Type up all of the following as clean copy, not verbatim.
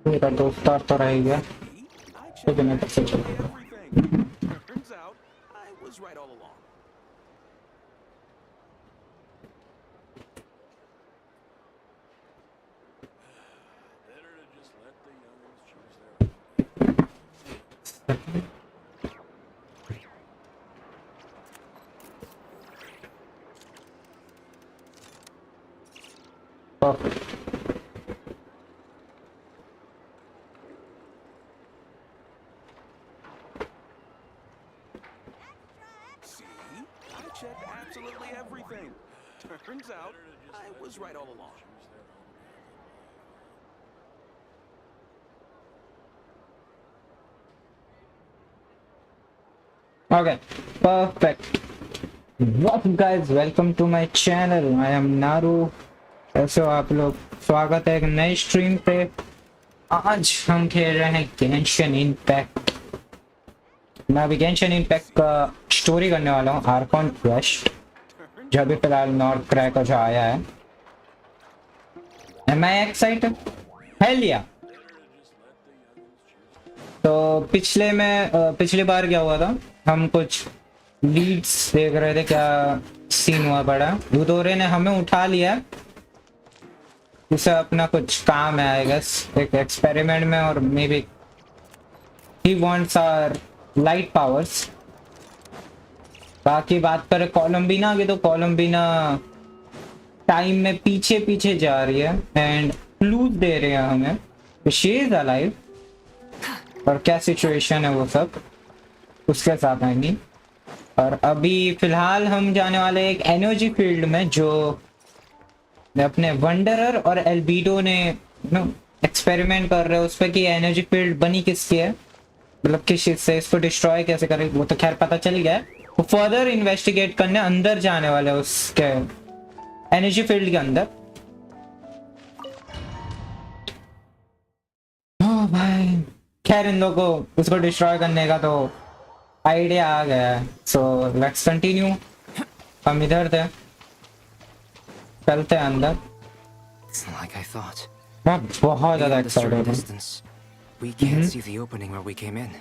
मेरा दोस्त तो रह गया लेकिन मैं कैसे चलूंगा Turns out I was right all along. Better to just let the youngins choose their own. Perfect. See? I checked absolutely everything. Turns out I was right all along. Okay, perfect. What's up guys, welcome to my channel. I am Naru. कैसे हो आप लोग? स्वागत है एक नई stream पे। आज हम खेल रहे हैं गेंशिन इम्पैक्ट। मैं अभी गेंशिन इम्पैक्ट का स्टोरी करने वाला हूँ, आर्कॉन क्वेस्ट, जो अभी फिलहाल NORD-KRAI का जो आया है। Am I excited? Hell yeah! तो पिछली बार क्या हुआ था, हम कुछ लीड्स देख रहे थे, क्या सीन हुआ बड़ा। भूदोरे ने हमें उठा लिया, उसे अपना कुछ काम है आई गेस, एक एक्सपेरिमेंट में, और maybe he wants our light powers. बाकी बात करें कोलंबिना की, तो कोलंबिना टाइम में पीछे पीछे जा रही है एंड क्लूज दे रहे हैं हमें शी इज अलाइव, और क्या सिचुएशन है वो सब उसके साथ आएंगी। और अभी फिलहाल हम जाने वाले एक एनर्जी फील्ड में, जो अपने वंडरर और एल्बीडो ने एक्सपेरिमेंट कर रहे हैं उस पर कि एनर्जी फील्ड बनी किसकी है, मतलब किस चीज से, इसको डिस्ट्रॉय कैसे करें, वो तो खैर पता चल गया है। वो फर्दर इन्वेस्टिगेट करने अंदर जाने वाले उसके एनर्जी फील्ड के अंदर। ओ भाई, खैर इन लोगों को उसको डिस्ट्रॉय करने का तो आइडिया आ गया है, सो लेट्स कंटिन्यू। हम इधर थे, चलते हैं अंदर। Like I thought. मैं बहुत ज्यादा Beyond a certain एक्साइटेड हूँ। distance, we can't see the opening where we came in.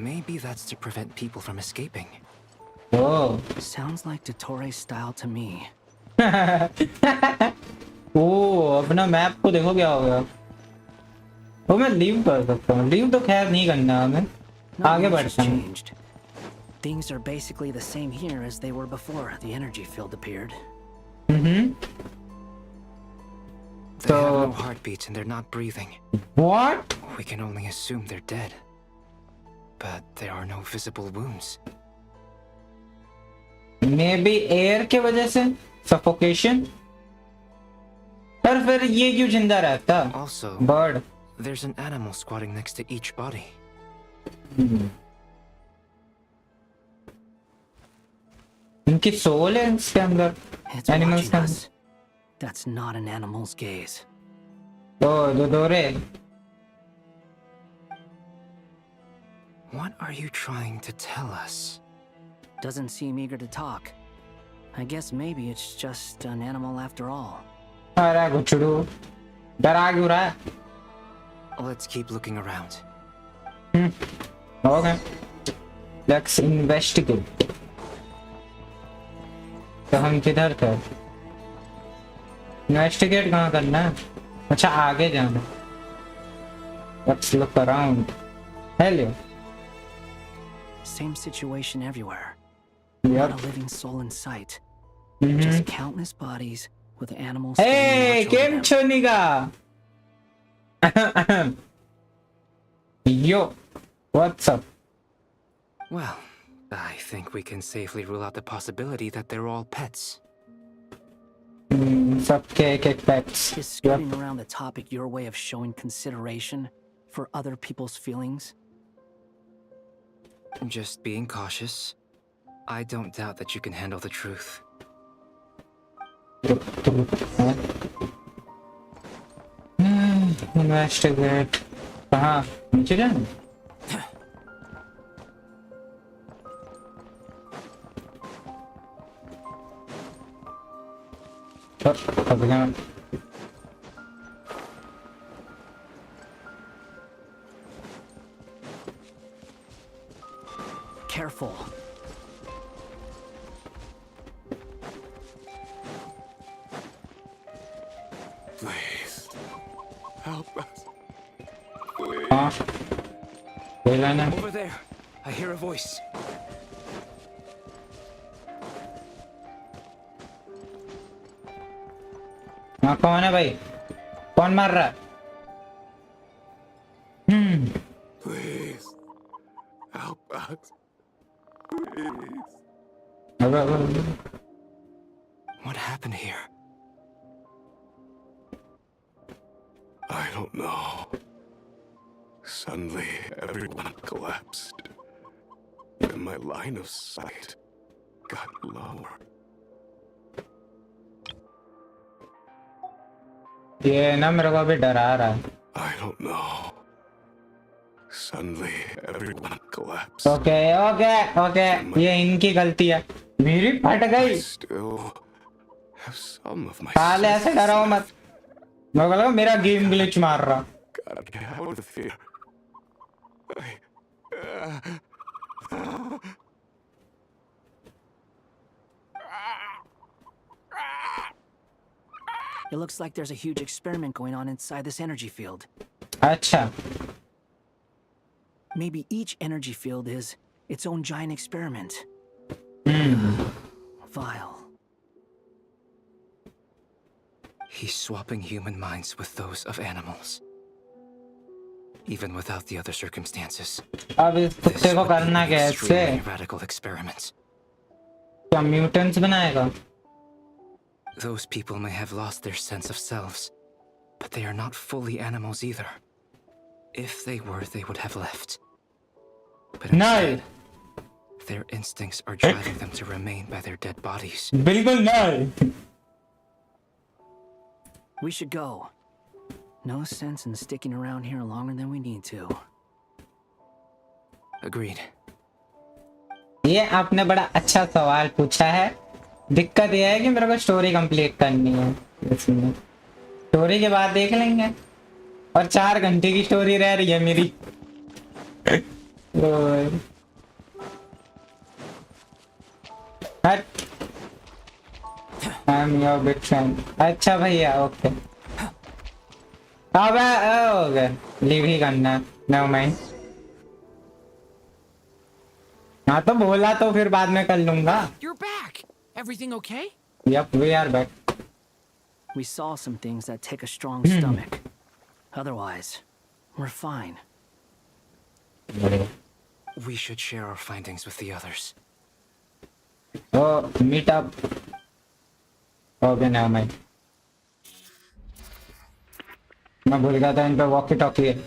Maybe that's to prevent people from escaping. Oh. Sounds like Dottore style to me. ओह, अपना map को देखो क्या हो गया। वो मैं लीव कर सकता हूँ, लीव तो खैर नहीं करना हमें, आगे बढ़ते हैं। Changed. Things are basically the same here as they were before the energy field appeared. They have no heartbeats and they're not breathing. What? We can only assume they're dead. But there are no visible wounds. Maybe air के वजह से suffocation? पर फिर ये क्यों जिंदा रहता? Also, Bird. there's an animal squatting next to each body. इनकी सोल है इसके अंदर, It's एनिमल्स watching का। us. That's not an animal's gaze. Oh, दोदोरे। What are you trying to tell us? Doesn't seem eager to talk. I guess maybe it's just an animal after all. अरे गुचड़ू, डरा क्यों रहा है? Let's keep looking around. Okay. Let's investigate. तो हम किधर थे? इन्वेस्टिगेट कहाँ करना है? अच्छा, आगे जाना। Let's look around. Hello. Same situation everywhere. Yep. Not a living soul in sight. Just countless bodies with animals. Hey, standing watch over came them. छो निगा? Yo, what's up? Well, I think we can safely rule out the possibility that they're all pets. सबके एक pets. Is skirting around the topic your way of showing consideration for other people's feelings? Just being cautious. I don't doubt that you can handle the truth. Investigate. कहाँ? नीचे जाना? Please. Help us. हाँ बोला ना Over there. I hear a voice. हाँ कौन है भाई कौन मार रहा है Please. Help us. Please. अबे What happened here? I don't know. Suddenly, everyone collapsed. And my line of sight got lower. ये ना मेरे को अभी डरा रहा है I don't know. Suddenly, everyone collapsed. Okay okay okay ये इनकी गलती है मेरी फट I गई still have some of my साले ऐसे डराओ मत मेरे को लगा मेरा गेम ग्लिच मार रहा Gotta get out of here. It looks like there's a huge experiment going on inside this energy field. अच्छा Maybe each energy field is its own giant experiment. Vile. He's swapping human minds with those of animals. Even without the other circumstances. अब इस This कुत्ते को would be करना an क्या है इससे extremely radical experiment. क्या म्यूटेंट्स बनाएगा Those people may have lost their sense of selves, but they are not fully animals either. If they were, they would have left. But नहीं instead, their instincts are driving them to remain by their dead bodies. बिल्कुल नहीं We should go. No sense in sticking around here longer than we need to. Agreed. ये आपने बड़ा अच्छा सवाल पूछा है दिक्कत ये है कि मेरे को स्टोरी कंप्लीट करनी है इसमें स्टोरी के बाद देख लेंगे और 4 घंटे की स्टोरी रह रही है मेरी ओए। हट I am your big fan अच्छा भैया ओके अब ओके लीव ही करना नो माइंड हाँ तो बोला तो फिर बाद में कर लूंगा You're back! Everything okay? Yup we are back We saw some things that take a strong stomach. Otherwise, we're fine. We should share our findings with the others. Oh, meet up. Okay, now mind. मैं भूल गया था इन पे walkie talkie है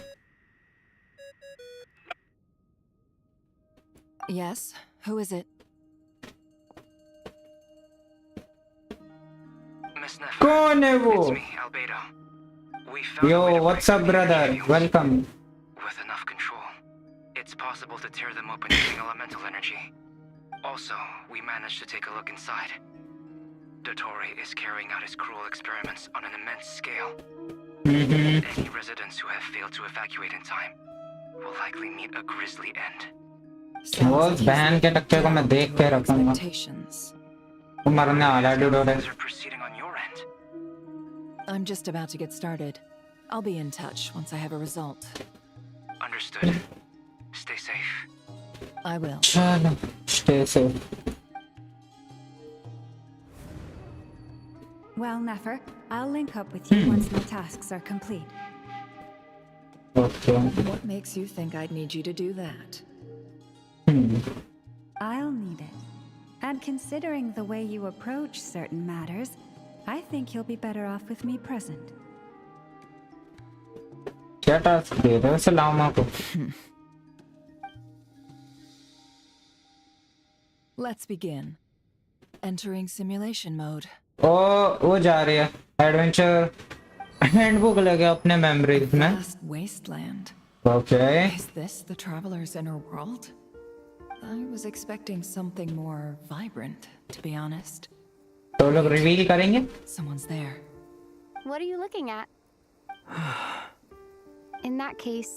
Yes, who is it? Miss Neff, कौन है वो it's me, Albedo. We found a yo way to what's up break through the brother energy fields. Welcome With enough control, it's possible to tear them open using elemental energy. Also, we managed to take a look inside. Dottore is carrying out his cruel experiments on an immense scale. Any residents who have failed to evacuate in time will likely meet a grisly end. वो Sounds like बहन के टक्के को मैं देख के रखूंगा expectations. वो मरने वाला है डूडोरे Things are proceeding on your end. I'm just about to get started. I'll be in touch once I have a result. Understood. Stay safe. I will. चलो stay safe Well, Nefer, I'll link up with you once my tasks are complete. Okay What makes you think I'd need you to do that? I'll need it. And considering the way you approach certain matters, I think you'll be better off with me present. क्या task दे रहे हो सलामा को Let's begin. Entering simulation mode. ओ वो जा रही है adventure handbook लगे अपने मेमोरीज में Vast wasteland. Okay Is this the traveler's inner world? I was expecting something more vibrant, to be honest. तो लोग रिवील करेंगे Someone's there. What are you looking at? In that case,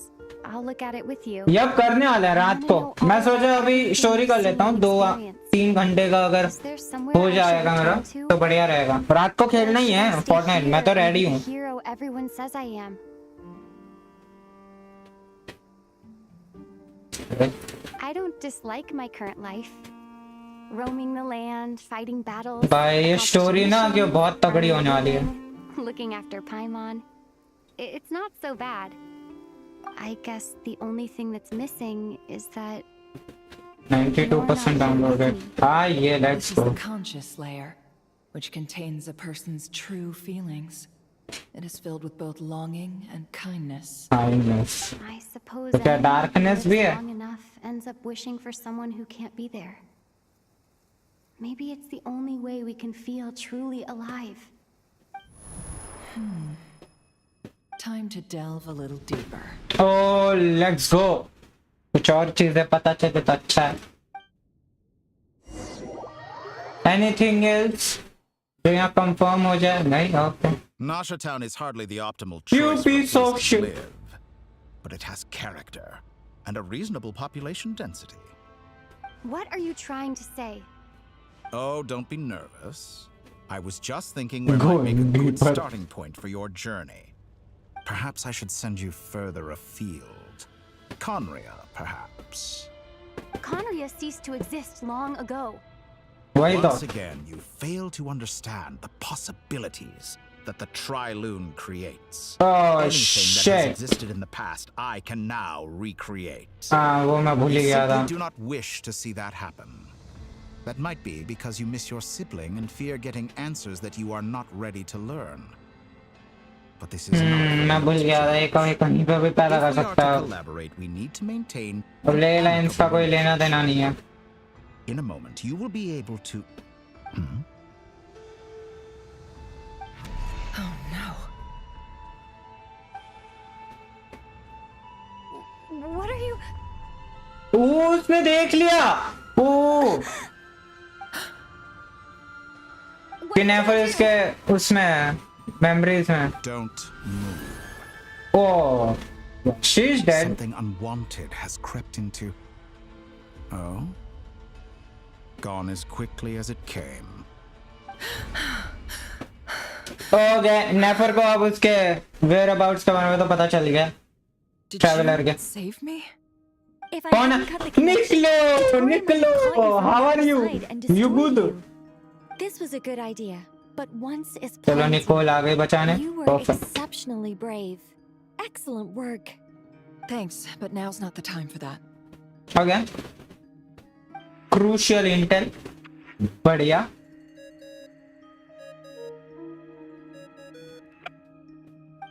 I'll look at it with you. यब करने वाला है रात को। मैं सोचा अभी स्टोरी कर लेता हूँ 2-3 घंटे का, अगर हो जाएगा मेरा तो बढ़िया रहेगा। रात को खेलना ही है फोर्टनाइट, मैं तो रेडी हूँ। Hero everyone says I am. I don't dislike my current life. Roaming the land, fighting battles. भाई ये स्टोरी ना कि बहुत तगड़ी होने वाली है। Looking after Paimon. It's not so bad. I guess the only thing that's missing is that 92% downloaded. Ah, yeah, let's This is go. the conscious layer, which contains a person's true feelings. It is filled with both longing and kindness. Kindness. I suppose तो क्या anyone who darkness lives भी है? long enough ends up wishing for someone who can't be there. Maybe it's the only way we can feel truly alive. Time to delve a little deeper. Oh, let's go. कुछ और चीजें पता चले तो अच्छा है। Anything else? जो यहाँ confirm हो जाए? नहीं, okay. Nasha Town is hardly the optimal You choice for a piece place of to shit. live, but it has character and a reasonable population density. What are you trying to say? Oh, don't be nervous. I was just thinking we might Going make a good deeper. starting point for your journey. Perhaps I should send you further afield. Conria, perhaps. Conria ceased to exist long ago. वही तो। Once again, you fail to understand the possibilities that the Tri-Lune creates. Oh, Anything that shit. has existed in the past, I can now recreate. हाँ, वो मैं भूल ही You गया था। simply do not wish to see that happen. That might be because you miss your sibling and fear getting answers that you are not ready to learn. But this is not. मैं भूल गया था, ये कहीं पे भी पैदा कर If we are सकता to है। collaborate, we need to maintain. और ले लाइंस का कोई लेना देना नहीं है। In a moment, you will be able to. Oh no. What are you? ओ, उसने देख लिया। ओ, किनेफल्स के उसमें मेमोरीज में। Don't move. Oh, she's dead. Something unwanted has crept into. Oh? Gone as quickly as it came. Okay, नेफर को अब उसके whereabouts के बारे में तो पता चल गया। Did Traveler you के। save me? If I कौन hadn't cut the connection, निकलो Tori would have निकलो caught you from how the are other you side and you destroyed good you. This was a good idea, but once it's चलो planted, Nicol आ गई बचाने you were perfect exceptionally brave. Excellent work. Thanks, but now's not the time for that. okay crucial intel बढ़िया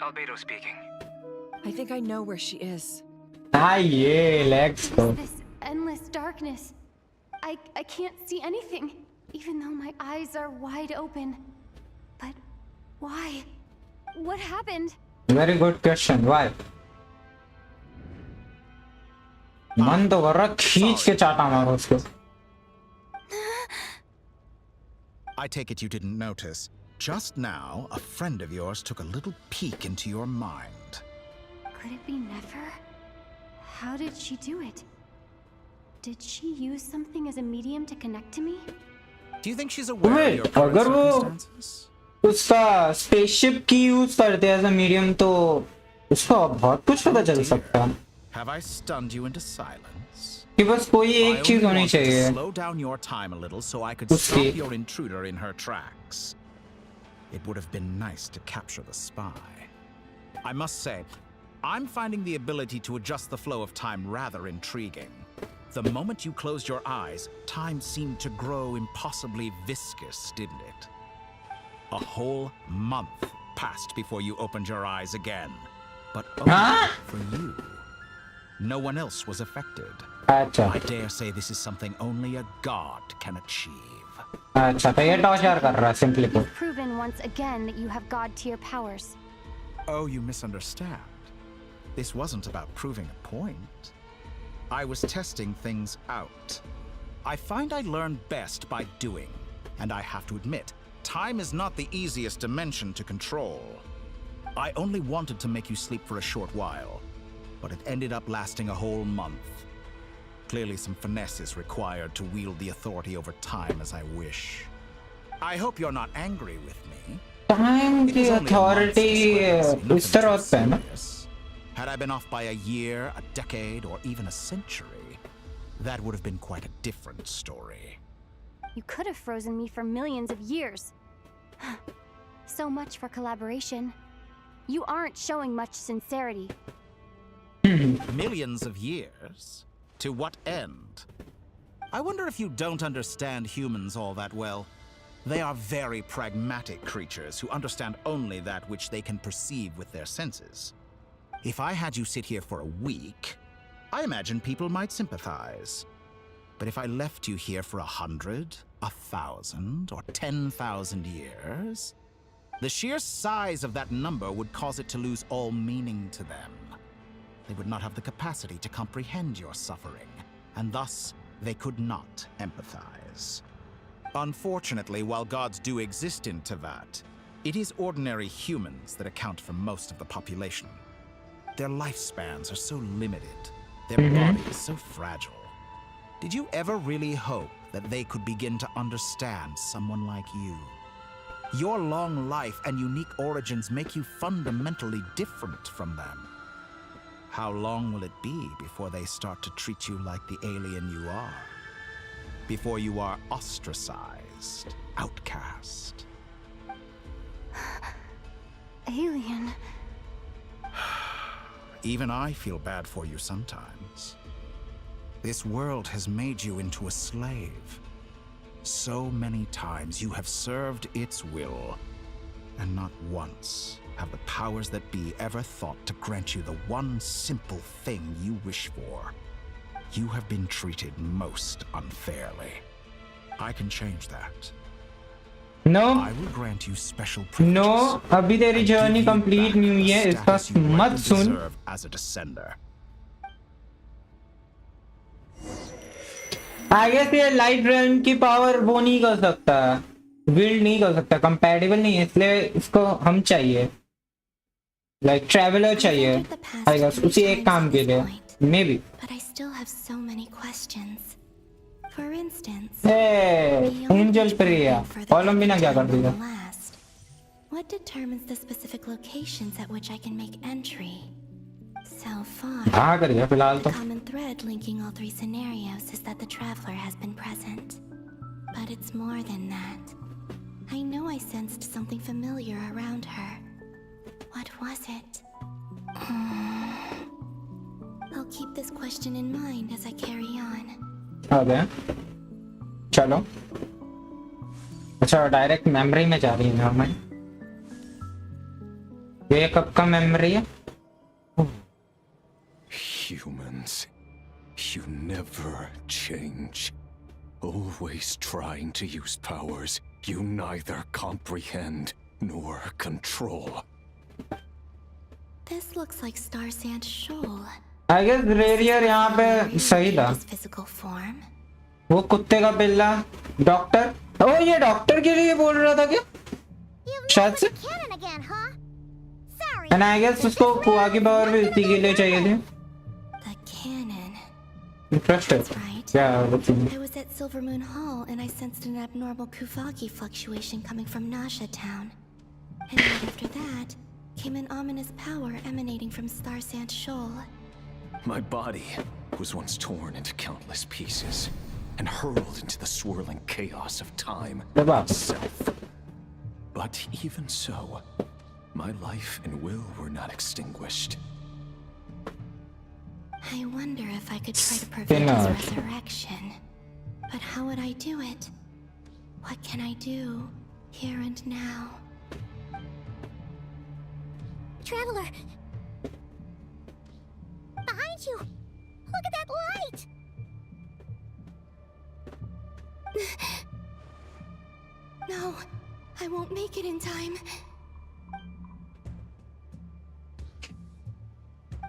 Albedo speaking. I think I know where she is. हाँ ये let's go This endless darkness. I can't see anything, even though my eyes are wide open. But why? What happened? very good question why मन तो कर रहा खींच के चाटा मारो उसको I take it you didn't notice. Just now, a friend of yours took a little peek into your mind. Could it be Nefer? How did she do it? Did she use something as a medium to connect to me? Do you think she's aware of Wait, your current अगर वो circumstances? उसका spaceship की use करते हैं as a medium तो उसको बहुत कुछ पता चल सकता है Have I stunned you into silence? कि बस कोई I एक चीज only होनी wanted to चाहिए slow down your time a little so I could Uski. stop your intruder in her tracks. It would have been nice to capture the spy. I must say, I'm finding the ability to adjust the flow of time rather intriguing. The moment you closed your eyes, time seemed to grow impossibly viscous, didn't it? A whole month passed before you opened your eyes again. But only Huh? for you. No one else was affected. अच्छा I dare say this is something only a god can achieve. अच्छा तो ये torture कर रहा है simply put You've proven once again that you have god tier powers. Oh, you misunderstand. This wasn't about proving a point. I was testing things out. I find I learn best by doing, and I have to admit, time is not the easiest dimension to control. I only wanted to make you sleep for a short while, but it ended up lasting a whole month. Clearly some finesse is required to wield the authority over time as I wish. I hope you're not angry with me. Time It की was only a month's authority discrepancy, इस तरह nothing होता है ना? serious. Had I been off by a year, a decade, or even a century, that would have been quite a different story. You could have frozen me for millions of years. So much for collaboration. You aren't showing much sincerity. Millions of years? To what end? I wonder if you don't understand humans all that well. They are very pragmatic creatures who understand only that which they can perceive with their senses. If I had you sit here for a week, I imagine people might sympathize. But if I left you here for 100, 1,000, or 10,000 years, the sheer size of that number would cause it to lose all meaning to them. They would not have the capacity to comprehend your suffering, and thus they could not empathize. Unfortunately, while gods do exist in Teyvat, it is ordinary humans that account for most of the population. Their lifespans are so limited, their bodies so fragile. Did you ever really hope that they could begin to understand someone like you? Your long life and unique origins make you fundamentally different from them. How long will it be before they start to treat you like the alien you are? Before you are ostracized, outcast? Alien. Even I feel bad for you sometimes. This world has made you into a slave. So many times you have served its will, and not once have the powers that be ever thought to grant you the one simple thing you wish for. You have been treated most unfairly. I can change that. No, I will grant you special privileges. no, अभी तेरी and give journey you complete back नहीं हुई the है, इसका status you मत rightly soon. deserve as a descender. I guess ये light realm की power वो नहीं कर सकता, बिल्ड नहीं कर सकता, कंपैटिबल नहीं है, इसलिए इसको हम चाहिए, लाइक ट्रैवलर चाहिए, I guess उसी एक काम के लिए, maybe. But I still have so many questions. For instance, Hey, Angel Priya, column बिना क्या कर देगा? last. What determines the specific locations at which I can make entry? So far, हाँ करेगा फिलहाल the तो. common thread linking all three scenarios is that the traveler has been present. But it's more than that. I know I sensed something familiar around her. What was it? I'll keep this question in mind as I carry on. आ गया, चलो. अच्छा direct memory में जा रही है ना मैं. ये कब का मेमोरी है? Humans, you never change. Always trying to use powers you neither comprehend nor control. This looks like Star Sand Shoal. I guess रेरियर यहाँ पे सही था. His physical form. वो कुत्ते का पिल्ला, डॉक्टर. ओ ये डॉक्टर के लिए बोल रहा था क्या? शायद से. And I guess उसको कुआ की पावर भी इसी के लिए चाहिए थी. The cannon. Interesting. That's right. Yeah, that's it. I was at Silver Moon Hall and I sensed an abnormal Kuvagi fluctuation coming from Nasha Town. And right after that came an ominous power emanating from Star Sand Shoal. My body was once torn into countless pieces and hurled into the swirling chaos of time itself. But even so, my life and will were not extinguished. I wonder if I could try to prevent his resurrection. But how would I do it? What can I do here and now? Traveler! Behind you! Look at that light! No, I won't make it in time.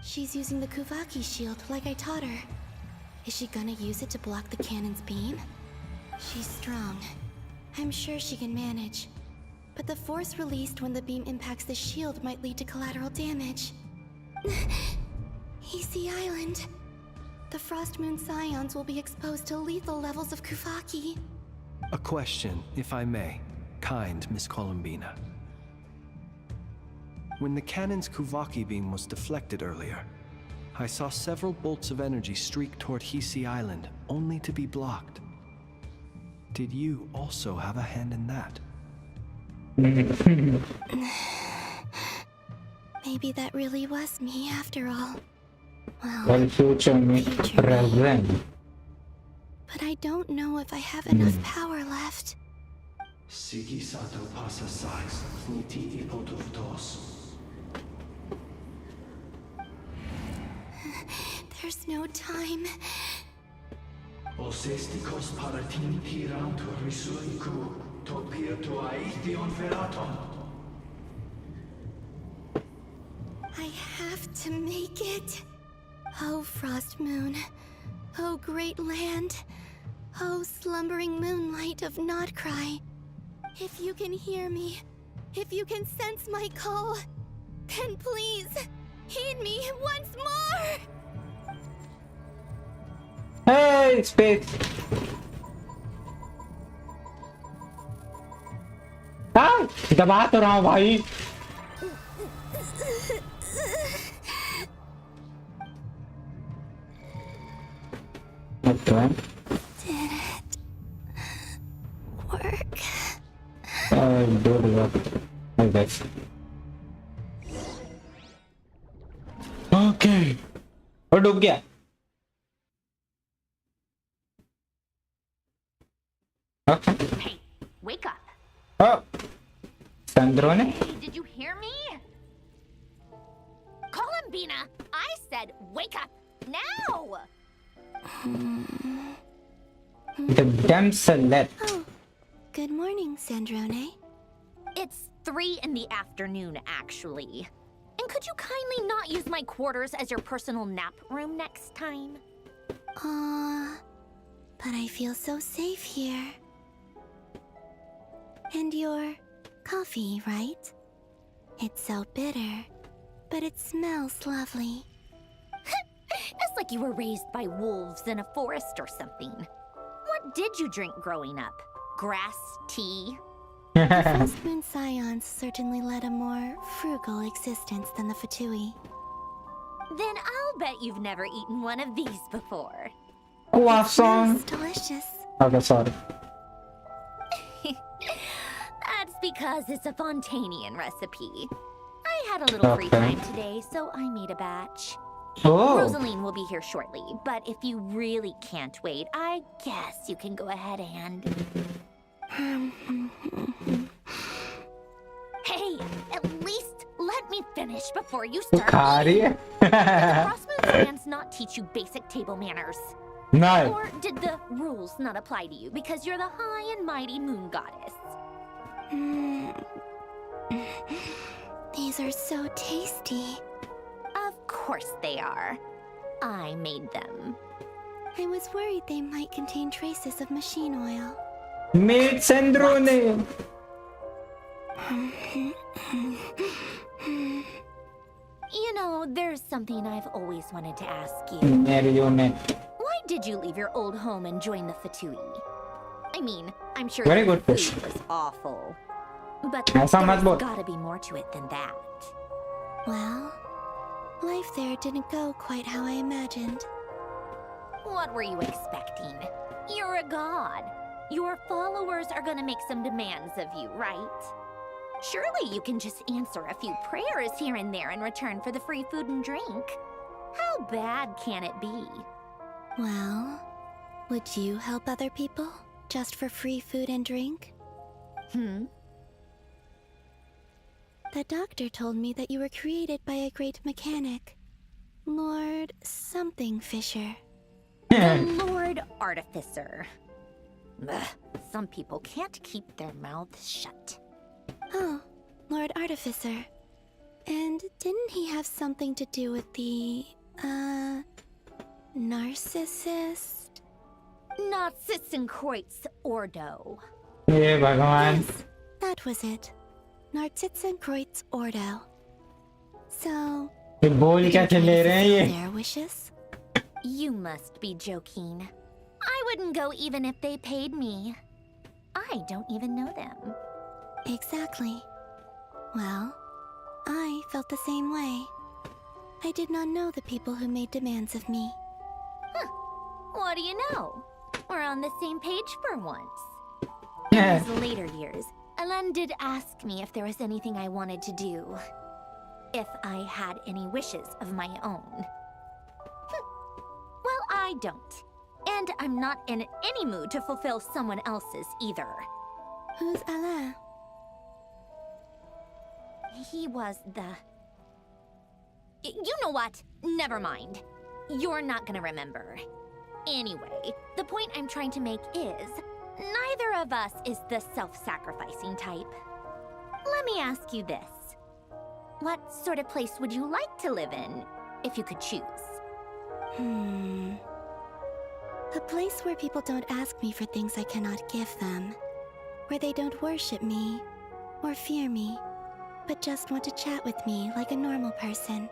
She's using the Kuvaki shield like I taught her. Is she gonna use it to block the cannon's beam? She's strong. I'm sure she can manage. But the force released when the beam impacts the shield might lead to collateral damage. Easy Island. The Frost Moon Scions will be exposed to lethal levels of Kuvaki. A question, if I may, kind Miss Columbina. When the cannon's Kuvaki beam was deflected earlier, I saw several bolts of energy streak toward Hisi Island, only to be blocked. Did you also have a hand in that? Maybe that really was me after all. Well, present. but I don't know if I have enough power left. There's no time. I have to make it. Oh, Frost Moon. Oh, great land. Oh, slumbering moonlight of NORD-KRAI. If you can hear me, if you can sense my call, then please, heed me once more! Hey, space! Ah! दबा तो रहा हूँ भाई। Okay. Did it work? Do the work, I guess. Okay. और डूब गया। Okay. Hey, wake up. Oh, Sandrone. Hey, did you hear me? Columbina, I said wake up now. The damselet. Oh, good morning, Sandrone. It's 3 in the afternoon, actually. And could you kindly not use my quarters as your personal nap room next time? But I feel so safe here. And your coffee, right? It's so bitter, but it smells lovely. It's like you were raised by wolves in a forest or something. What did you drink growing up? Grass tea? The Frost Moon Scions certainly led a more frugal existence than the Fatui. Then I'll bet you've never eaten one of these before. Croissant. It's delicious. Okay, sorry. That's because it's a Fontanian recipe. I had a little free time today, so I made a batch. Oh. Rosaline will be here shortly, but if you really can't wait, I guess you can go ahead and... Hey, at least let me finish before you start eating. Did the Crossmoon fans not teach you basic table manners? No. Or did the rules not apply to you because you're the high and mighty moon goddess? These are so tasty. Of course they are. I made them. I was worried they might contain traces of machine oil. Made Sandrone. You know, there's something I've always wanted to ask you. Marionette. Why did you leave your old home and join the Fatui? I mean, I'm sure Very the good food question. was awful. But Yes, I'm there's at both. gotta be more to it than that. Well, life there didn't go quite how I imagined. What were you expecting? You're a god. Your followers are gonna make some demands of you, right? Surely you can just answer a few prayers here and there in return for the free food and drink. How bad can it be? Well, would you help other people just for free food and drink? The doctor told me that you were created by a great mechanic, Lord something Fisher. The Lord Artificer. Ugh, some people can't keep their mouths shut. Oh, Lord Artificer. And didn't he have something to do with the, narcissist? Narcissenkreuz Ordo. Hey, Bhagavan. Yes, that was it. Narcissenkreuz Ordo. So, ये बोल क्या ले रहे हैं ये? Their wishes? You must be joking. I wouldn't go even if they paid me. I don't even know them. Exactly. Well, I felt the same way. I did not know the people who made demands of me. What do you know? We're on the same page for once. Yeah. In his later years, Alan did ask me if there was anything I wanted to do. If I had any wishes of my own. Well, I don't. And I'm not in any mood to fulfill someone else's either. Who's Alain? He was the... You know what? Never mind. You're not gonna remember. Anyway, the point I'm trying to make is, neither of us is the self-sacrificing type. Let me ask you this. What sort of place would you like to live in, if you could choose? A place where people don't ask me for things I cannot give them. Where they don't worship me, or fear me, but just want to chat with me like a normal person.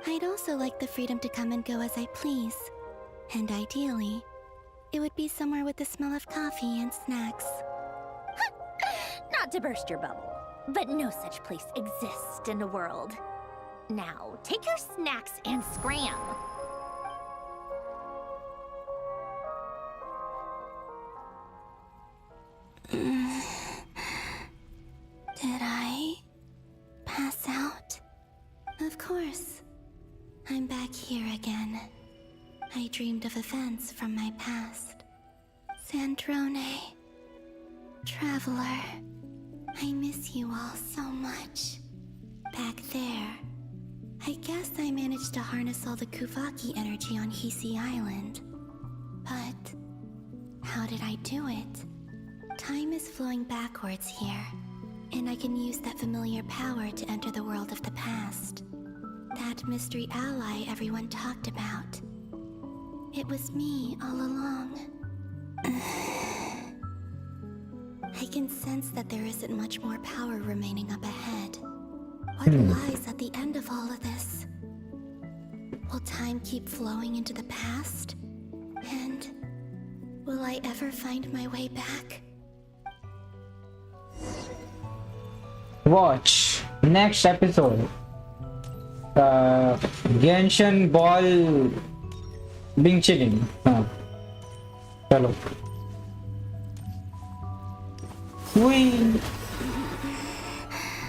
I'd also like the freedom to come and go as I please. And ideally, it would be somewhere with the smell of coffee and snacks. Not to burst your bubble, but no such place exists in the world. Now, take your snacks and scram. Did I pass out? Of course. I'm back here again. I dreamed of events from my past. Sandrone. Traveler. I miss you all so much. Back there. I guess I managed to harness all the Kuvaki energy on Hisi Island. But how did I do it? Time is flowing backwards here, and I can use that familiar power to enter the world of the past. That mystery ally everyone talked about. It was me all along. I can sense that there isn't much more power remaining up ahead. What lies at the end of all of this? Will time keep flowing into the past? And will I ever find my way back? Watch next episode. Genshin ball being chilling. Hello. Whee.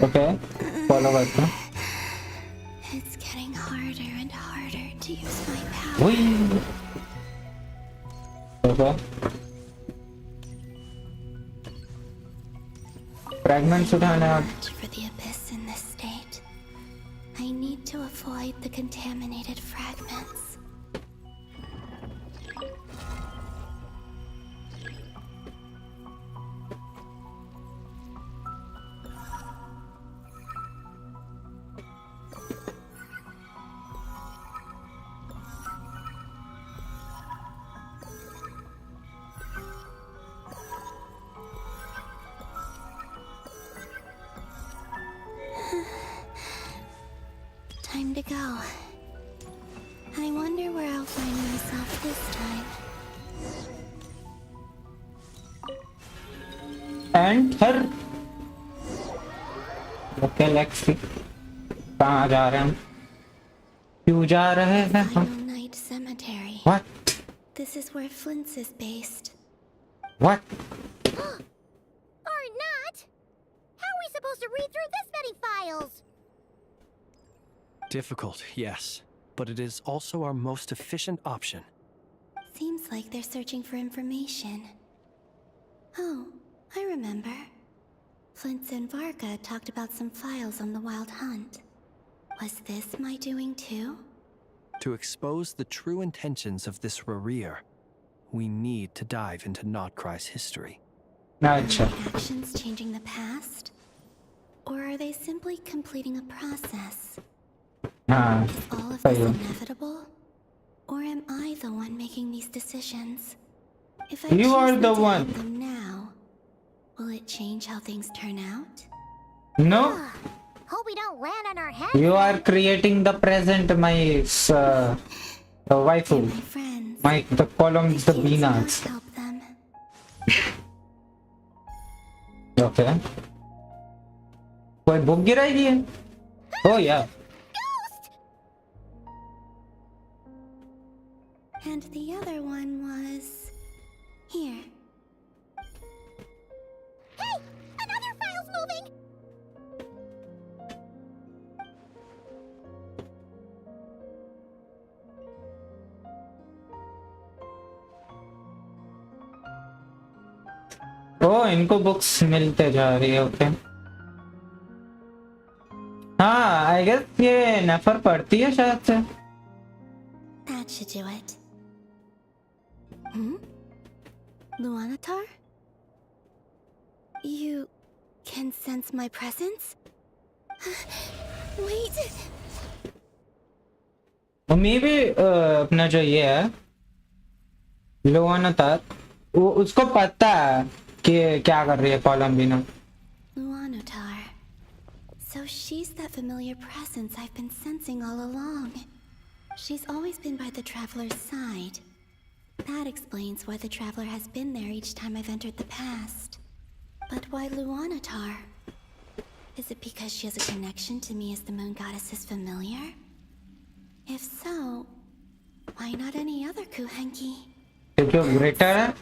Okay. Follow us. It's getting harder and harder to use my power. Whee. Okay. Fragments उठाने आप. For the abyss in this state, I need to avoid the contaminated fragments. Time to go. I wonder where I'll find myself this time. And her. Okay, let's see. कहाँ जा रहे हैं? क्यों जा रहे हैं हम? Final Night Cemetery. What? This is where Flint's is based. What? Or not? How are we supposed to read through this many files? Difficult, yes, but it is also our most efficient option. Seems like they're searching for information. Oh, I remember. Flint and Varga talked about some files on the Wild Hunt. Was this my doing too? To expose the true intentions of this Rereer, we need to dive into NORD-KRAI's history. Are my actions changing the past? Or are they simply completing a process? Is all of this inevitable? Or am I the one making these decisions? If I You are choose the to one. end them now, will it change how things turn out? No. Hope we don't won't land on our heads. You are creating the present, my waifu. My the columns, the beanats. Okay. कोई book गिराई है? Oh yeah. And the other one was here. Hey, another file's moving. Oh, इनको books मिलते जा रही है. Okay. हाँ, I guess ये नफर पड़ती है शायद से. That should do it. Luanatar? You can sense my presence? Wait. Maybe अपना जो ये है लुआनातार, वो उसको पता है कि क्या कर रही है कोलम्बिना. Luanatar. So she's that familiar presence I've been sensing all along. She's always been by the Traveler's side. That explains why the Traveler has been there each time I've entered the past. But why Luanatar? Is it because she has a connection to me as the Moon Goddess's familiar? If so, why not any other Kuhenki? क्योंकि वो greater है.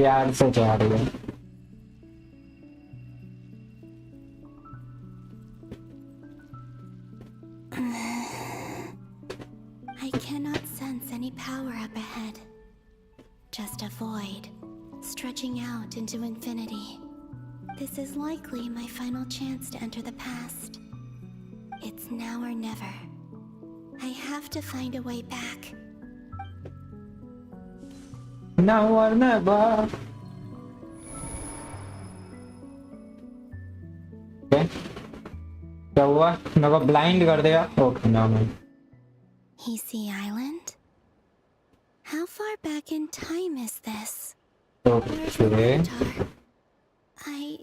प्यार से जा रही है. I cannot sense any power up ahead. Just a void, stretching out into infinity. This is likely my final chance to enter the past. It's now or never. I have to find a way back. Now or never. Okay. क्या हुआ? मेरे को blind कर देगा. Okay ना मैं. Hisi Island? How far back in time is this? Okay. I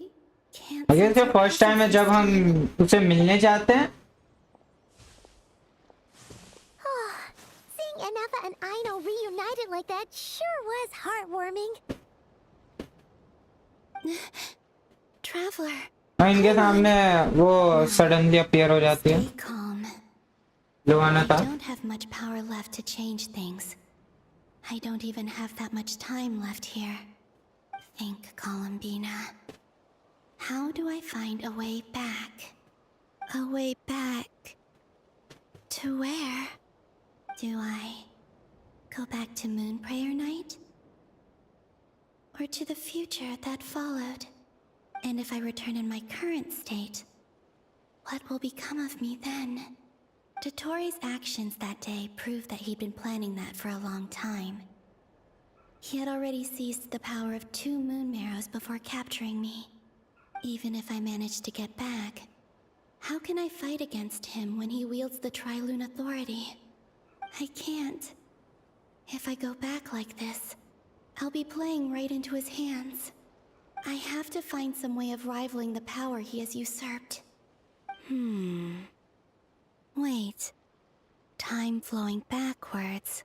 can't. I guess ये first time है जब हम उसे मिलने जाते हैं. Seeing Anafa and Aino reunited like that sure was heartwarming. Traveler. इनके सामने वो सडनली अपीयर हो जाती है. I don't have much power left to change things. I don't even have that much time left here. Think, Columbina. How do I find a way back? A way back to where? Do I go back to Moon Prayer Night? Or to the future that followed? And if I return in my current state, what will become of me then? Dotori's actions that day proved that he'd been planning that for a long time. He had already seized the power of 2 moon marrows before capturing me. Even if I managed to get back, how can I fight against him when he wields the Tri-Lune Authority? I can't. If I go back like this, I'll be playing right into his hands. I have to find some way of rivaling the power he has usurped. Wait. Time flowing backwards.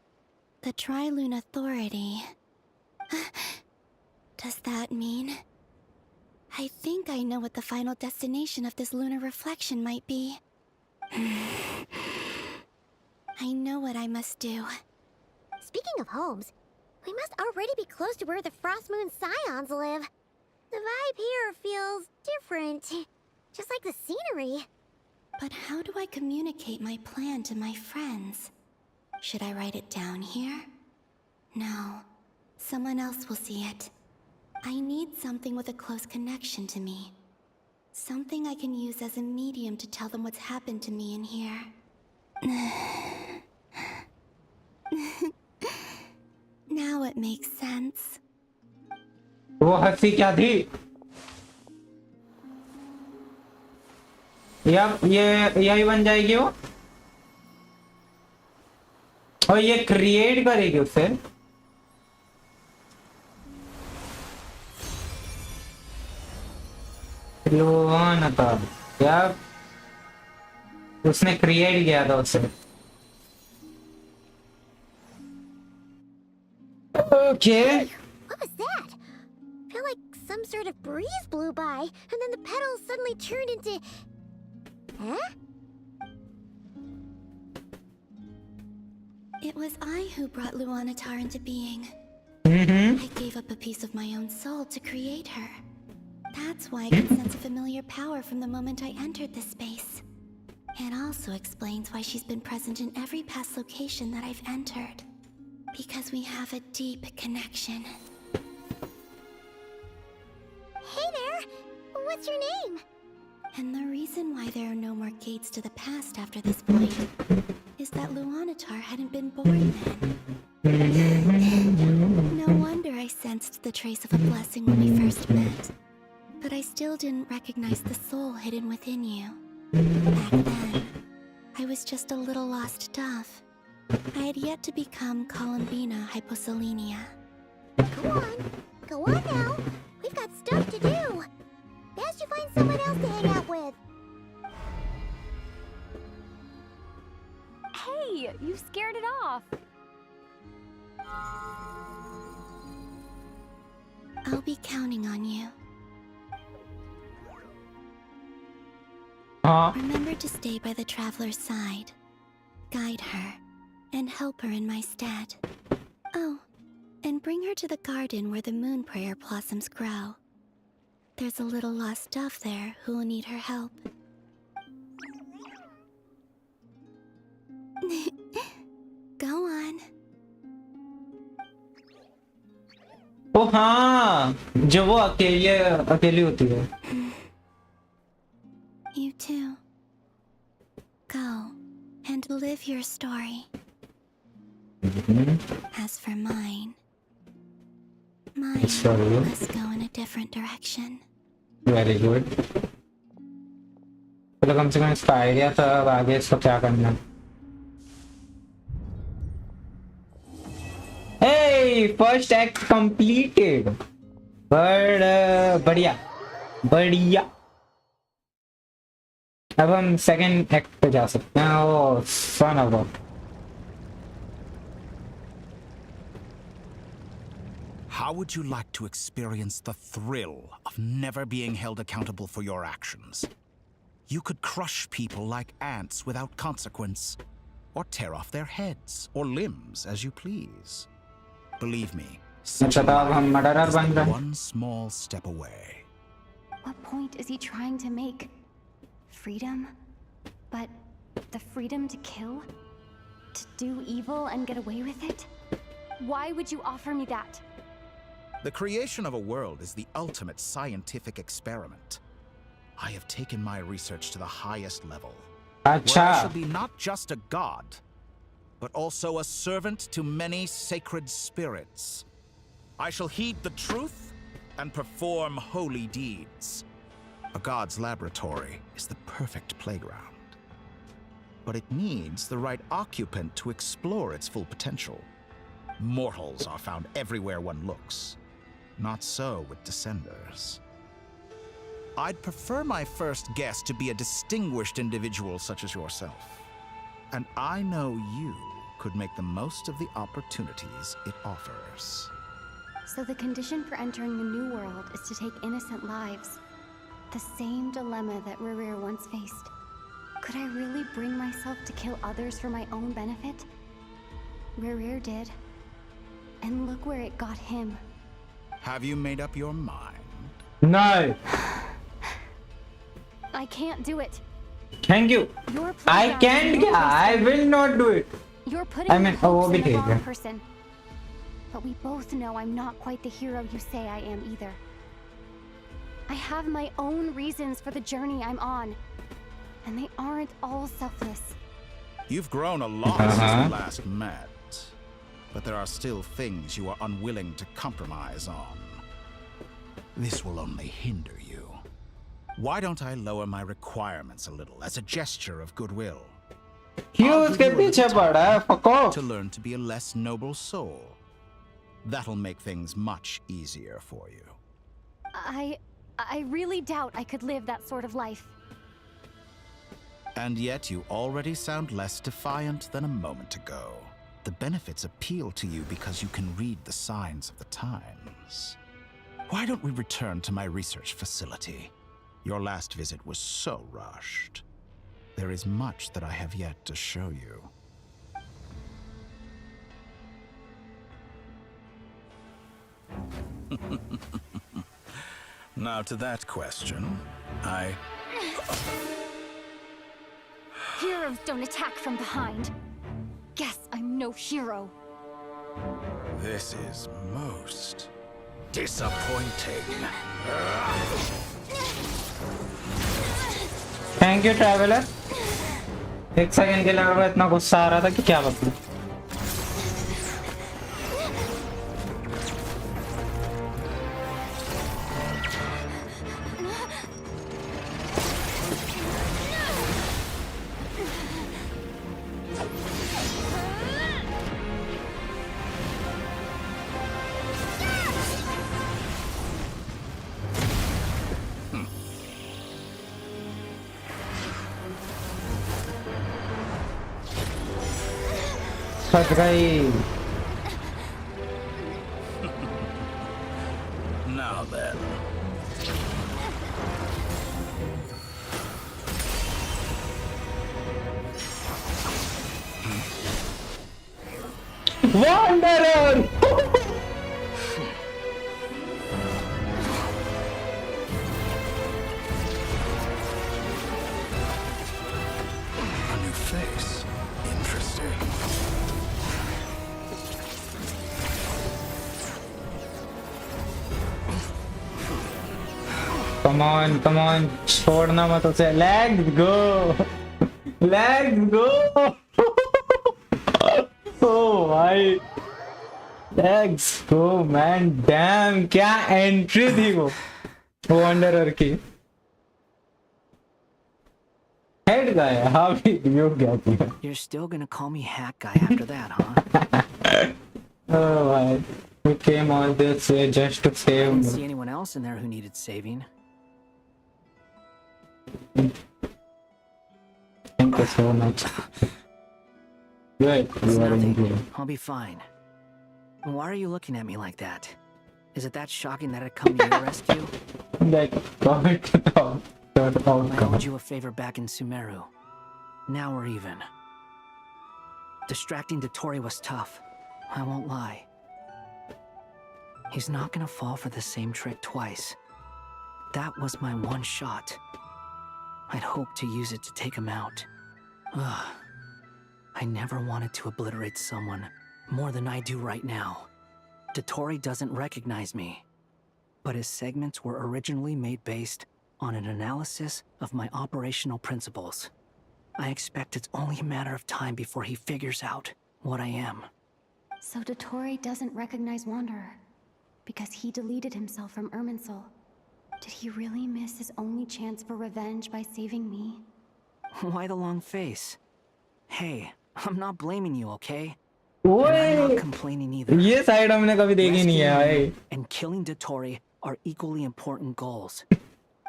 The Tri-Lune Authority. Does that mean? I think I know what the final destination of this lunar reflection might be. I know what I must do. Speaking of homes, we must already be close to where the Frost Moon Scions live. The vibe here feels different, just like the scenery. But how do I communicate my plan to my friends? Should I write it down here? No. Someone else will see it. I need something with a close connection to me. Something I can use as a medium to tell them what's happened to me in here. Now it makes sense. वो हंसी क्या थी? ये यही बन जाएगी वो, और ये क्रिएट करेगी उसे। लुआना था क्या, उसने क्रिएट किया था उसे। Okay. What was that? I feel like some sort of breeze blew by, and then the petals suddenly turned into... Huh? It was I who brought Luanatar into being. I gave up a piece of my own soul to create her. That's why I could sense a familiar power from the moment I entered this space. It also explains why she's been present in every past location that I've entered. Because we have a deep connection. Hey there! What's your name? And the reason why there are no more gates to the past after this point is that Luanatar hadn't been born then. No wonder I sensed the trace of a blessing when we first met. But I still didn't recognize the soul hidden within you. Back then, I was just a little lost dove. I had yet to become Columbina Hyposelenia. Go on now. We've got stuff to do. Best you find someone else to hang out with. Hey, you scared it off. I'll be counting on you. Remember to stay by the traveler's side. Guide her. And help her in my stead. Oh, and bring her to the garden where the moon prayer blossoms grow. There's a little lost dove there who will need her help. Go on. ओ हाँ, जो वो अकेली होती है। You too. Go and live your story. As for mine must go in a different direction. Very good. तो कम से कम इसका idea था, अब आगे इसको क्या करना है। Hey, first act completed. बढ़िया बढ़िया। अब हम सेकंड एक्ट पे जा सकते हैं। Oh son of a. How would you like to experience the thrill of never being held accountable for your actions? You could crush people like ants without consequence, or tear off their heads or limbs as you please. Believe me, such a life is but one small step away. What point is he trying to make? Freedom? But the freedom to kill? To do evil and get away with it? Why would you offer me that? The creation of a world is the ultimate scientific experiment. I have taken my research to the highest level. Where I shall be not just a god, but also a servant to many sacred spirits. I shall heed the truth and perform holy deeds. A god's laboratory is the perfect playground. But it needs the right occupant to explore its full potential. Mortals are found everywhere one looks. Not so with Descenders. I'd prefer my first guest to be a distinguished individual such as yourself. And I know you could make the most of the opportunities it offers. So the condition for entering the new world is to take innocent lives. The same dilemma that Rerir once faced. Could I really bring myself to kill others for my own benefit? Rerir did. And look where it got him. Have you made up your mind? No. I can't do it. Thank you. I can't. I will not do it. You're putting your hopes in the wrong person. But we both know I'm not quite the hero you say I am either. I have my own reasons for the journey I'm on. And they aren't all selfless. You've grown a lot since we last met. But there are still things you are unwilling to compromise on. This will only hinder you. Why don't I lower my requirements a little as a gesture of goodwill? क्यों उसके पीछे पड़ा है? Fuck off. To learn to be a less noble soul. That'll make things much easier for you. I really doubt I could live that sort of life. And yet you already sound less defiant than a moment ago. The benefits appeal to you because you can read the signs of the times. Why don't we return to my research facility? Your last visit was so rushed. There is much that I have yet to show you. Now to that question, Heroes don't attack from behind. Guess I'm no hero. This is most disappointing. Thank you, traveler. एक second के लिए मेरे को इतना गुस्सा आ रहा था कि क्या बताऊं. फंस गई. Now then. Wanderer. A new face. Interesting. Come on, छोड़ना मत उसे. Let's go. Oh भाई, let's go man. Damn, क्या एंट्री थी वो वंडरर की. Head guy, how did you get here? You're still gonna call me Hat Guy after that, huh? Oh my, we came all this way just to I save didn't me. see anyone else in there who needed saving. Thank you so much. Good, It's you are in nothing. here. I'll be fine. Why are you looking at me like that? Is it that shocking that I'd come to your rescue? That got I owed you a favor back in Sumeru. Now we're even. Distracting Dotori was tough. I won't lie. He's not gonna fall for the same trick twice. That was my one shot. I'd hoped to use it to take him out. Ugh. I never wanted to obliterate someone more than I do right now. Dotori doesn't recognize me, but his segments were originally made based on an analysis of my operational principles. I expect it's only a matter of time before he figures out what I am. So Dotori doesn't recognize Wanderer because he deleted himself from Irminsul. Did he really miss his only chance for revenge by saving me? Why the long face? Hey, I'm not blaming you, okay? Oi! And I'm not complaining either. ये side हमने कभी देखी नहीं है भाई. And killing Dotori are equally important goals.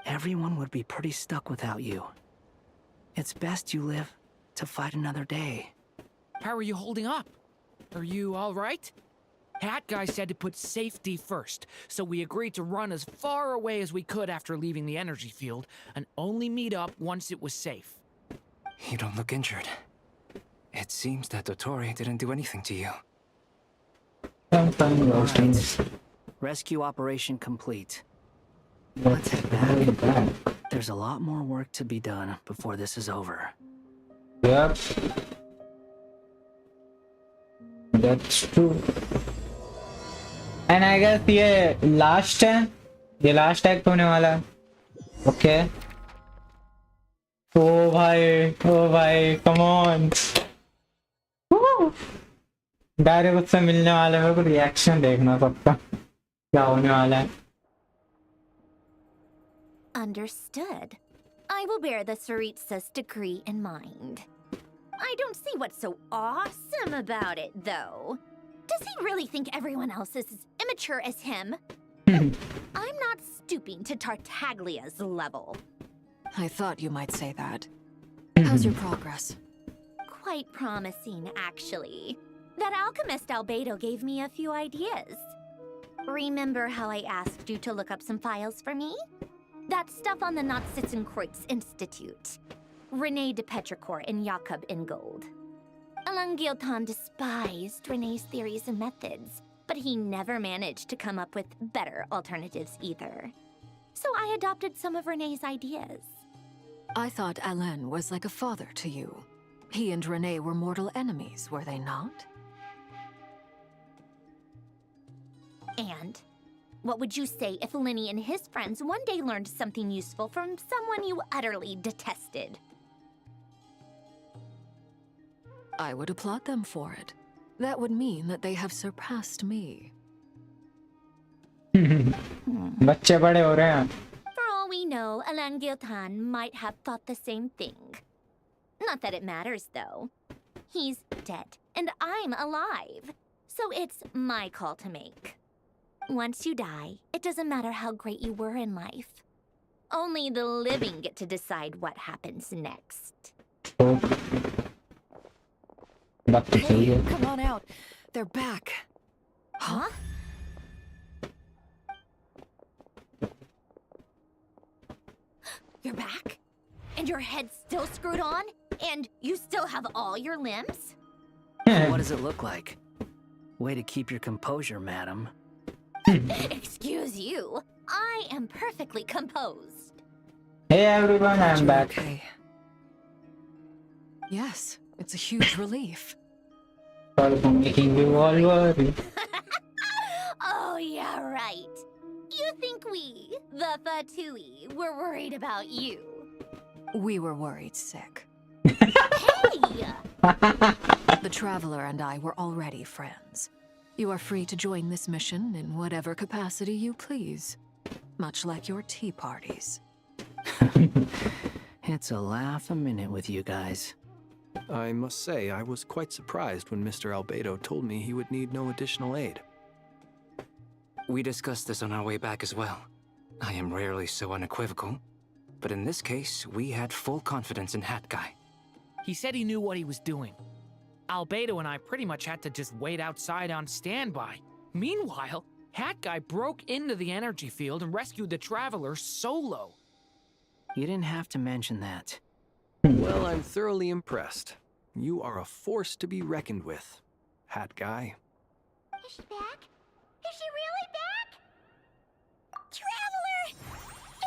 Everyone would be pretty stuck without you. It's best you live to fight another day. How are you holding up? Are you all right? Hat Guy said to put safety first, so we agreed to run as far away as we could after leaving the energy field and only meet up once it was safe. You don't look injured. It seems that Dotori didn't do anything to you. Alright. Rescue operation complete. Let's head back. There's a lot more work to be done before this is over. Yep. That's true. And I guess ये last है. ये last act होने वाला है. Okay. Oh भाई, come on. Direct उससे मिलने वाले मेरे को रिएक्शन देखना सबका क्या होने वाला है. Understood. I will bear the Tsaritsa's decree in mind. I don't see what's so awesome about it, though. Does he really think everyone else is as immature as him? I'm not stooping to Tartaglia's level. I thought you might say that. How's your progress? Quite promising, actually. That alchemist Albedo gave me a few ideas. Remember how I asked you to look up some files for me? That stuff on the Nazi-Kreuz Institute. Rene de Petrichor and Jakob Ingold. Alain Guillotin despised Rene's theories and methods, but he never managed to come up with better alternatives either. So I adopted some of Rene's ideas. I thought Alain was like a father to you. He and Rene were mortal enemies, were they not? And what would you say if Lenny and his friends one day learned something useful from someone you utterly detested? I would applaud them for it. That would mean that they have surpassed me. बच्चे बड़े हो रहे हैं. For all we know, Alain Guillotin might have thought the same thing. Not that it matters, though. He's dead, and I'm alive. So it's my call to make. Once you die, it doesn't matter how great you were in life. Only the living get to decide what happens next. Hey, come on out. They're back. Huh? You're back? And your head's still screwed on? And you still have all your limbs? What does it look like? Way to keep your composure, madam. Excuse you. I am perfectly composed. Hey everyone, I'm back. Okay. Yes, it's a huge relief. Sorry for making you all worry. Oh, yeah, right. You think we, the Fatui, were worried about you? We were worried sick. Hey! The Traveler and I were already friends. You are free to join this mission in whatever capacity you please. Much like your tea parties. It's a laugh a minute with you guys. I must say, I was quite surprised when Mr. Albedo told me he would need no additional aid. We discussed this on our way back as well. I am rarely so unequivocal, but in this case, we had full confidence in Hat Guy. He said he knew what he was doing. Albedo and I pretty much had to just wait outside on standby. Meanwhile, Hat Guy broke into the energy field and rescued the Traveler solo. You didn't have to mention that. Well, I'm thoroughly impressed. You are a force to be reckoned with, Hat Guy. Is she back? Is she really back? Traveler!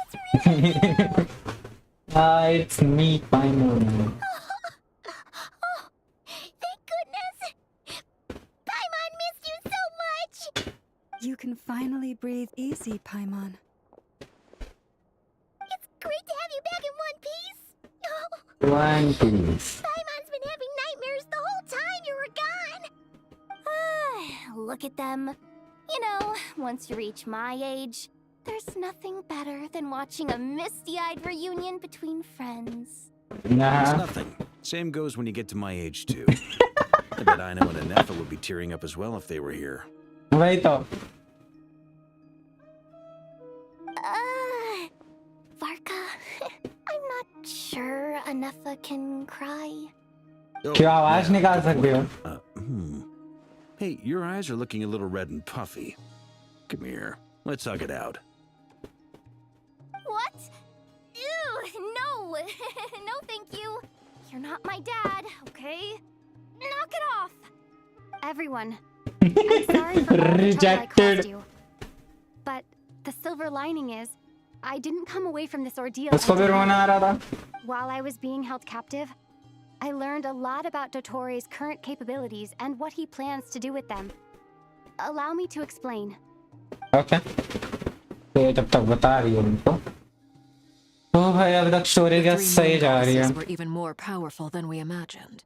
It's really you! It's me, Paimon. Oh, thank goodness! Paimon missed you so much! You can finally breathe easy, Paimon. It's great to have you back in one piece! One piece. Paimon's been having nightmares the whole time you were gone! Look at them. You know, once you reach my age, there's nothing better than watching a misty-eyed reunion between friends. Nah. It's nothing. Same goes when you get to my age, too. I bet I know and Anefa would be tearing up as well if they were here. Wait up. Varka, I'm not sure Anefa can cry. क्या आवाज निकाल सकते हो? Hey, your eyes are looking a little red and puffy. Come here. Let's hug it out. What? Ew, no. No, thank you. You're not my dad, okay? Knock it off. Everyone, I'm sorry for all the trouble I caused you. But the silver lining is, I didn't come away from this ordeal उसको भी रोना आ रहा था. while I was being held captive. I learned a lot about Dottoro's current capabilities and what he plans to do with them. Allow me to explain. Okay. तो जब तक बता रही हो उनको. तो भाई अब तक स्टोरी क्या सही जा रही है. Were even more powerful than we imagined.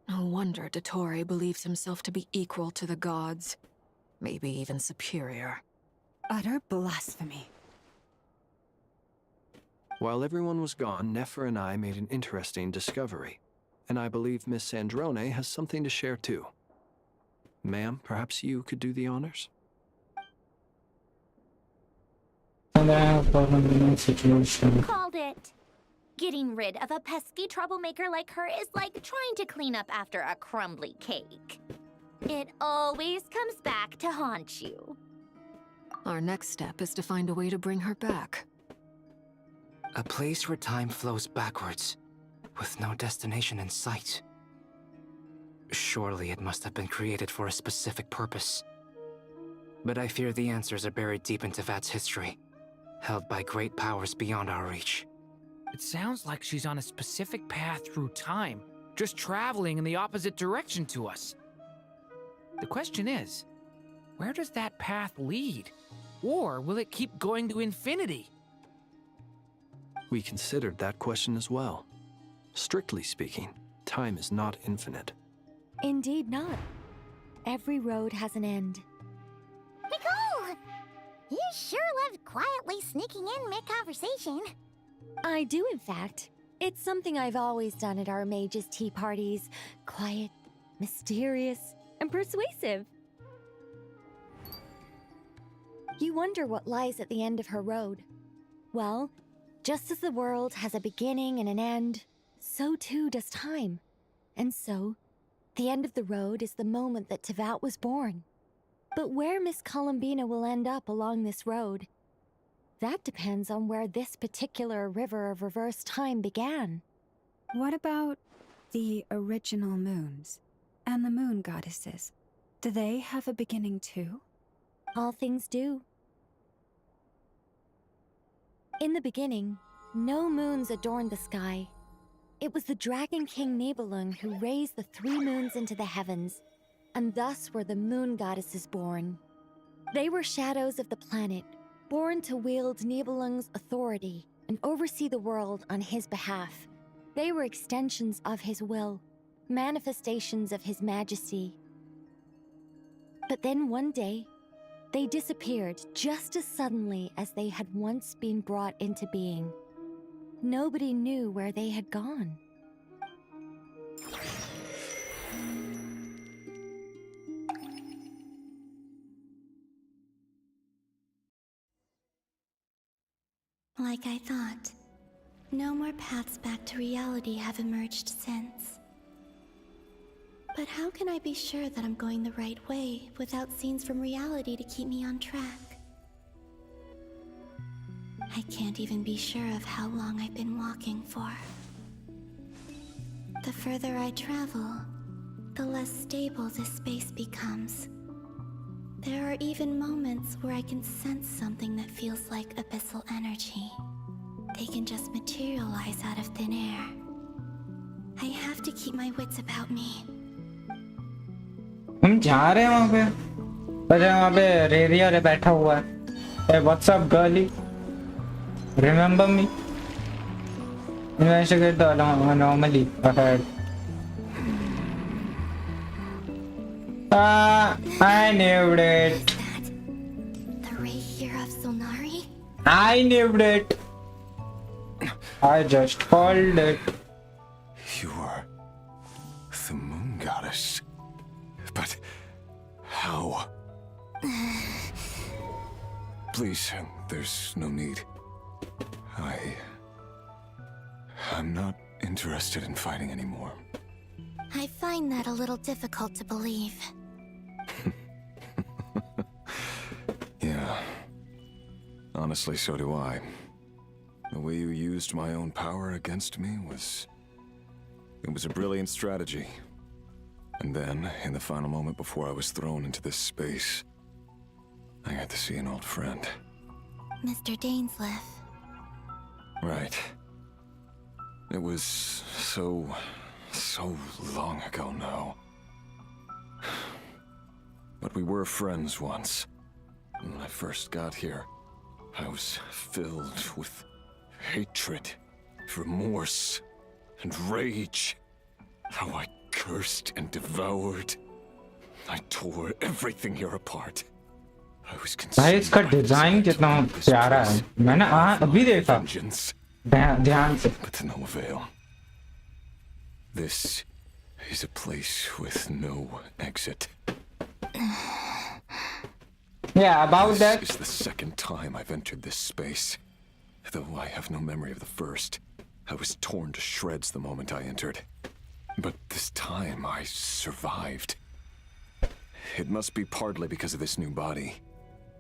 No wonder Dottore believes himself to be equal to the gods, maybe even superior. Utter blasphemy. While everyone was gone, Nefer and I made an interesting discovery, and I believe Miss Sandrone has something to share too. Ma'am, perhaps you could do the honors? Situation. Called it. Getting rid of a pesky troublemaker like her is like trying to clean up after a crumbly cake. It always comes back to haunt you. Our next step is to find a way to bring her back. A place where time flows backwards, with no destination in sight. Surely it must have been created for a specific purpose. But I fear the answers are buried deep in Tevat's history, held by great powers beyond our reach. It sounds like she's on a specific path through time, just traveling in the opposite direction to us. The question is, where does that path lead? Or will it keep going to infinity? We considered that question as well. Strictly speaking, time is not infinite. Indeed not. Every road has an end. Nicole! You sure loved quietly sneaking in mid-conversation. I do, in fact. It's something I've always done at our mages' tea parties. Quiet, mysterious, and persuasive. You wonder what lies at the end of her road. Well, just as the world has a beginning and an end, so too does time. And so, the end of the road is the moment that Tevat was born. But where Miss Columbina will end up along this road, that depends on where this particular river of reverse time began. What about the original moons and the moon goddesses? Do they have a beginning too? All things do. In the beginning, no moons adorned the sky. It was the Dragon King Nibelung who raised the 3 moons into the heavens, and thus were the moon goddesses born. They were shadows of the planet, born to wield Nibelung's authority and oversee the world on his behalf. They were extensions of his will, manifestations of his majesty. But then one day, they disappeared just as suddenly as they had once been brought into being. Nobody knew where they had gone. Like I thought, no more paths back to reality have emerged since. But how can I be sure that I'm going the right way without scenes from reality to keep me on track? I can't even be sure of how long I've been walking for. The further I travel, the less stable this space becomes. There are even moments where I can sense something that feels like abyssal energy. They can just materialize out of thin air. I have to keep my wits about me. हम जा रहे हैं वहाँ पे, पर वहाँ पे radio रे बैठा हुआ है. Hey, what's up, girlie? Remember me? Investigate the anomaly ahead. I knew it. The ray here of Solnari? I knew it. I just called it. You are the moon goddess. But how? Please, there's no need. I'm not interested in fighting anymore. I find that a little difficult to believe. Yeah. Honestly, so do I. The way you used my own power against me was... It was a brilliant strategy. And then, in the final moment before I was thrown into this space, I got to see an old friend. Mr. Dainsleif. Right. It was so long ago now. But we were friends once. When I first got here, I was filled with hatred, remorse, and rage. How I cursed and devoured. I tore everything here apart. I was भाई इसका design कितना प्यारा है. मैंने अभी देखा. ध्यान से. But to no avail. This is a place with no exit. Yeah, about that. This is the second time I've entered this space. Though I have no memory of the first. I was torn to shreds the moment I entered. But this time I survived. It must be partly because of this new body.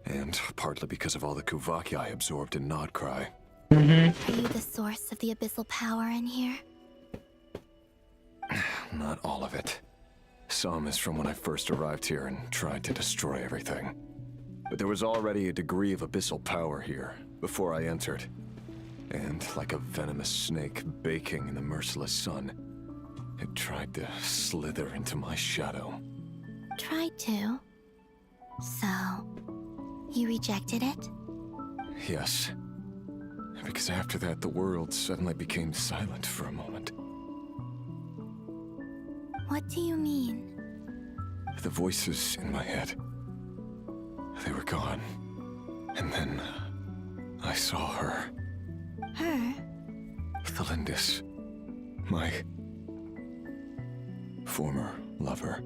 And partly because of all the Kuvaki I absorbed in NORD-KRAI. Are you the source of the abyssal power in here? Not all of it. Some is from when I first arrived here and tried to destroy everything. But there was already a degree of abyssal power here, before I entered. And like a venomous snake baking in the merciless sun, it tried to slither into my shadow. Tried to? So, you rejected it? Yes. Because after that, the world suddenly became silent for a moment. What do you mean? The voices in my head, they were gone. And then I saw her. Her? Thalindis. My former lover.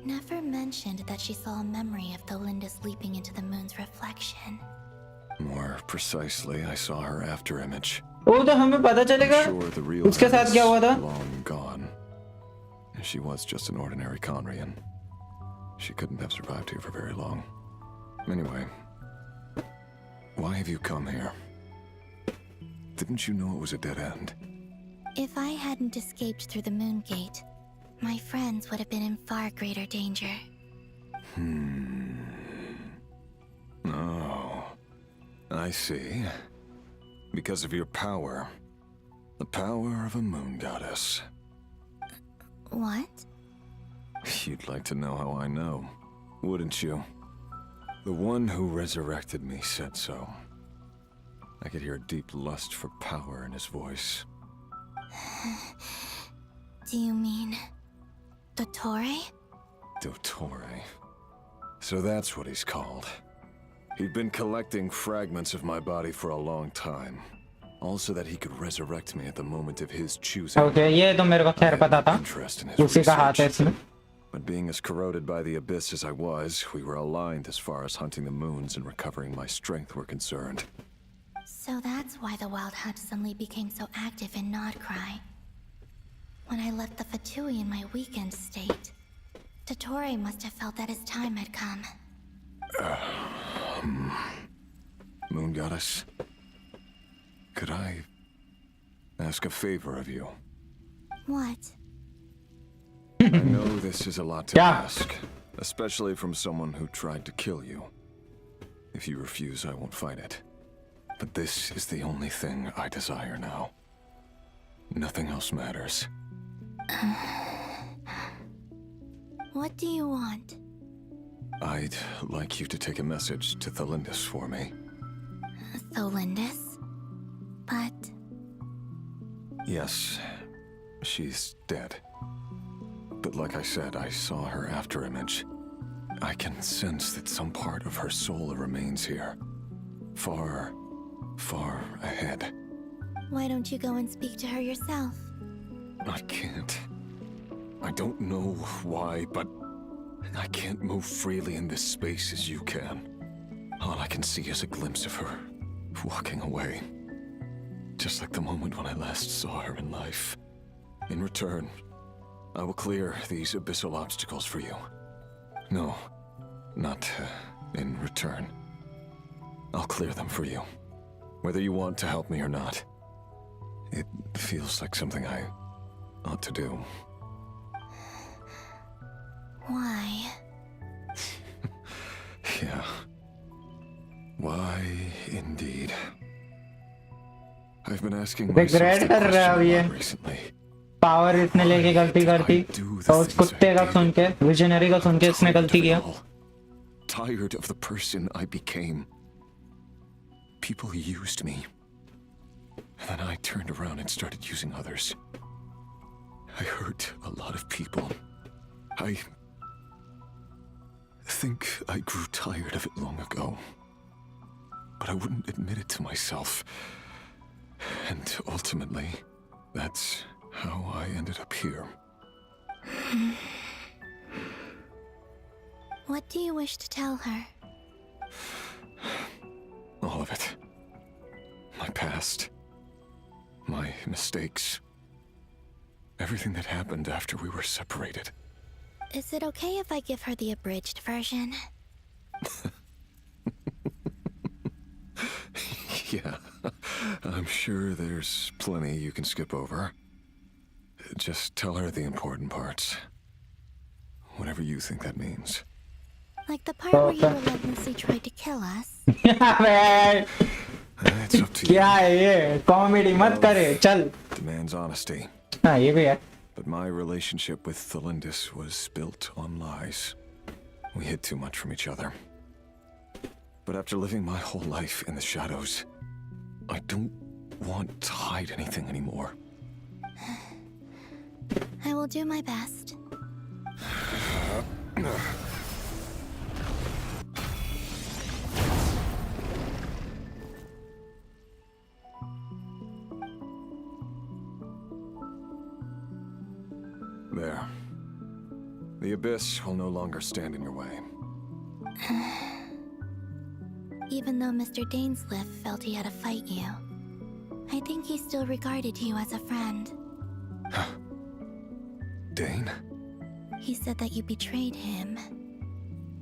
Never mentioned that she saw a memory of Thalindis leaping into the moon's reflection. More precisely, I saw her after image. वो तो हमें पता चलेगा उसके साथ क्या हुआ था. Long gone. She was just an ordinary Conrian. She couldn't have survived here for very long. Anyway, why have you come here? Didn't you know it was a dead end? If I hadn't escaped through the moon gate, my friends would have been in far greater danger. Oh, I see. Because of your power. The power of a moon goddess. What? You'd like to know how I know, wouldn't you? The one who resurrected me said so. I could hear a deep lust for power in his voice. Do you mean... Dottore? Dottore. So that's what he's called. He'd been collecting fragments of my body for a long time. Also that he could resurrect me at the moment of his choosing. Okay, ये तो मेरे को खैर पता था. उसी का हाथ है इसमें. But being as corroded by the abyss as I was, we were aligned as far as hunting the moons and recovering my strength were concerned. So that's why the Wild Hunt suddenly became so active in NORD-KRAI. When I left the Fatui in my weakened state, Dottore must have felt that his time had come. Moon Goddess, could I ask a favor of you? What? I know this is a lot to ask, especially from someone who tried to kill you. If you refuse, I won't fight it. But this is the only thing I desire now. Nothing else matters. What do you want? I'd like you to take a message to Thalindis for me. Thalindis? But... Yes, she's dead. But like I said, I saw her after image. I can sense that some part of her soul remains here. Far, far ahead. Why don't you go and speak to her yourself? I can't. I don't know why, but I can't move freely in this space as you can. All I can see is a glimpse of her, walking away. Just like the moment when I last saw her in life. In return, I will clear these abyssal obstacles for you. No, not in return. I'll clear them for you. Whether you want to help me or not. It feels like something I ought to do. Why? Yeah. Why, indeed. I've been asking myself that question a lot recently. Power इसने लेके गलती कर दी और उस कुत्ते का सुन के visionary का सुन के इसने गलती किया. Tired of the person I became. People used me. And then I turned around and started using others. I hurt a lot of people. I think I grew tired of it long ago. But I wouldn't admit it to myself. And ultimately, that's how I ended up here. What do you wish to tell her? All of it. My past. My mistakes. Everything that happened after we were separated. Is it okay if I give her the abridged version? Yeah, I'm sure there's plenty you can skip over. Just tell her the important parts. Whatever you think that means. Like the part where you relentlessly tried to kill us? It's up to you. क्या है ये? Comedy मत करे, चल. Demands honesty. हाँ ये भी है. But my relationship with Thelindis was built on lies. We hid too much from each other. But after living my whole life in the shadows, I don't want to hide anything anymore. I will do my best. There. The abyss will no longer stand in your way. Even though Mr. Dainsleif felt he had to fight you, I think he still regarded you as a friend. Dane? He said that you betrayed him,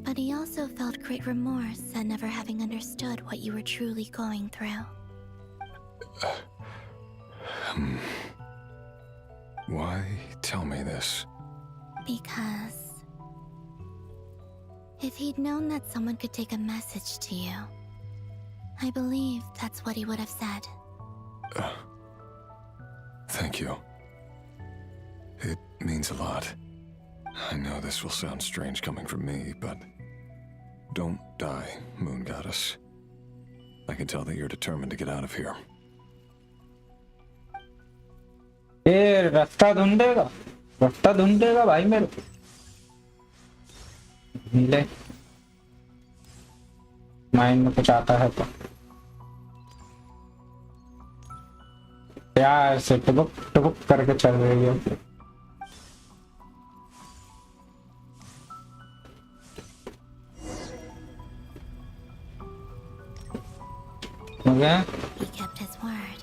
but he also felt great remorse at never having understood what you were truly going through. Why tell me this? Because if he'd known that someone could take a message to you, I believe that's what he would have said. Thank you. It means a lot. I know this will sound strange coming from me, but don't die, Moon Goddess. I can tell that you're determined to get out of here. ये रास्ता ढूंढेगा भाई मेरे को मिले mind में कुछ आता है तो प्यार से टुबुक टुबुक करके चल रही है He kept his word.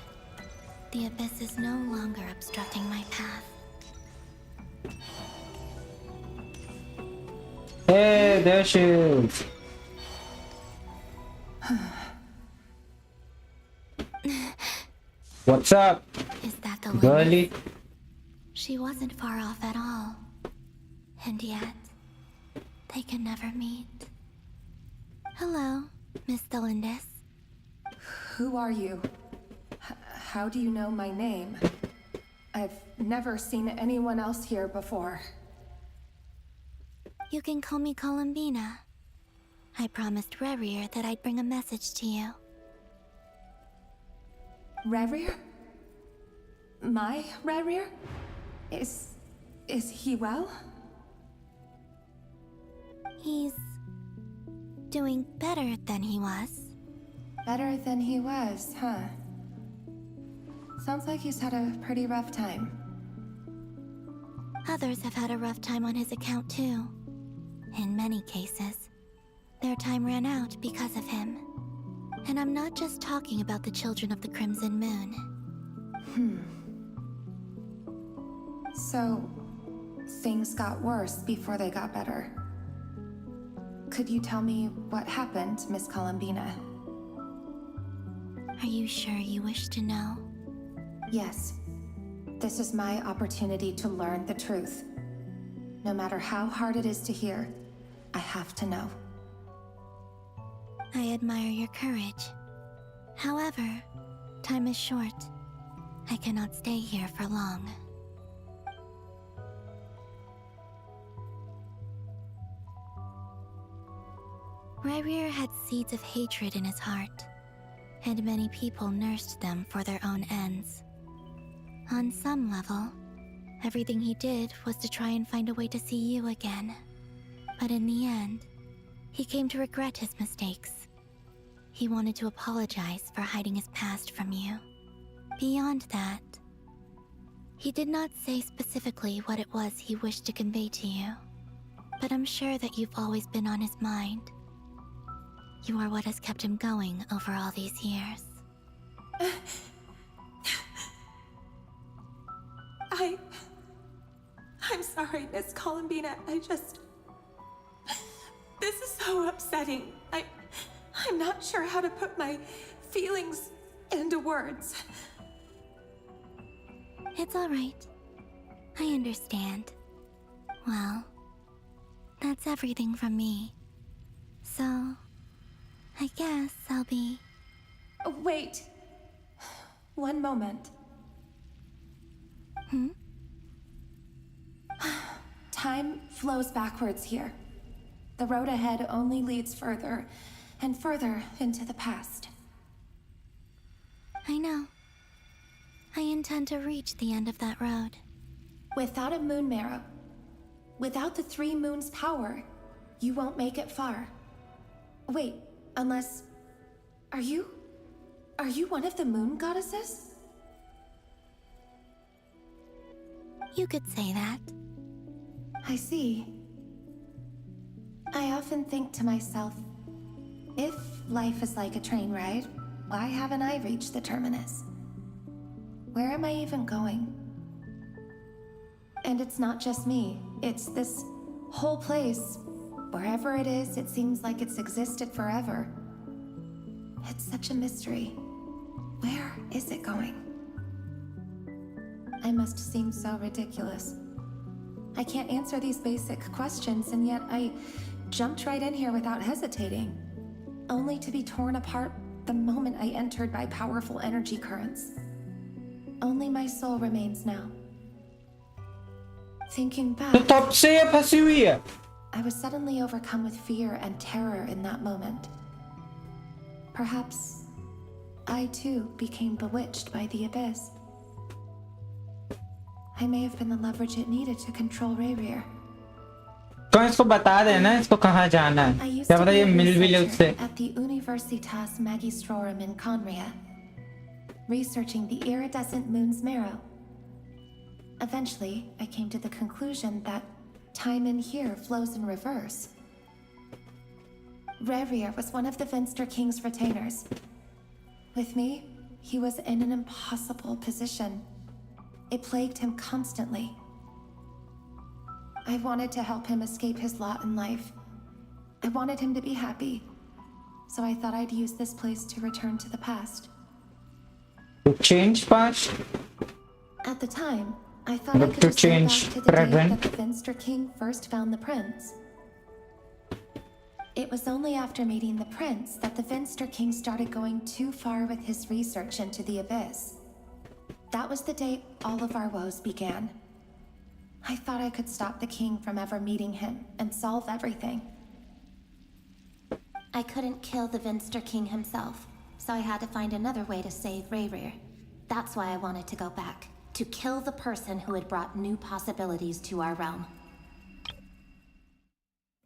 The abyss is no longer obstructing my path. Hey, there she is. What's up? Is that the girlie? She wasn't far off at all. And yet, they can never meet. Hello, Miss Thelindis. Who are you? How do you know my name? I've never seen anyone else here before. You can call me Columbina. I promised Rerir that I'd bring a message to you. Rerir? My Rerir? Is he well? He's doing better than he was. Better than he was, huh? Sounds like he's had a pretty rough time. Others have had a rough time on his account too. In many cases, their time ran out because of him. And I'm not just talking about the children of the Crimson Moon. So, things got worse before they got better. Could you tell me what happened, Miss Columbina? Are you sure you wish to know? Yes. This is my opportunity to learn the truth. No matter how hard it is to hear, I have to know. I admire your courage. However, time is short. I cannot stay here for long. Rerir had seeds of hatred in his heart, and many people nursed them for their own ends. On some level, everything he did was to try and find a way to see you again. But in the end, he came to regret his mistakes. He wanted to apologize for hiding his past from you. Beyond that, he did not say specifically what it was he wished to convey to you, but I'm sure that you've always been on his mind. You are what has kept him going over all these years. I'm sorry, Miss Columbina. This is so upsetting. I'm not sure how to put my feelings into words. It's all right. I understand. Well, that's everything from me. So, I guess I'll be... Wait. One moment. Time flows backwards here. The road ahead only leads further and further into the past. I know. I intend to reach the end of that road. Without a moon marrow, without the 3 moons' power, you won't make it far. Wait, unless... Are you one of the moon goddesses? You could say that. I see. I often think to myself, if life is like a train ride, why haven't I reached the terminus? Where am I even going? And it's not just me, it's this whole place. Wherever it is, it seems like it's existed forever. It's such a mystery. Where is it going? I must seem so ridiculous. I can't answer these basic questions, and yet I jumped right in here without hesitating, only to be torn apart the moment I entered by powerful energy currents. Only my soul remains now. Thinking back, I was suddenly overcome with fear and terror in that moment. Perhaps I too became bewitched by the abyss. I may have been the leverage it needed to control Rayrear. इसको बता देना इसको कहाँ जाना है क्या पता ये मिल भी ले उससे at the Universitas Magistrorum in Conria, researching the iridescent moon's marrow. Eventually, I came to the conclusion that time in here flows in reverse. Rayrear was one of the Finster King's retainers. With me, he was in an impossible position. It plagued him constantly. I wanted to help him escape his lot in life. I wanted him to be happy. So I thought I'd use this place to return to the past. To change past? At the time, I thought I could just go back to the day that the Finster King first found the prince. It was only after meeting the prince that the Finster King started going too far with his research into the abyss. That was the day all of our woes began. I thought I could stop the king from ever meeting him and solve everything. I couldn't kill the Finster King himself, so I had to find another way to save Rayrear. That's why I wanted to go back, to kill the person who had brought new possibilities to our realm.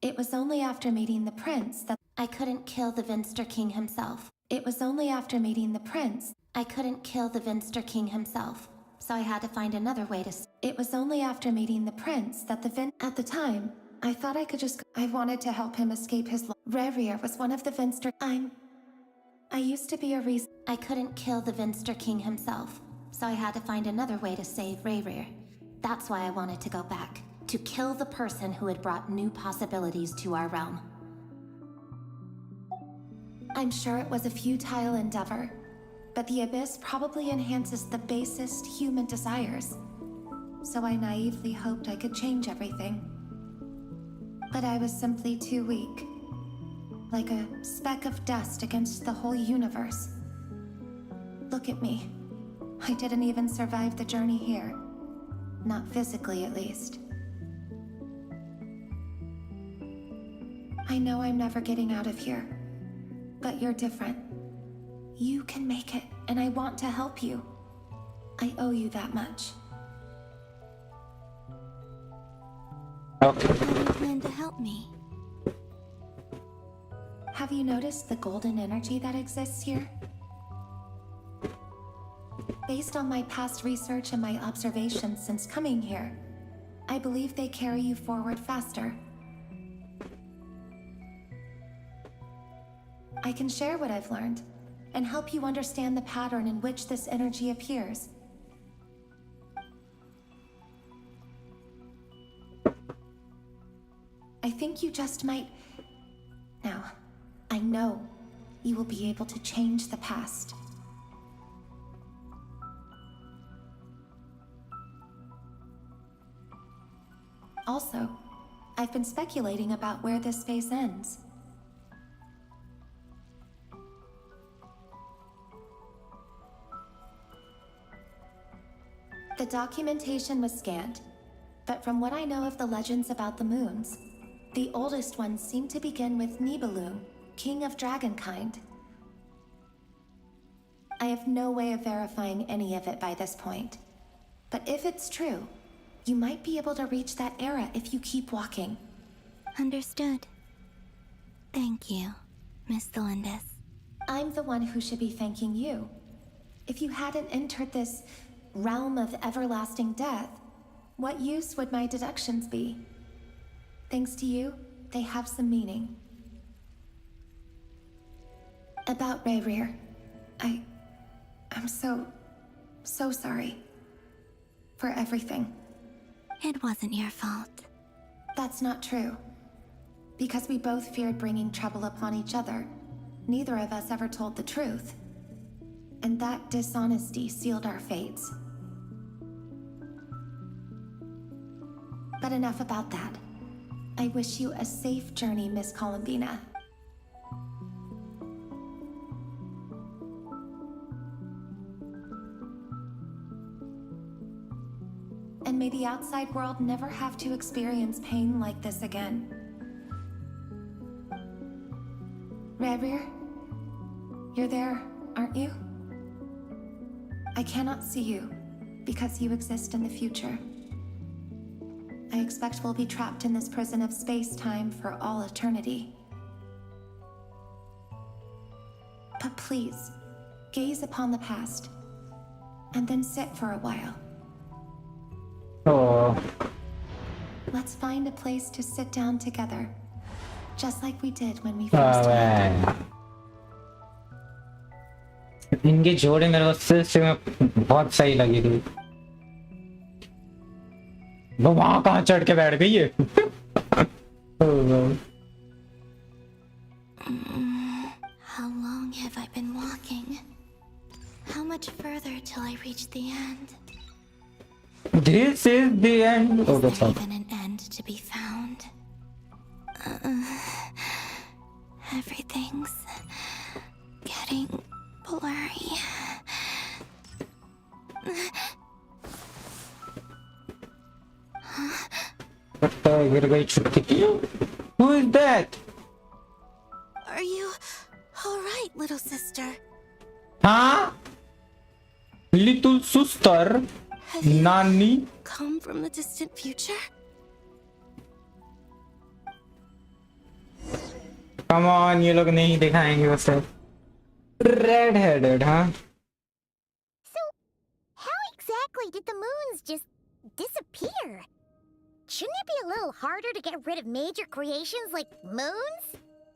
It was only after meeting the prince that I couldn't kill the Finster King himself. It was only after meeting the prince I couldn't kill the Finster King himself, so I had to find another way to... It was only after meeting the prince that At the time, I thought I could just... I wanted to help him escape his... Rayrear was one of the Finster... I used to be a reason... I couldn't kill the Finster King himself, so I had to find another way to save Rayrear. That's why I wanted to go back, to kill the person who had brought new possibilities to our realm. I'm sure it was a futile endeavor, but the abyss probably enhances the basest human desires. So I naively hoped I could change everything. But I was simply too weak. Like a speck of dust against the whole universe. Look at me. I didn't even survive the journey here. Not physically, at least. I know I'm never getting out of here. But you're different. You can make it, and I want to help you. I owe you that much. Okay. How do you plan to help me? Have you noticed the golden energy that exists here? Based on my past research and my observations since coming here, I believe they carry you forward faster. I can share what I've learned and help you understand the pattern in which this energy appears. I think you just might... Now, I know you will be able to change the past. Also, I've been speculating about where this space ends. The documentation was scanned, but from what I know of the legends about the moons, the oldest ones seem to begin with Nibelung, king of dragonkind. I have no way of verifying any of it by this point, but if it's true, you might be able to reach that era if you keep walking. Understood. Thank you, Miss Thelindis. I'm the one who should be thanking you. If you hadn't entered this realm of everlasting death, what use would my deductions be? Thanks to you, they have some meaning. About Rayrir, I'm so sorry. For everything. It wasn't your fault. That's not true. Because we both feared bringing trouble upon each other, neither of us ever told the truth. And that dishonesty sealed our fates. But enough about that. I wish you a safe journey, Miss Columbina. And may the outside world never have to experience pain like this again. Rayrir, you're there, aren't you? I cannot see you, because you exist in the future. I expect we'll be trapped in this prison of space-time for all eternity. But please, gaze upon the past, and then sit for a while. Oh. Let's find a place to sit down together, just like we did when we first met. इनके जोड़े मेरे को सिलसिले में बहुत सही लगी थी। वो वहां कहाँ चढ़ के बैठ गई है? How long have I been walking? How much further till I reach the end? This is the end. Oh, that's all. Is there even an end to be found? Everything's getting blurry. Who is that? Are you all right, little sister? Huh? Little sister? Nani? Come from the distant future? Come on, ये लोग नहीं दिखाएंगे उसे. Red-headed, huh? So, how exactly did the moons just disappear? Shouldn't it be a little harder to get rid of major creations like moons?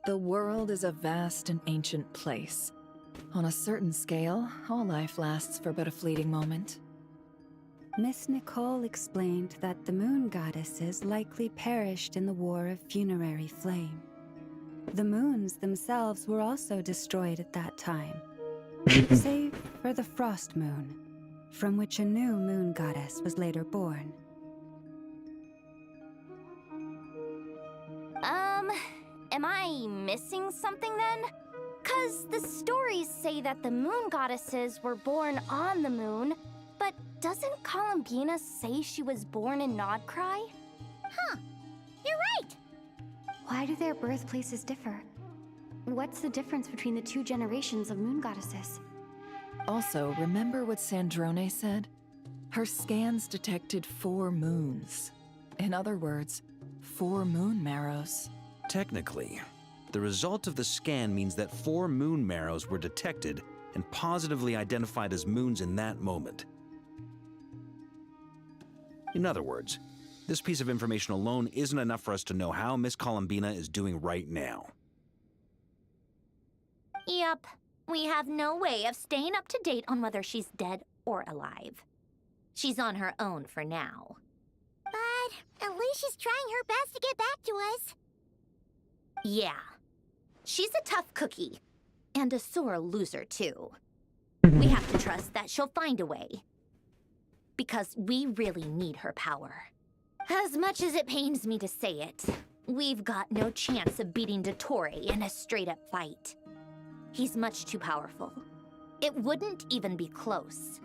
The world is a vast and ancient place. On a certain scale, all life lasts for but a fleeting moment. Miss Nicole explained that the moon goddesses likely perished in the War of Funerary Flame. The moons themselves were also destroyed at that time, save for the Frost Moon, from which a new moon goddess was later born. Am I missing something then? 'Cause the stories say that the moon goddesses were born on the moon, but doesn't Columbina say she was born in NORD-KRAI? Huh, you're right! Why do their birthplaces differ? What's the difference between the two generations of moon goddesses? Also, remember what Sandrone said? Her scans detected 4 moons. In other words, 4 moon marrows. Technically, the result of the scan means that 4 moon marrows were detected and positively identified as moons in that moment. In other words, this piece of information alone isn't enough for us to know how Miss Columbina is doing right now. Yep. We have no way of staying up to date on whether she's dead or alive. She's on her own for now. But at least she's trying her best to get back to us. Yeah. She's a tough cookie. And a sore loser, too. We have to trust that she'll find a way. Because we really need her power. As much as it pains me to say it, we've got no chance of beating Dottore in a straight-up fight. He's much too powerful. It wouldn't even be close.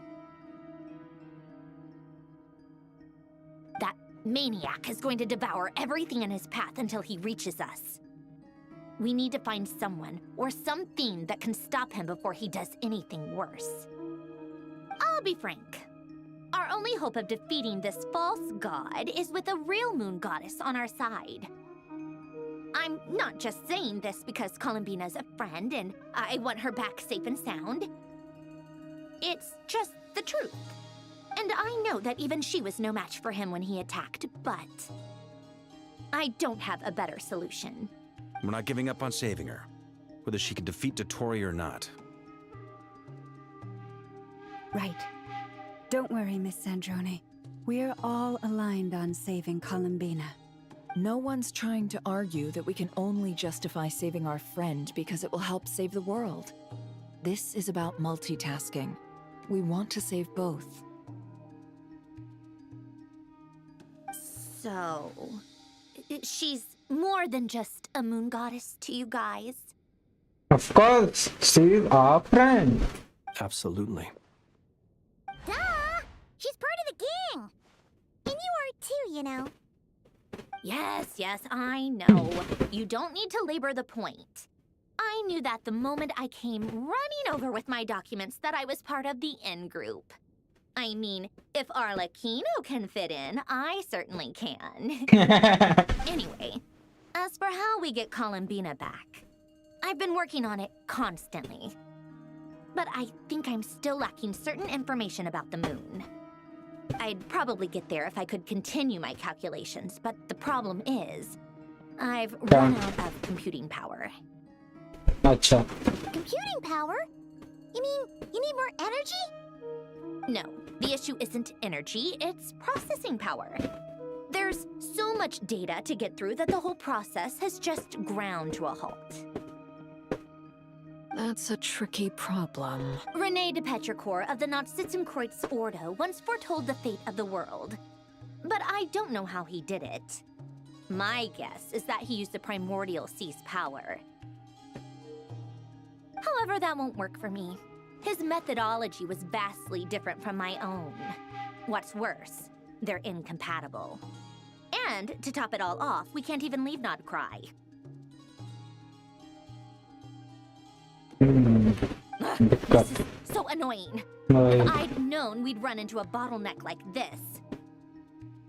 That maniac is going to devour everything in his path until he reaches us. We need to find someone or something that can stop him before he does anything worse. I'll be frank. Our only hope of defeating this false god is with a real moon goddess on our side. I'm not just saying this because Columbina's a friend and I want her back safe and sound. It's just the truth. And I know that even she was no match for him when he attacked, but I don't have a better solution. We're not giving up on saving her, whether she can defeat Dottore or not. Right. Don't worry, Miss Sandrone. We're all aligned on saving Columbina. No one's trying to argue that we can only justify saving our friend because it will help save the world. This is about multitasking. We want to save both. So, she's more than just a moon goddess to you guys? Of course, she's our friend. Absolutely. Duh! She's part of the gang! And you are too, you know. Yes, I know. You don't need to labor the point. I knew that the moment I came running over with my documents that I was part of the in-group. I mean, if Arlecchino can fit in, I certainly can. Anyway, as for how we get Columbina back, I've been working on it constantly. But I think I'm still lacking certain information about the moon. I'd probably get there if I could continue my calculations, but the problem is, I've run out of computing power. Acha. Computing power? You mean you need more energy? No, the issue isn't energy, it's processing power. There's so much data to get through that the whole process has just ground to a halt. That's a tricky problem. René de Petrichor of the Nautitzenkreuz Ordo once foretold the fate of the world. But I don't know how he did it. My guess is that he used the primordial sea's power. However, that won't work for me. His methodology was vastly different from my own. What's worse, they're incompatible. And to top it all off, we can't even leave NORD-KRAI. This is so annoying. If I'd known we'd run into a bottleneck like this.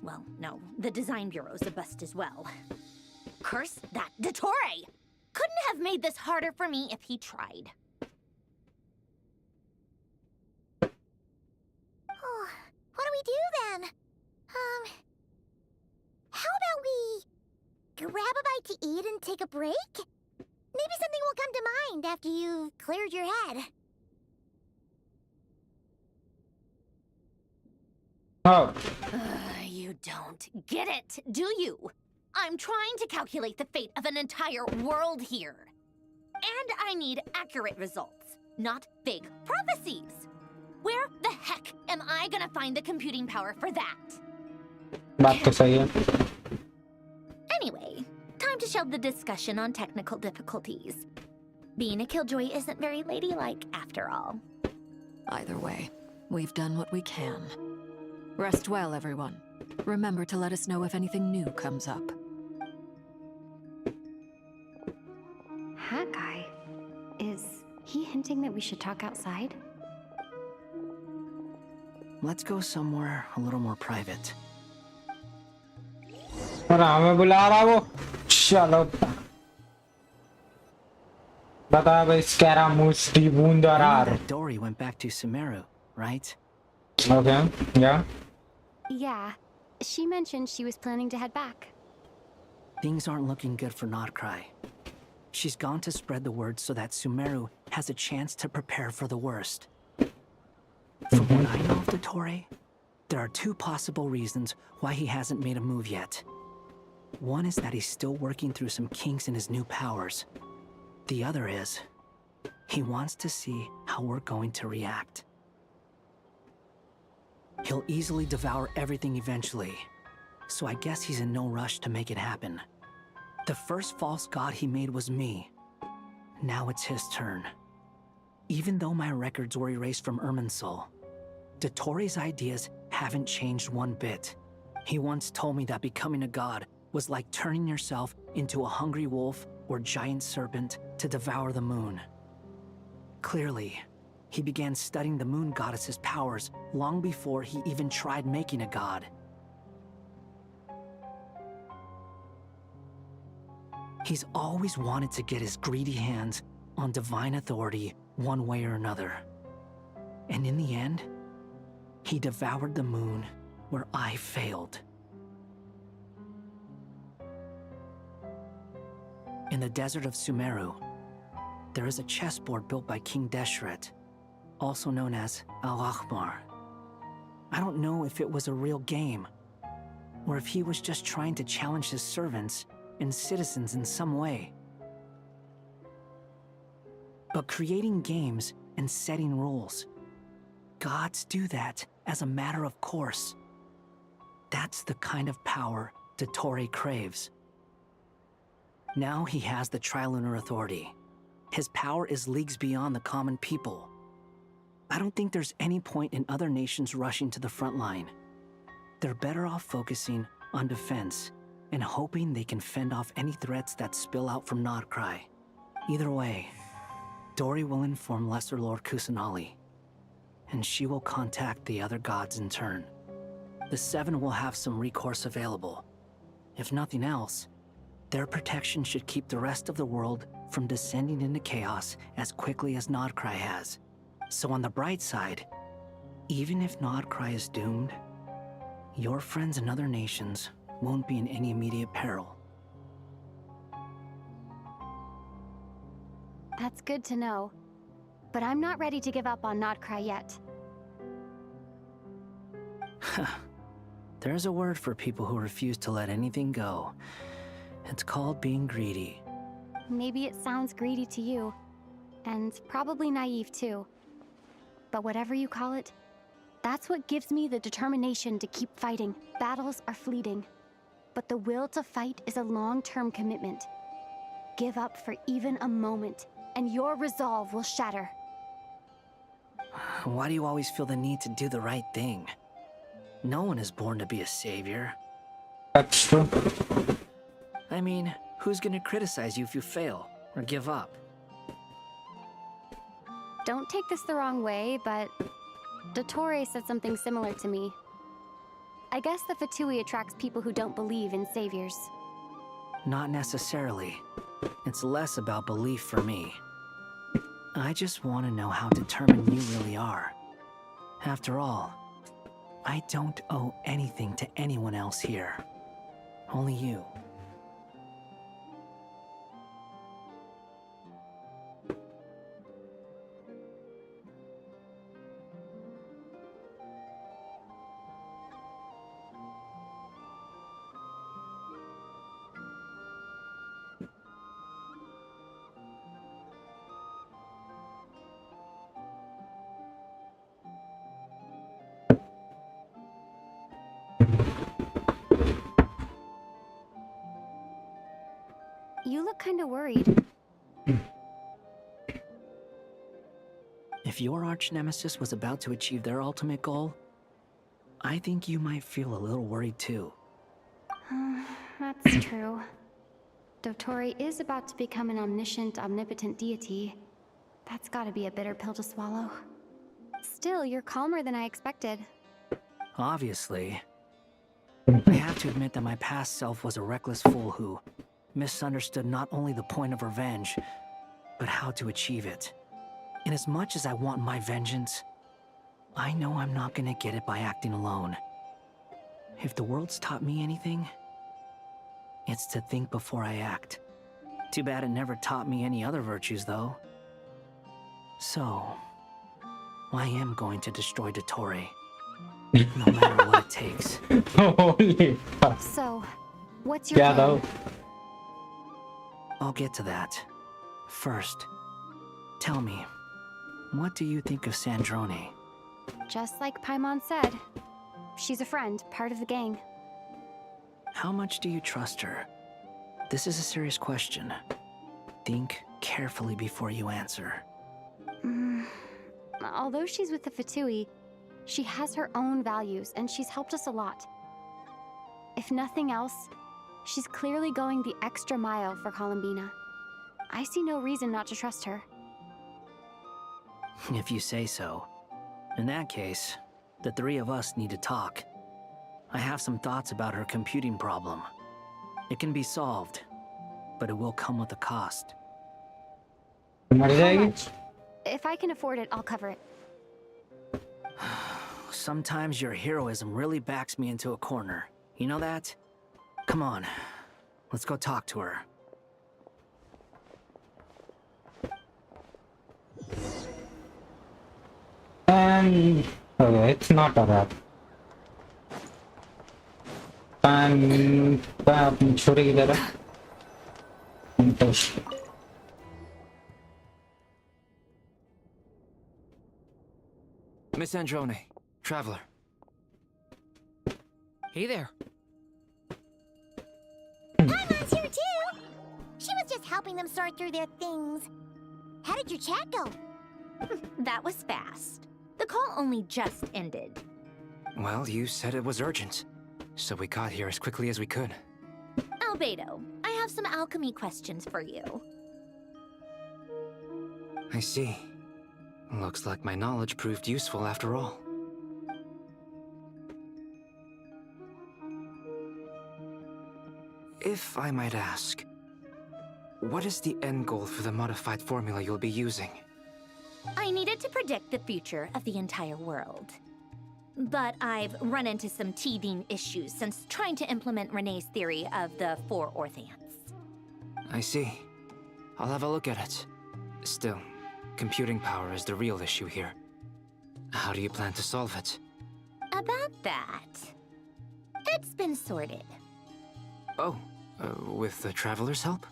Well, no, the design bureau's a bust as well. Curse that Dottore! Couldn't have made this harder for me if he tried. Oh, what do we do then? How about we grab a bite to eat and take a break? Maybe something will come to mind after you've cleared your head. Oh. You don't get it, do you? I'm trying to calculate the fate of an entire world here. And I need accurate results, not big prophecies. Where the heck am I gonna find the computing power for that? बात तो सही है. Anyway, time to shelve the discussion on technical difficulties. Being a killjoy isn't very ladylike after all. Either way, we've done what we can. Rest well, everyone. Remember to let us know if anything new comes up. Hat guy? Is he hinting that we should talk outside? Let's go somewhere a little more private. हमें बुला रहा वो. चलो. बता भाई Scaramouche die I know Wunderer. that Dory went back to Sumeru, right? Okay, yeah. Yeah, she mentioned she was planning to head back. Things aren't looking good for NORD-KRAI. She's gone to spread the word so that Sumeru has a chance to prepare for the worst. From what I know of Dottore, there are two possible reasons why he hasn't made a move yet. One is that he's still working through some kinks in his new powers. The other is, he wants to see how we're going to react. He'll easily devour everything eventually, so I guess he's in no rush to make it happen. The first false god he made was me. Now it's his turn. Even though my records were erased from Irminsul, Dottore's ideas haven't changed one bit. He once told me that becoming a god was like turning yourself into a hungry wolf or giant serpent to devour the moon. Clearly, he began studying the moon goddess's powers long before he even tried making a god. He's always wanted to get his greedy hands on divine authority one way or another. And in the end, he devoured the moon where I failed. In the desert of Sumeru, there is a chessboard built by King Deshret, also known as Al-Ahmar. I don't know if it was a real game, or if he was just trying to challenge his servants and citizens in some way. But creating games and setting rules, gods do that as a matter of course. That's the kind of power Dottore craves. Now he has the Trilunar Authority. His power is leagues beyond the common people. I don't think there's any point in other nations rushing to the front line. They're better off focusing on defense and hoping they can fend off any threats that spill out from NORD-KRAI. Either way, Dory will inform Lesser Lord Kusanali, and she will contact the other gods in turn. The Seven will have some recourse available. If nothing else, their protection should keep the rest of the world from descending into chaos as quickly as NORD-KRAI has. So on the bright side, even if NORD-KRAI is doomed, your friends in other nations won't be in any immediate peril. That's good to know. But I'm not ready to give up on NORD-KRAI yet. There's a word for people who refuse to let anything go. It's called being greedy. Maybe it sounds greedy to you, and probably naive too. But whatever you call it, that's what gives me the determination to keep fighting. Battles are fleeting, but the will to fight is a long-term commitment. Give up for even a moment, and your resolve will shatter. Why do you always feel the need to do the right thing? No one is born to be a savior. That's true. I mean, who's gonna criticize you if you fail or give up? Don't take this the wrong way, but Dottore said something similar to me. I guess the Fatui attracts people who don't believe in saviors. Not necessarily. It's less about belief for me. I just want to know how determined you really are. After all, I don't owe anything to anyone else here. Only you. You look kinda worried. If your arch-nemesis was about to achieve their ultimate goal, I think you might feel a little worried too. That's true. Dottore is about to become an omniscient, omnipotent deity. That's gotta be a bitter pill to swallow. Still, you're calmer than I expected. Obviously. I have to admit that my past self was a reckless fool who misunderstood not only the point of revenge, but how to achieve it. And as much as I want my vengeance, I know I'm not gonna get it by acting alone. If the world's taught me anything, it's to think before I act. Too bad it never taught me any other virtues, though. So, I am going to destroy Dottore, no matter what it takes. Holy fuck. So, what's your plan? I'll get to that. First, tell me, what do you think of Sandrone? Just like Paimon said, she's a friend, part of the gang. How much do you trust her? This is a serious question. Think carefully before you answer. Although she's with the Fatui, she has her own values and she's helped us a lot. If nothing else, she's clearly going the extra mile for Columbina. I see no reason not to trust her. If you say so. In that case, the three of us need to talk. I have some thoughts about her computing problem. It can be solved, but it will come with a cost. How much? If I can afford it, I'll cover it. Sometimes your heroism really backs me into a corner. You know that? Come on, let's go talk to her. Okay, it's not a wrap. अपनी छोरी किधर है? Miss Androne, traveler. Hey there. Paimon's here too! She was just helping them sort through their things. How did your chat go? That was fast. The call only just ended. Well, you said it was urgent, so we got here as quickly as we could. Albedo, I have some alchemy questions for you. I see. Looks like my knowledge proved useful after all. If I might ask, what is the end goal for the modified formula you'll be using? I needed to predict the future of the entire world. But I've run into some teething issues since trying to implement Renee's theory of the 4 Orthants. I see. I'll have a look at it. Still, computing power is the real issue here. How do you plan to solve it? About that, it's been sorted. Oh, with the Traveler's help?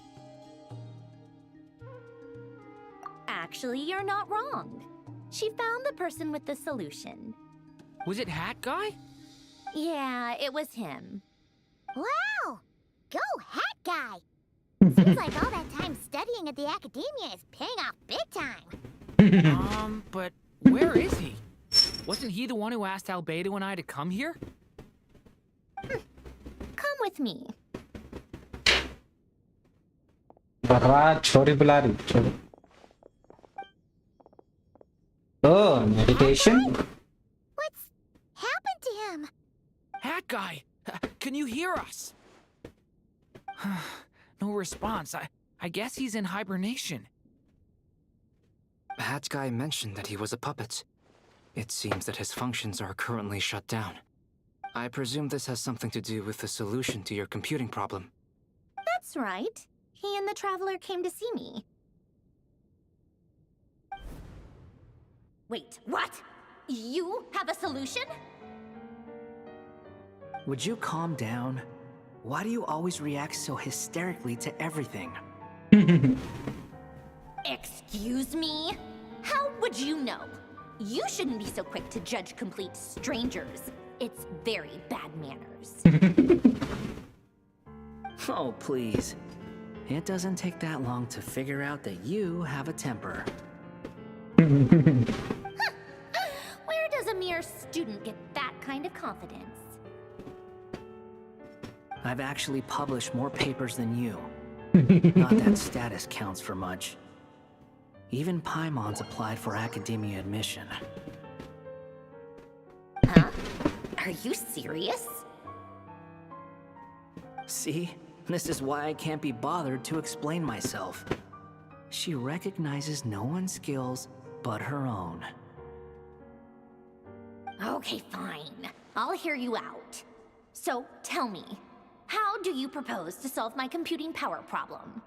Actually, you're not wrong. She found the person with the solution. Was it Hat Guy? Yeah, it was him. Wow! Go Hat Guy! Seems like all that time studying at the academia is paying off big time. But where is he? Wasn't he the one who asked Albedo and I to come here? Come with me. छोरी बुला रही छोरी. Oh, meditation? What's happened to him? Hat Guy, can you hear us? No response. I guess he's in hibernation. Hat Guy mentioned that he was a puppet. It seems that his functions are currently shut down. I presume this has something to do with the solution to your computing problem. That's right. He and the Traveler came to see me. Wait, what? You have a solution? Would you calm down? Why do you always react so hysterically to everything? Excuse me? How would you know? You shouldn't be so quick to judge complete strangers. It's very bad manners. Oh, please. It doesn't take that long to figure out that you have a temper. Where does a mere student get that kind of confidence? I've actually published more papers than you. Not that status counts for much. Even Paimon's applied for academia admission. Huh? Are you serious? See? This is why I can't be bothered to explain myself. She recognizes no one's skills but her own. Okay, fine. I'll hear you out. So, tell me, how do you propose to solve my computing power problem?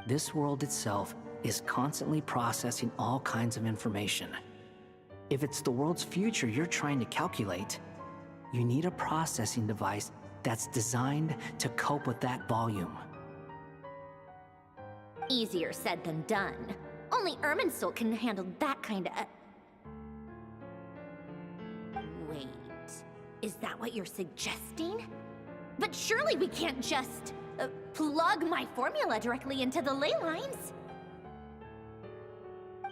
This world itself is constantly processing all kinds of information. If it's the world's future you're trying to calculate, you need a processing device that's designed to cope with that volume. Easier said than done. Only Irminsul can handle that kind of... Wait, is that what you're suggesting? But surely we can't just plug my formula directly into the ley lines.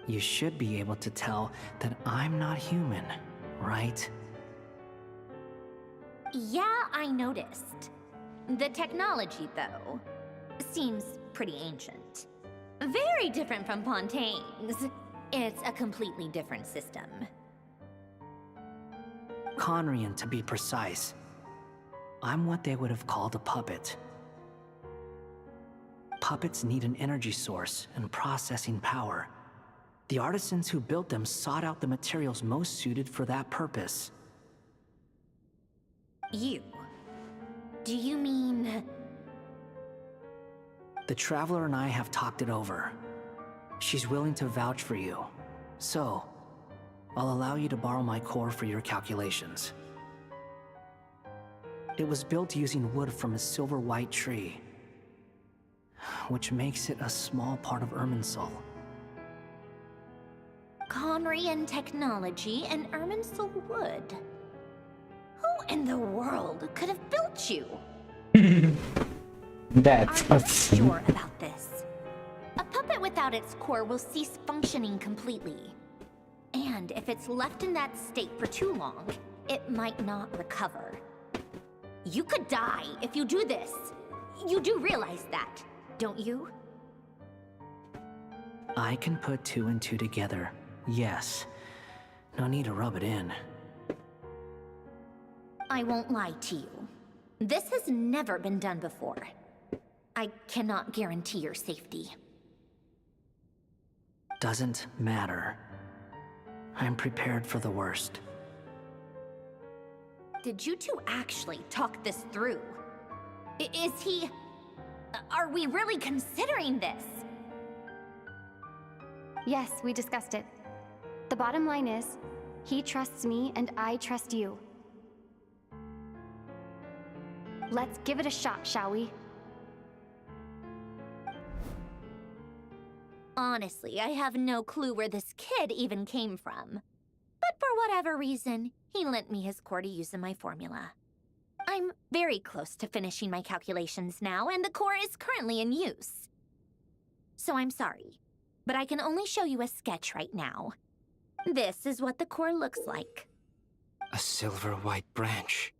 You should be able to tell that I'm not human, right? Yeah, I noticed. The technology, though, seems pretty ancient. Very different from Pontaine's. It's a completely different system. Conrian, to be precise. I'm what they would have called a puppet. Puppets need an energy source and processing power. The artisans who built them sought out the materials most suited for that purpose. You? Do you mean... The Traveler and I have talked it over. She's willing to vouch for you. So, I'll allow you to borrow my core for your calculations. It was built using wood from a silver-white tree, which makes it a small part of Irminsul. Conrian technology and Irminsul wood. Who in the world could have built you? That's Are you sure about this? A puppet without its core will cease functioning completely. And if it's left in that state for too long, it might not recover. You could die if you do this. You do realize that, don't you? I can put 2 and 2 together, yes. No need to rub it in. I won't lie to you. This has never been done before. I cannot guarantee your safety. Doesn't matter. I'm prepared for the worst. Did you two actually talk this through? Is he... Are we really considering this? Yes, we discussed it. The bottom line is, he trusts me and I trust you. Let's give it a shot, shall we? Honestly, I have no clue where this kid even came from. But for whatever reason, he lent me his core to use in my formula. I'm very close to finishing my calculations now, and the core is currently in use. So I'm sorry, but I can only show you a sketch right now. This is what the core looks like. A silver-white branch.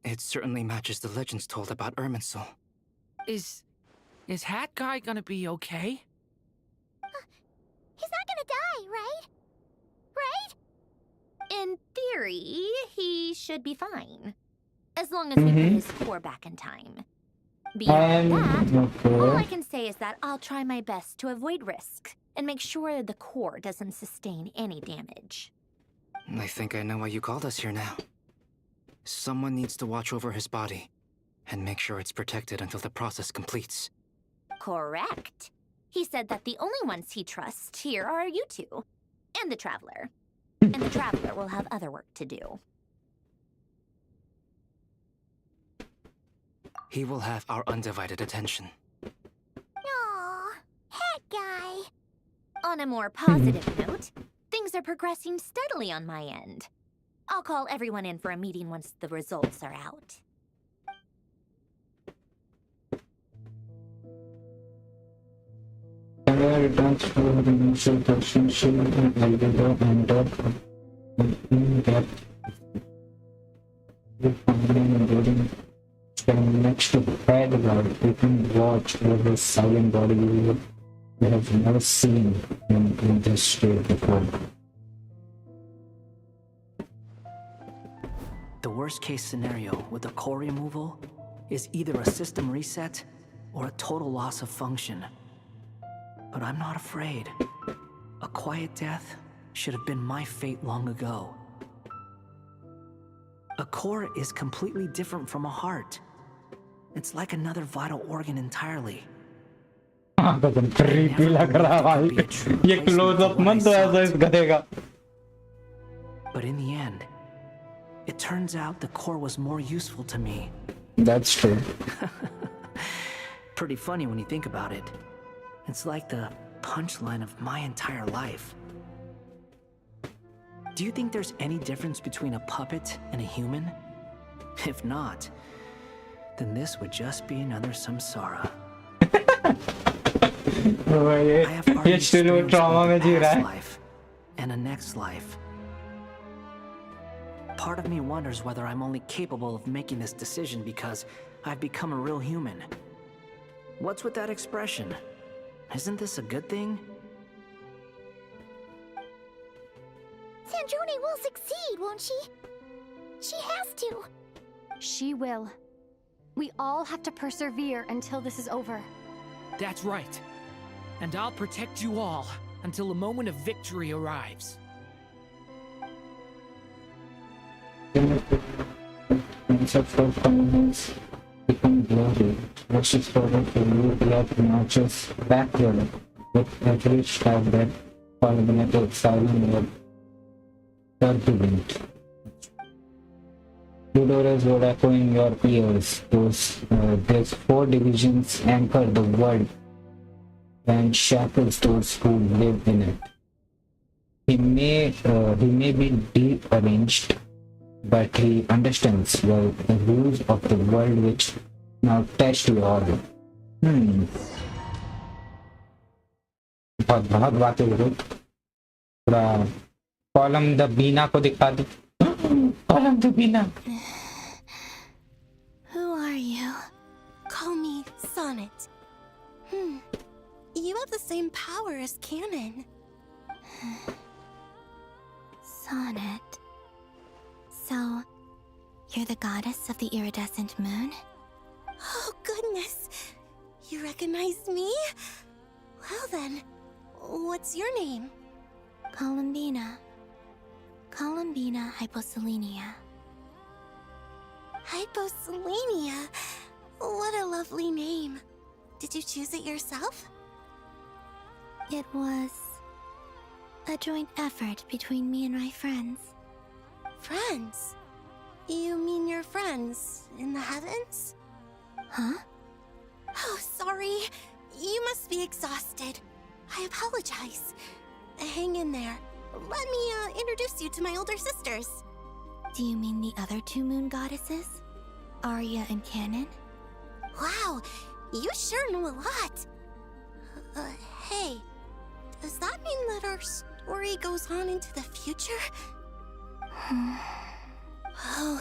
It certainly matches the legends told about Irminsul. Is Hat Guy gonna be okay? He's not gonna die, right? Right? In theory, he should be fine. As long as we put his core back in time. Beyond that, all I can say is that I'll try my best to avoid risk and make sure the core doesn't sustain any damage. I think I know why you called us here now. Someone needs to watch over his body and make sure it's protected until the process completes. Correct. He said that the only ones he trusts here are you two, and the Traveler. And the Traveler will have other work to do. He will have our undivided attention. Aw, Hat Guy. On a more positive note, things are progressing steadily on my end. I'll call everyone in for a meeting once the results are out. Returns to the initial potential and algorithm end up in depth. The finding including next to Predator, you can watch over his silent body you have never seen in this state before. The worst case scenario with the core removal is either a system reset or a total loss of function. But I'm not afraid. A quiet death should have been my fate long ago. A core is completely different from a heart. It's like another vital organ entirely. कसम creepy लग रहा है भाई ये close up मत दो ऐसा इस गधे का. But in the end, it turns out the core was more useful to me. That's true. Pretty funny when you think about it. It's like the punchline of my entire life. Do you think there's any difference between a puppet and a human? If not, then this would just be another samsara. I have already experienced both a past life and a next life. Part of me wonders whether I'm only capable of making this decision because I've become a real human. What's with that expression? Isn't this a good thing? Sandrone will succeed, won't she? She has to. She will. We all have to persevere until this is over. That's right. And I'll protect you all until the moment of victory arrives. Concept of Kkafenills become global. Rushes forward to new blood marches backward with every step that culminated silent but turbulent. Tudors would echo in your ears. Those 4 divisions anchor the world and shackles those who live in it. He may be deranged, but he understands well the rules of the world which now test you all. बहुत बातें हो गई. थोड़ा column the बीना को दिखा दो. Column the Beena. Who are you? Call me Sonnet. You have the same power as Canon. Sonnet. So, you're the goddess of the iridescent moon? Oh, goodness! You recognize me? Well then, what's your name? Columbina. Columbina Hyposelenia. Hyposelenia? What a lovely name. Did you choose it yourself? It was a joint effort between me and my friends. Friends? You mean your friends in the heavens? Huh? Oh, sorry. You must be exhausted. I apologize. Hang in there. Let me introduce you to my older sisters. Do you mean the other 2 moon goddesses? Arya and Canon? Wow, you sure know a lot. Hey, does that mean that our story goes on into the future? Oh,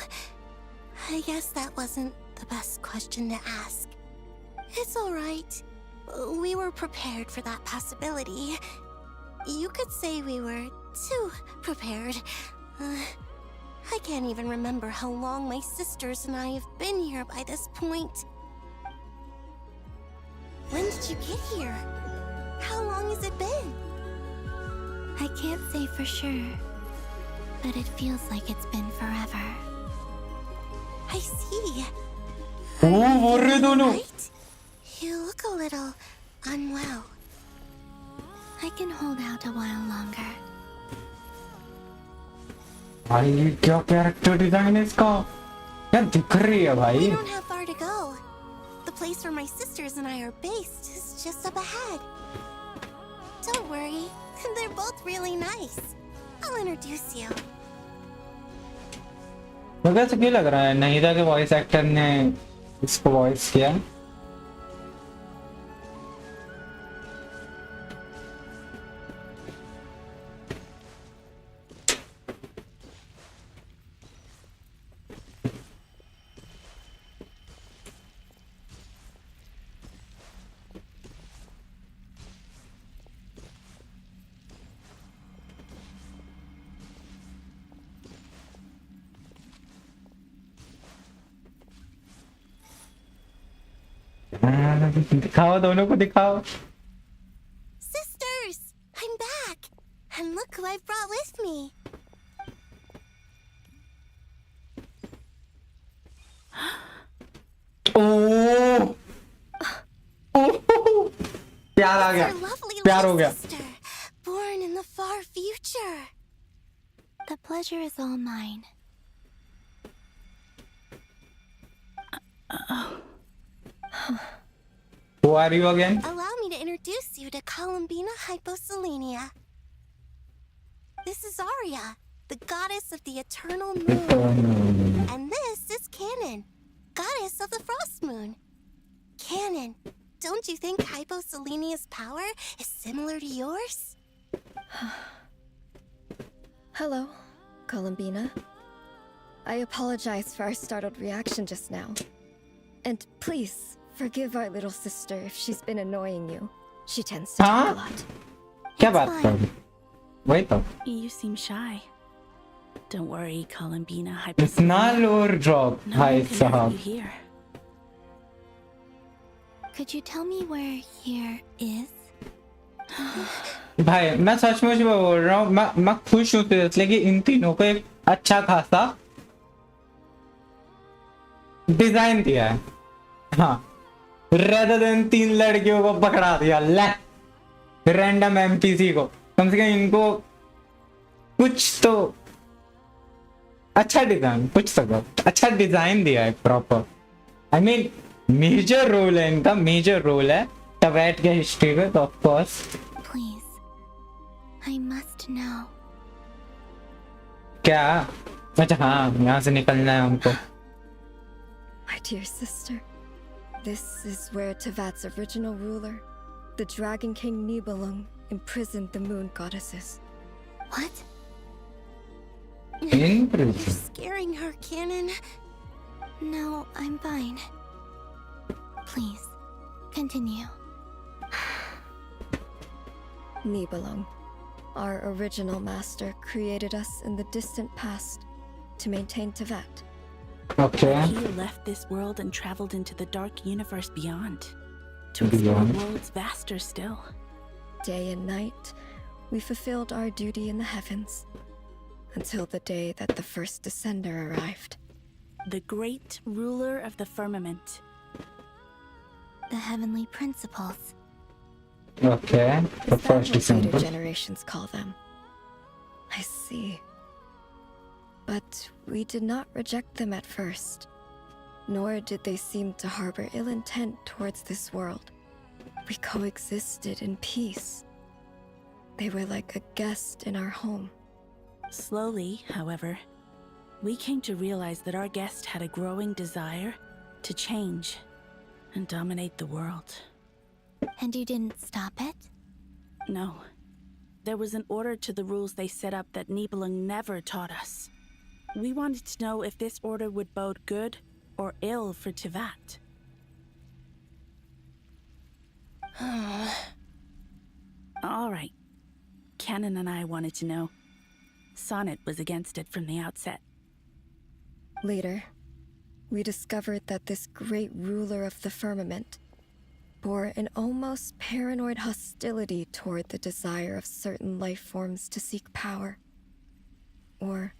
I guess that wasn't the best question to ask. It's alright. We were prepared for that possibility. You could say we were too prepared. I can't even remember how long my sisters and I have been here by this point. When did you get here? How long has it been? I can't say for sure, but it feels like it's been forever. I see. Right? You look a little unwell. I can hold out a while longer. भाई क्या character design है इसका. क्या दिख रही है भाई. We don't have far to go. The place where my sisters and I are based is just up ahead. Don't worry, they're both really nice. I'll introduce you. मुझे ऐसा क्यों लग रहा है नहिदा के वॉइस एक्टर ने इसको वॉइस किया. दिखाओ दोनों को दिखाओ. Sisters, I'm back. And look who I've brought with me. Oh! Oh! प्यार आ गया. Our lovely प्यार हो little गया. sister, born in the far future. The pleasure is all mine. Who are you again? Allow me to introduce you to Columbina Hyposelenia. This is Arya, the goddess of the eternal moon. And this is Canon, goddess of the frost moon. Canon, don't you think Hyposelenia's power is similar to yours? Hello, Columbina. I apologize for our startled reaction just now. And please, forgive our little sister if she's been annoying you. She tends to talk a lot. क्या बात कर रही? वही तो. You seem shy. Don't worry, Columbina. इतना lower drop, भाई साहब. Here. Could you tell me where here is? भाई मैं सचमुच में बोल रहा हूँ. मैं खुश हूँ इसलिए कि इन तीनों को एक अच्छा खासा डिजाइन दिया है. हाँ, rather than 3 लड़कियों को पकड़ा दिया ले रैंडम एमपीसी को. कम से कम इनको कुछ तो अच्छा डिजाइन, कुछ तो अच्छा डिजाइन दिया है proper. I mean major role है इनका, मेजर रोल है टवेट के हिस्ट्री में. तो of course Please, I must know. क्या? अच्छा हाँ, यहाँ से निकलना है हमको. My dear sister, this is where Tevat's original ruler, the Dragon King Nibelung, imprisoned the moon goddesses. What? You're scaring her, Canon. No, I'm fine. Please, continue. Nibelung, our original master, created us in the distant past to maintain Tevat. Okay. He left this world and traveled into the dark universe beyond, to explore worlds vaster still. Day and night, we fulfilled our duty in the heavens, until the day that the first descender arrived. The great ruler of the firmament. The heavenly principles. Okay, the Is that first what later December. generations call them? I see. But we did not reject them at first, nor did they seem to harbor ill intent towards this world. We coexisted in peace. They were like a guest in our home. Slowly, however, we came to realize that our guest had a growing desire to change and dominate the world. And you didn't stop it? No. There was an order to the rules they set up that Nibelung never taught us. We wanted to know if this order would bode good or ill for Tevat. All right. Canon and I wanted to know. Sonnet was against it from the outset. Later, we discovered that this great ruler of the firmament bore an almost paranoid hostility toward the desire of certain life forms to seek power. Or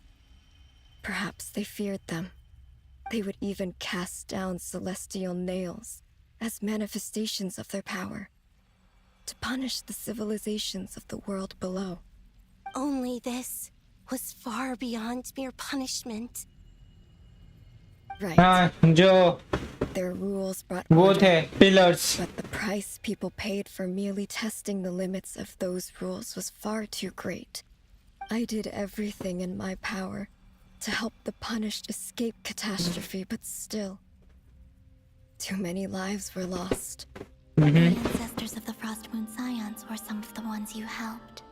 perhaps they feared them. They would even cast down celestial nails as manifestations of their power, to punish the civilizations of the world below. Only this was far beyond mere punishment. Right. जो Their rules brought वो order, थे pillars. but the price people paid for merely testing the limits of those rules was far too great. I did everything in my power to help the punished escape catastrophe, but still, too many lives were lost. The ancestors of the Frost Moon Scions were some of the ones you helped.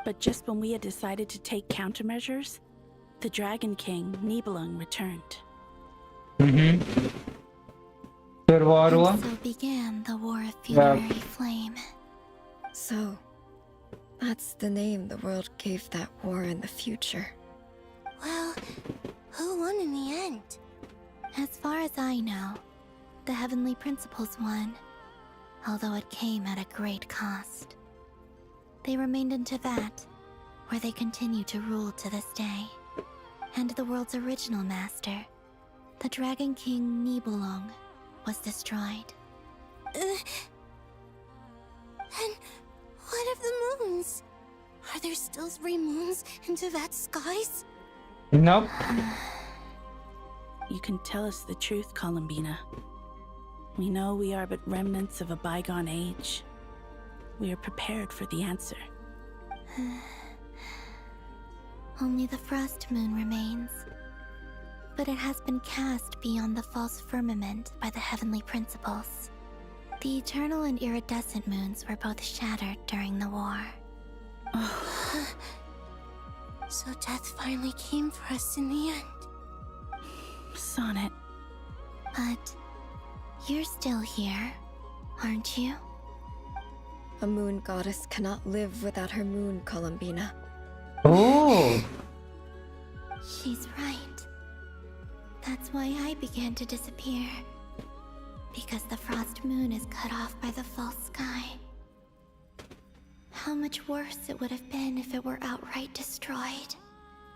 But just when we had decided to take countermeasures, the Dragon King, Nibelung, returned. फिर war हुआ. And so began the War of Funerary Flame. So, that's the name the world gave that war in the future. Well, who won in the end? As far as I know, the Heavenly Principles won. although it came at a great cost. They remained in Teyvat, where they continue to rule to this day. And the world's original master, the Dragon King Nibelung, was destroyed. And what of the moons? Are there still 3 moons in Teyvat's skies? Nope. You can tell us the truth, Columbina. We know we are but remnants of a bygone age. We are prepared for the answer. Only the frost moon remains. But it has been cast beyond the false firmament by the heavenly principles. The eternal and iridescent moons were both shattered during the war. So death finally came for us in the end. Sonnet. But you're still here, aren't you? A moon goddess cannot live without her moon, Columbina. Oh. She's right. That's why I began to disappear. Because the frost moon is cut off by the false sky. How much worse it would have been if it were outright destroyed.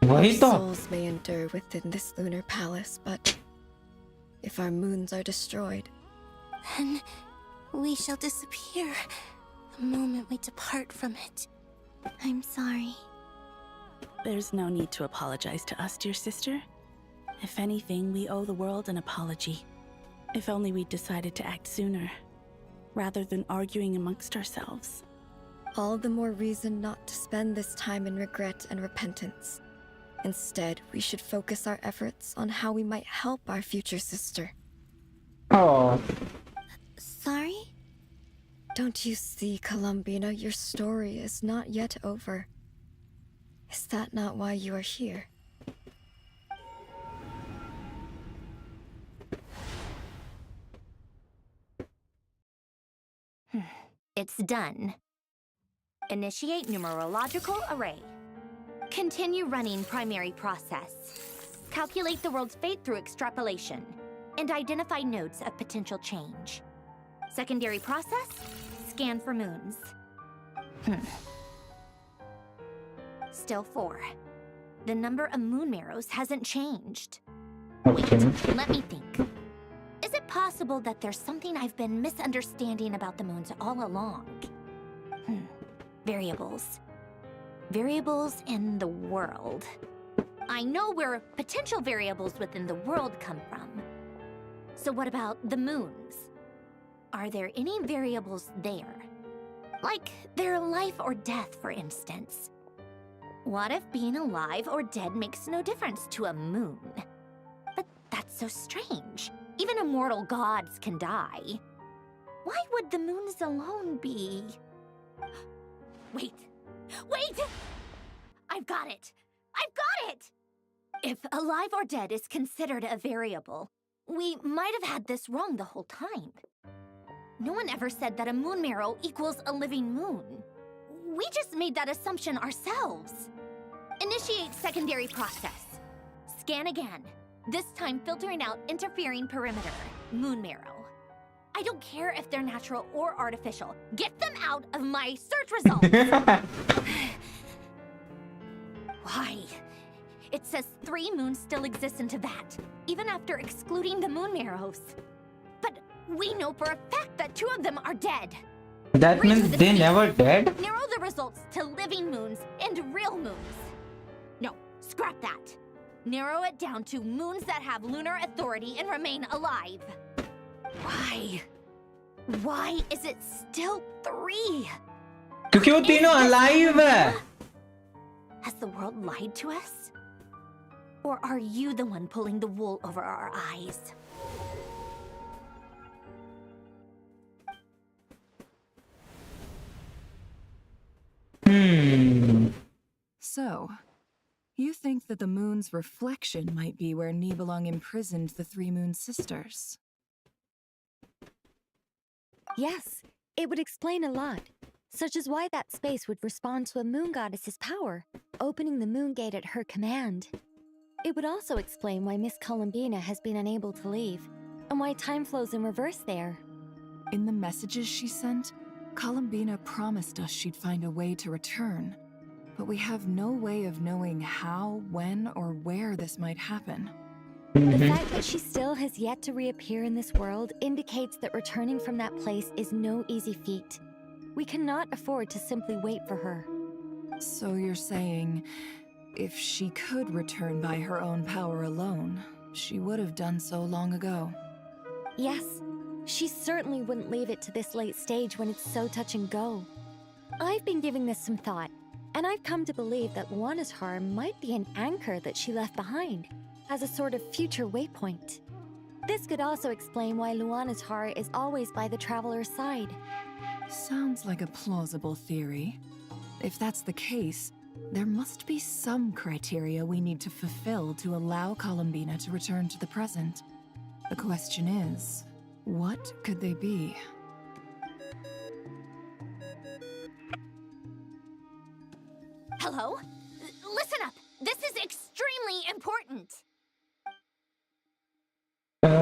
Our souls may endure within this lunar palace, but if our moons are destroyed, then we shall disappear the moment we depart from it. I'm sorry. There's no need to apologize to us, dear sister. If anything, we owe the world an apology. If only we'd decided to act sooner, rather than arguing amongst ourselves. all the more reason not to spend this time in regret and repentance. Instead, we should focus our efforts on how we might help our future sister. Oh. Sorry? Don't you see, Columbina, your story is not yet over. Is that not why you are here? It's done. Initiate numerological array. Continue running primary process. Calculate the world's fate through extrapolation. And identify nodes of potential change. Secondary process, scan for moons. Still 4. The number of moon marrows hasn't changed. Okay. Wait, let me think. Is it possible that there's something I've been misunderstanding about the moons all along? Variables. Variables in the world. I know where potential variables within the world come from. So what about the moons? Are there any variables there? Like their life or death, for instance. What if being alive or dead makes no difference to a moon? But that's so strange. Even immortal gods can die. Why would the moons alone be? Wait! Wait! I've got it! I've got it! If alive or dead is considered a variable, we might have had this wrong the whole time. No one ever said that a moon marrow equals a living moon. We just made that assumption ourselves. Initiate secondary process. Scan again. This time filtering out interfering perimeter, moon marrow. I don't care if they're natural or artificial. Get them out of my search results! Why? It says 3 moons still exist in Teyvat, even after excluding the moon marrows. But we know for a fact that 2 of them are dead. That means they never dead? Narrow the results to living moons and real moons. No, scrap that. Narrow it down to moons that have lunar authority and remain alive. Why? Why is it still 3? क्योंकि वो तीनों alive है. Has the world lied to us? Or are you the one pulling the wool over our eyes? So, you think that the moon's reflection might be where Nibelung imprisoned the 3 moon sisters? Yes, it would explain a lot, such as why that space would respond to a moon goddess's power, opening the moon gate at her command. It would also explain why Miss Columbina has been unable to leave, and why time flows in reverse there. In the messages she sent, Columbina promised us she'd find a way to return. But we have no way of knowing how, when, or where this might happen. The fact that she still has yet to reappear in this world indicates that returning from that place is no easy feat. We cannot afford to simply wait for her. So you're saying, if she could return by her own power alone, she would have done so long ago? Yes, she certainly wouldn't leave it to this late stage when it's so touch and go. I've been giving this some thought, and I've come to believe that Luana's Har might be an anchor that she left behind, as a sort of future waypoint. This could also explain why Luana's Har is always by the Traveler's side. Sounds like a plausible theory. If that's the case, there must be some criteria we need to fulfill to allow Columbina to return to the present. The question is, what could they be? Hello? Listen up. This is extremely important. Not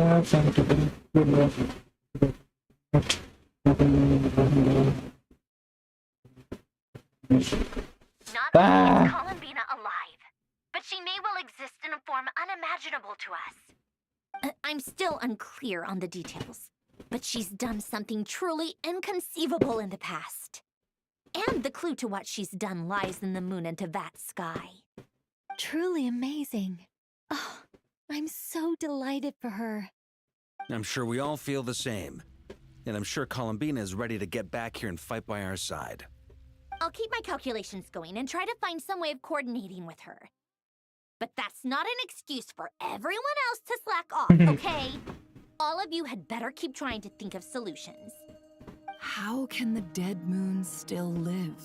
only is Columbina alive, but she may well exist in a form unimaginable to us. I'm still unclear on the details, but she's done something truly inconceivable in the past. And the clue to what she's done lies in the moon and Tevat sky. Truly amazing. Oh, I'm so delighted for her. I'm sure we all feel the same. And I'm sure Columbina is ready to get back here and fight by our side. I'll keep my calculations going and try to find some way of coordinating with her. But that's not an excuse for everyone else to slack off, okay? All of you had better keep trying to think of solutions. How can the dead moon still live?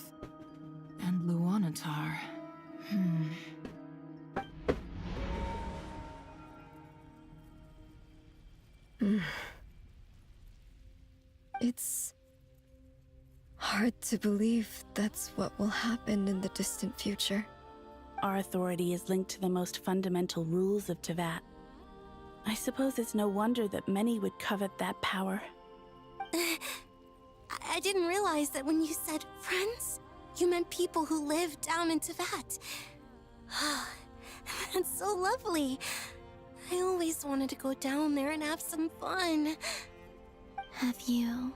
And Luanatar? It's hard to believe that's what will happen in the distant future. Our authority is linked to the most fundamental rules of Tevat. I suppose it's no wonder that many would covet that power. I didn't realize that when you said friends, you meant people who live down in Tevat. That's so lovely. I always wanted to go down there and have some fun. Have you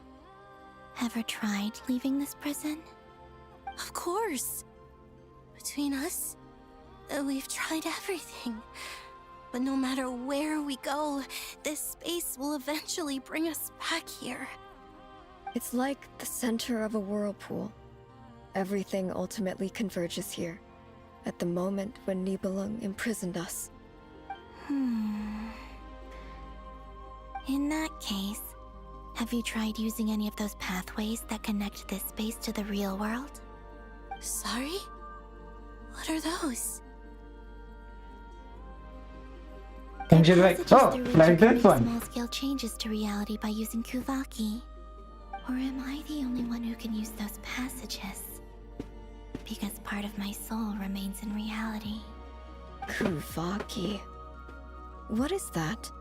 ever tried leaving this prison? Of course. Between us, we've tried everything. But no matter where we go, this space will eventually bring us back here. It's like the center of a whirlpool. Everything ultimately converges here, at the moment when Nibelung imprisoned us. In that case, have you tried using any of those pathways that connect this space to the real world? Sorry? What are those? And she's like, oh, like this one. Small-scale changes to reality by using Kuvaki. Or am I the only one who can use those passages? Because part of my soul remains in reality. Kuvaki. What is that?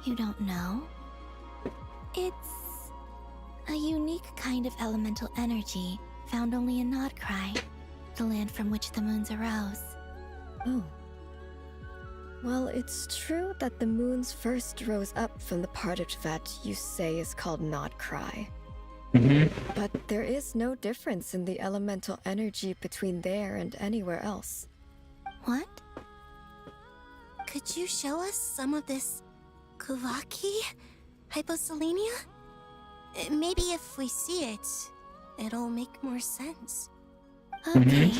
You don't know? It's a unique kind of elemental energy found only in NORD-KRAI, the land from which the moons arose. Oh. Well, it's true that the moons first rose up from the part of Tevat you say is called NORD-KRAI. But there is no difference in the elemental energy between there and anywhere else. What? Could you show us some of this Kuvaki? Hyposelenia? Maybe if we see it, it'll make more sense. Okay.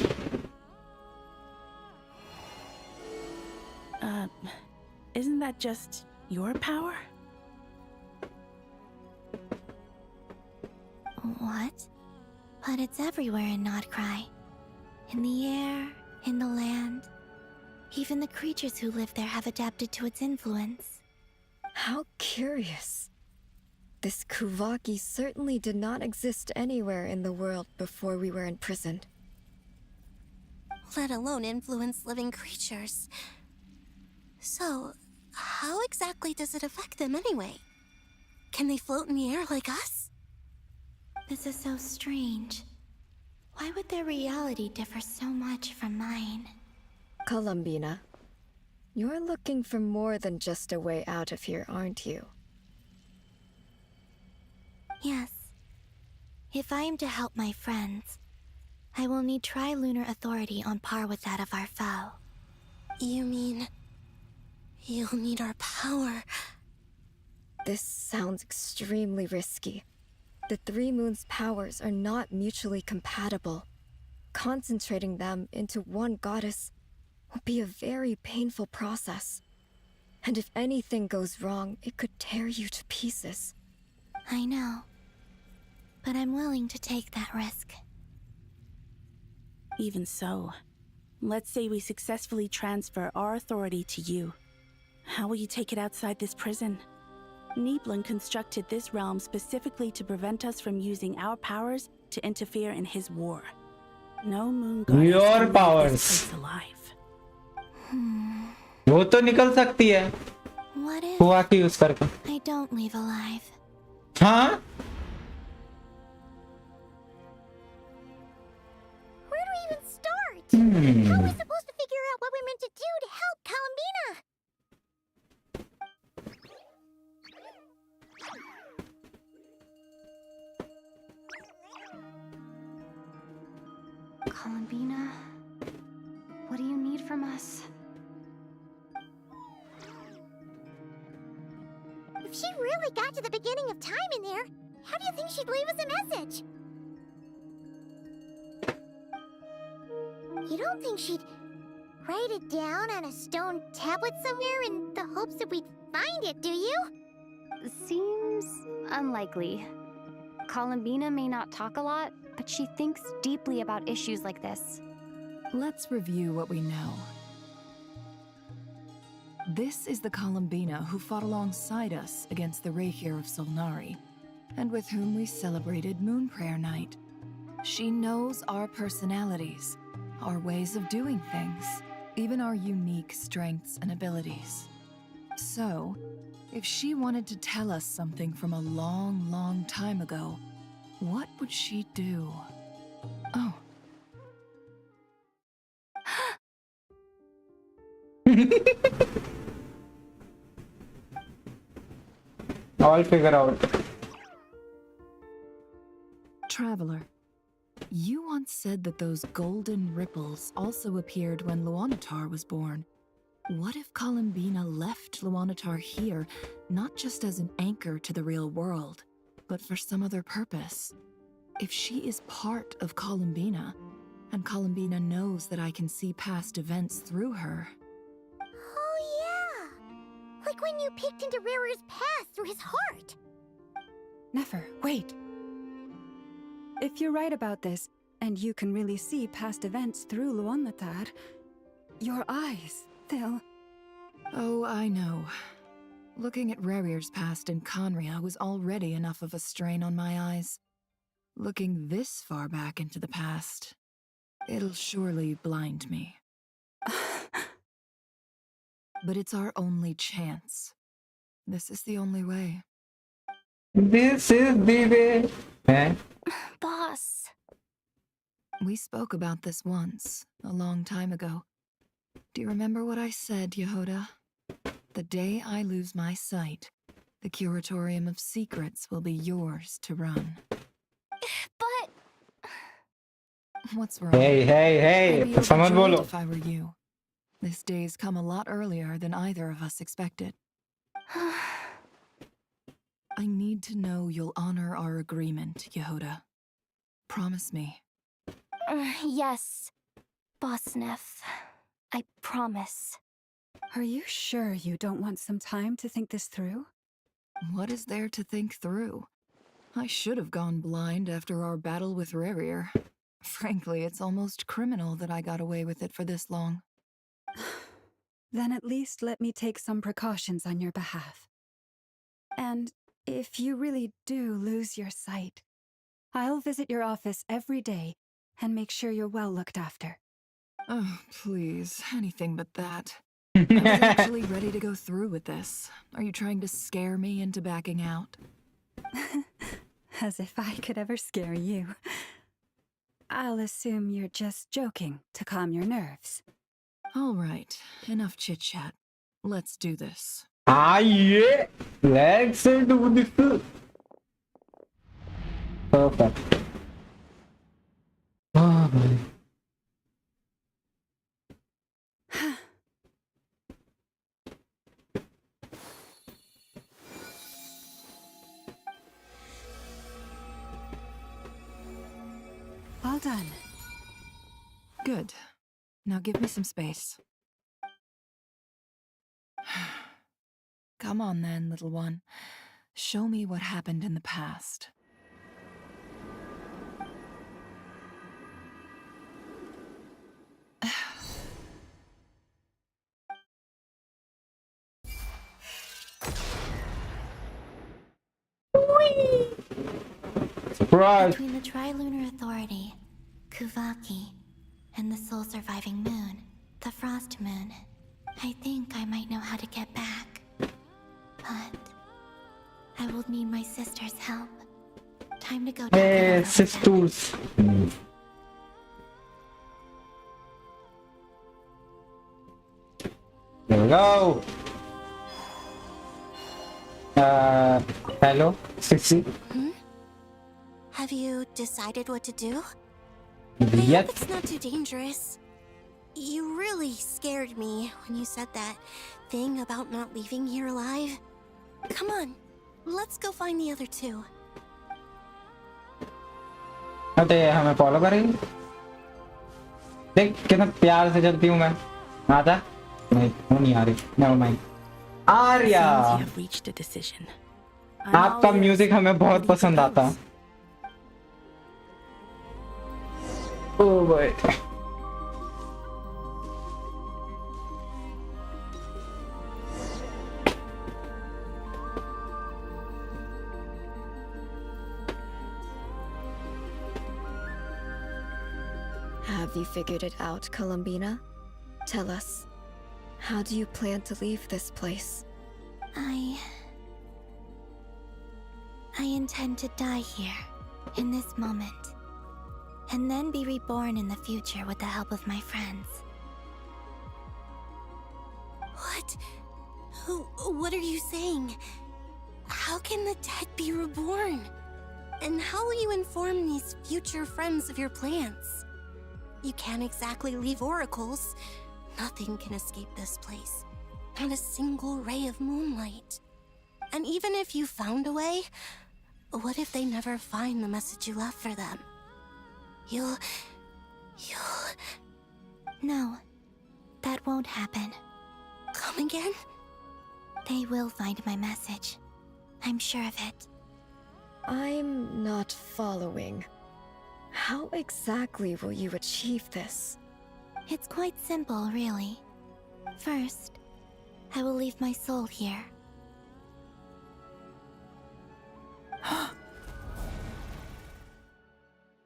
Isn't that just your power? What? But it's everywhere in NORD-KRAI. In the air, in the land. Even the creatures who live there have adapted to its influence. How curious. This Kuvaki certainly did not exist anywhere in the world before we were imprisoned. Let alone influence living creatures. So, how exactly does it affect them anyway? Can they float in the air like us? This is so strange. Why would their reality differ so much from mine? Columbina, you're looking for more than just a way out of here, aren't you? Yes. If I am to help my friends, I will need tri-lunar authority on par with that of our foe. You mean... you'll need our power? This sounds extremely risky. The Three Moons' powers are not mutually compatible. Concentrating them into one goddess will be a very painful process. And if anything goes wrong, it could tear you to pieces. I know. But I'm willing to take that risk. Even so, let's say we successfully transfer our authority to you. How will you take it outside this prison? Niblin constructed this realm specifically to prevent us from using our powers to interfere in his war. No moon goddess Your can leave powers. this place alive. वो तो निकल सकती है What if हुआ की use करके I don't leave alive? हाँ Where do we even start? How are we supposed to figure out what we're meant to do to help Columbina? Columbina, what do you need from us? If she really got to the beginning of time in there, how do you think she'd leave us a message? You don't think she'd write it down on a stone tablet somewhere in the hopes that we'd find it, do you? Seems unlikely. Columbina may not talk a lot, but she thinks deeply about issues like this. Let's review what we know. This is the Columbina who fought alongside us against the Raikir of Solnari, and with whom we celebrated Moon Prayer Night. She knows our personalities, our ways of doing things, even our unique strengths and abilities. So, if she wanted to tell us something from a long, long time ago, what would she do? Oh. I'll figure out. Traveler, you once said that those golden ripples also appeared when Luanatar was born. What if Columbina left Luanatar here, not just as an anchor to the real world, but for some other purpose? If she is part of Columbina, and Columbina knows that I can see past events through her... Oh yeah! Like when you peeked into Rarer's past through his heart! Nefer, wait! If you're right about this, and you can really see past events through Luanatar, your eyes, they'll... Oh, I know. Looking at Rarir's past in Conria was already enough of a strain on my eyes. Looking this far back into the past, it'll surely blind me. But it's our only chance. This is the only way. This is the way. Eh? Boss. We spoke about this once, a long time ago. Do you remember what I said, Yehoda? The day I lose my sight, the Curatorium of Secrets will be yours to run. But... What's wrong? Hey, I'd be समझ overjoyed बोलो. if I were you. This day's come a lot earlier than either of us expected. I need to know you'll honor our agreement, Yehoda. Promise me. Yes, Boss Neff. I promise. Are you sure you don't want some time to think this through? What is there to think through? I should have gone blind after our battle with Rarir. Frankly, it's almost criminal that I got away with it for this long. Then at least let me take some precautions on your behalf. And if you really do lose your sight, I'll visit your office every day and make sure you're well looked after. Oh, please, anything but that. I was actually ready to go through with this. Are you trying to scare me into backing out? As if I could ever scare you. I'll assume you're just joking to calm your nerves. All right, enough chit-chat. Let's do this. Ah, yeah! Let's do this. Perfect. Oh, my. All done. Good. Now give me some space. Come on then, little one. Show me what happened in the past. Surprise! Between the Trilunar Authority, Kuvaki, and the sole surviving moon, the Frost Moon, I think I might know how to get back. But I will need my sister's help. Time to go talk it over Hey, with sisters. There we go. Hello, Sissy. them. Have you decided what to do? Yet. It's not too dangerous. You really scared me when you said that thing about not leaving here alive. Come on, let's go find the other two. अरे हमें follow करेंगे देख कितना प्यार से चलती हूँ मैं आजा नहीं वो नहीं आ रही नेवर माइंड आर्या आपका म्यूजिक हमें बहुत पसंद आता ओह भाई Have you figured it out, Columbina? Tell us, how do you plan to leave this place? I intend to die here, in this moment, and then be reborn in the future with the help of my friends. What? What are you saying? How can the dead be reborn? And how will you inform these future friends of your plans? You can't exactly leave oracles. Nothing can escape this place. Not a single ray of moonlight. And even if you found a way, what if they never find the message you left for them? You'll... No, that won't happen. Come again? They will find my message. I'm sure of it. I'm not following. How exactly will you achieve this? It's quite simple, really. First, I will leave my soul here.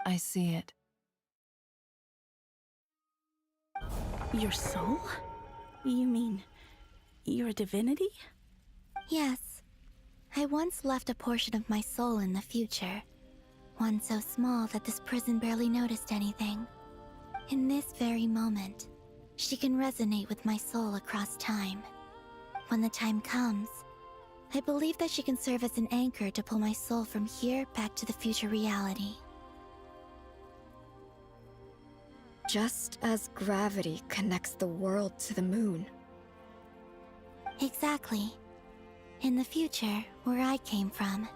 I see it. Your soul? You mean you're a divinity? Yes. I once left a portion of my soul in the future. One so small that this prison barely noticed anything. In this very moment, she can resonate with my soul across time. When the time comes, I believe that she can serve as an anchor to pull my soul from here back to the future reality. Just as gravity connects the world to the moon. Exactly. In the future, where I came from,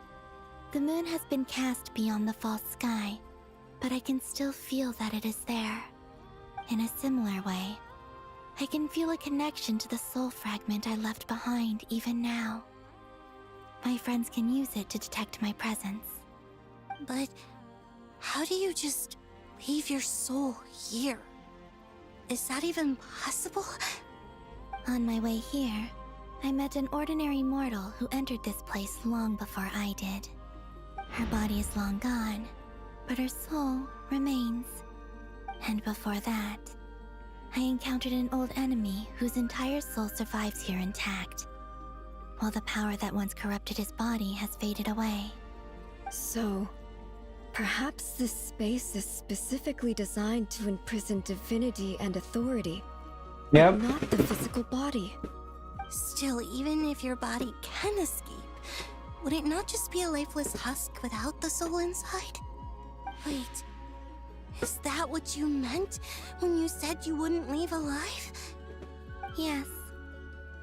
the moon has been cast beyond the false sky, but I can still feel that it is there. In a similar way, I can feel a connection to the soul fragment I left behind even now. My friends can use it to detect my presence. But how do you just leave your soul here? Is that even possible? On my way here, I met an ordinary mortal who entered this place long before I did. Her body is long gone, but her soul remains. And before that, I encountered an old enemy whose entire soul survives here intact, while the power that once corrupted his body has faded away. So, perhaps this space is specifically designed to imprison divinity and authority. Yep. Not the physical body. Still, even if your body can escape, would it not just be a lifeless husk without the soul inside? Wait, is that what you meant when you said you wouldn't leave alive? Yes.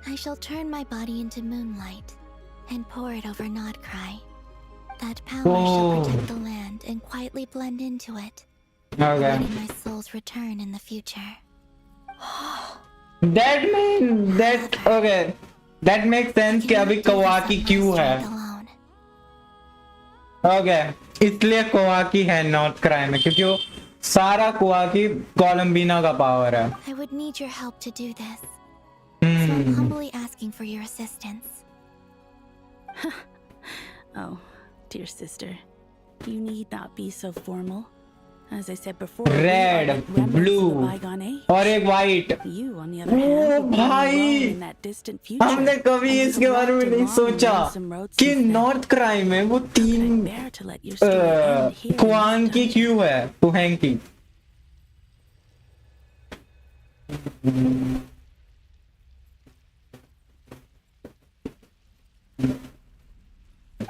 I shall turn my body into moonlight and pour it over NORD-KRAI. That power shall protect the land and quietly blend into it. Okay. Awaiting my soul's return in the future. That means that okay. That makes sense कि अभी कवाकी क्यों है. Okay. इसलिए कवाकी है NORD-KRAI में क्योंकि वो सारा कवाकी कोलंबिना का पावर है. I would need your help to do this. So I'm humbly asking for your assistance. Oh, dear sister, you need not be so formal. As I said before, Red, blue, और एक white. You, on the other hand, भाई, in that distant future. हमने कभी इसके बारे में नहीं सोचा कि NORD-KRAI में वो तीन कुआन की क्यों है, कुहैंग की.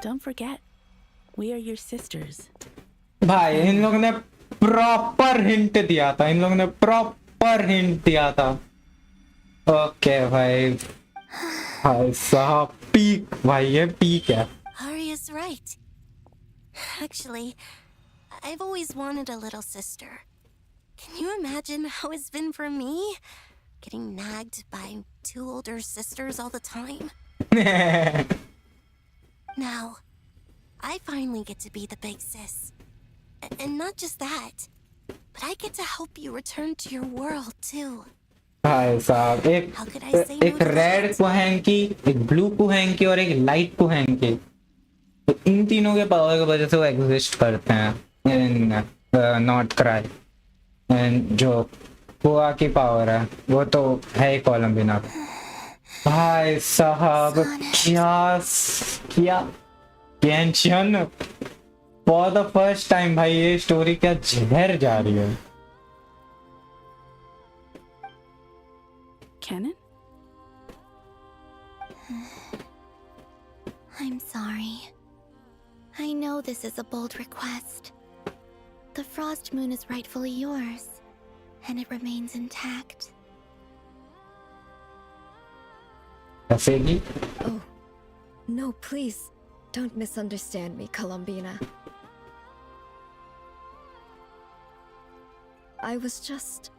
Don't forget, we are your sisters. भाई इन लोगों ने प्रॉपर हिंट दिया था. इन लोगों ने प्रॉपर हिंट दिया था. ओके भाई. भाई साहब पीक. भाई ये पीक है. Arya's right. Actually, I've always wanted a little sister. Can you imagine how it's been for me? Getting nagged by two older sisters all the time. Now, I finally get to be the big sis. And not just that, but I get to help you return to your world too. भाई साहब एक red कुहैंग की, एक blue कुहैंग की और एक light कुहैंग की. तो इन तीनों के पावर की वजह से वो एग्जिस्ट करते हैं इन NORD-KRAI. एंड जो कुआ की पावर है वो तो है ही कोलंबिना. भाई साहब क्या गेंशन फॉर द फर्स्ट टाइम. भाई ये स्टोरी क्या जहर जा रही है. Canon? I'm sorry. I know this is a bold request. The Frost Moon is rightfully yours, and it remains intact. Oh, no, please. Don't misunderstand me, Colombina. I was just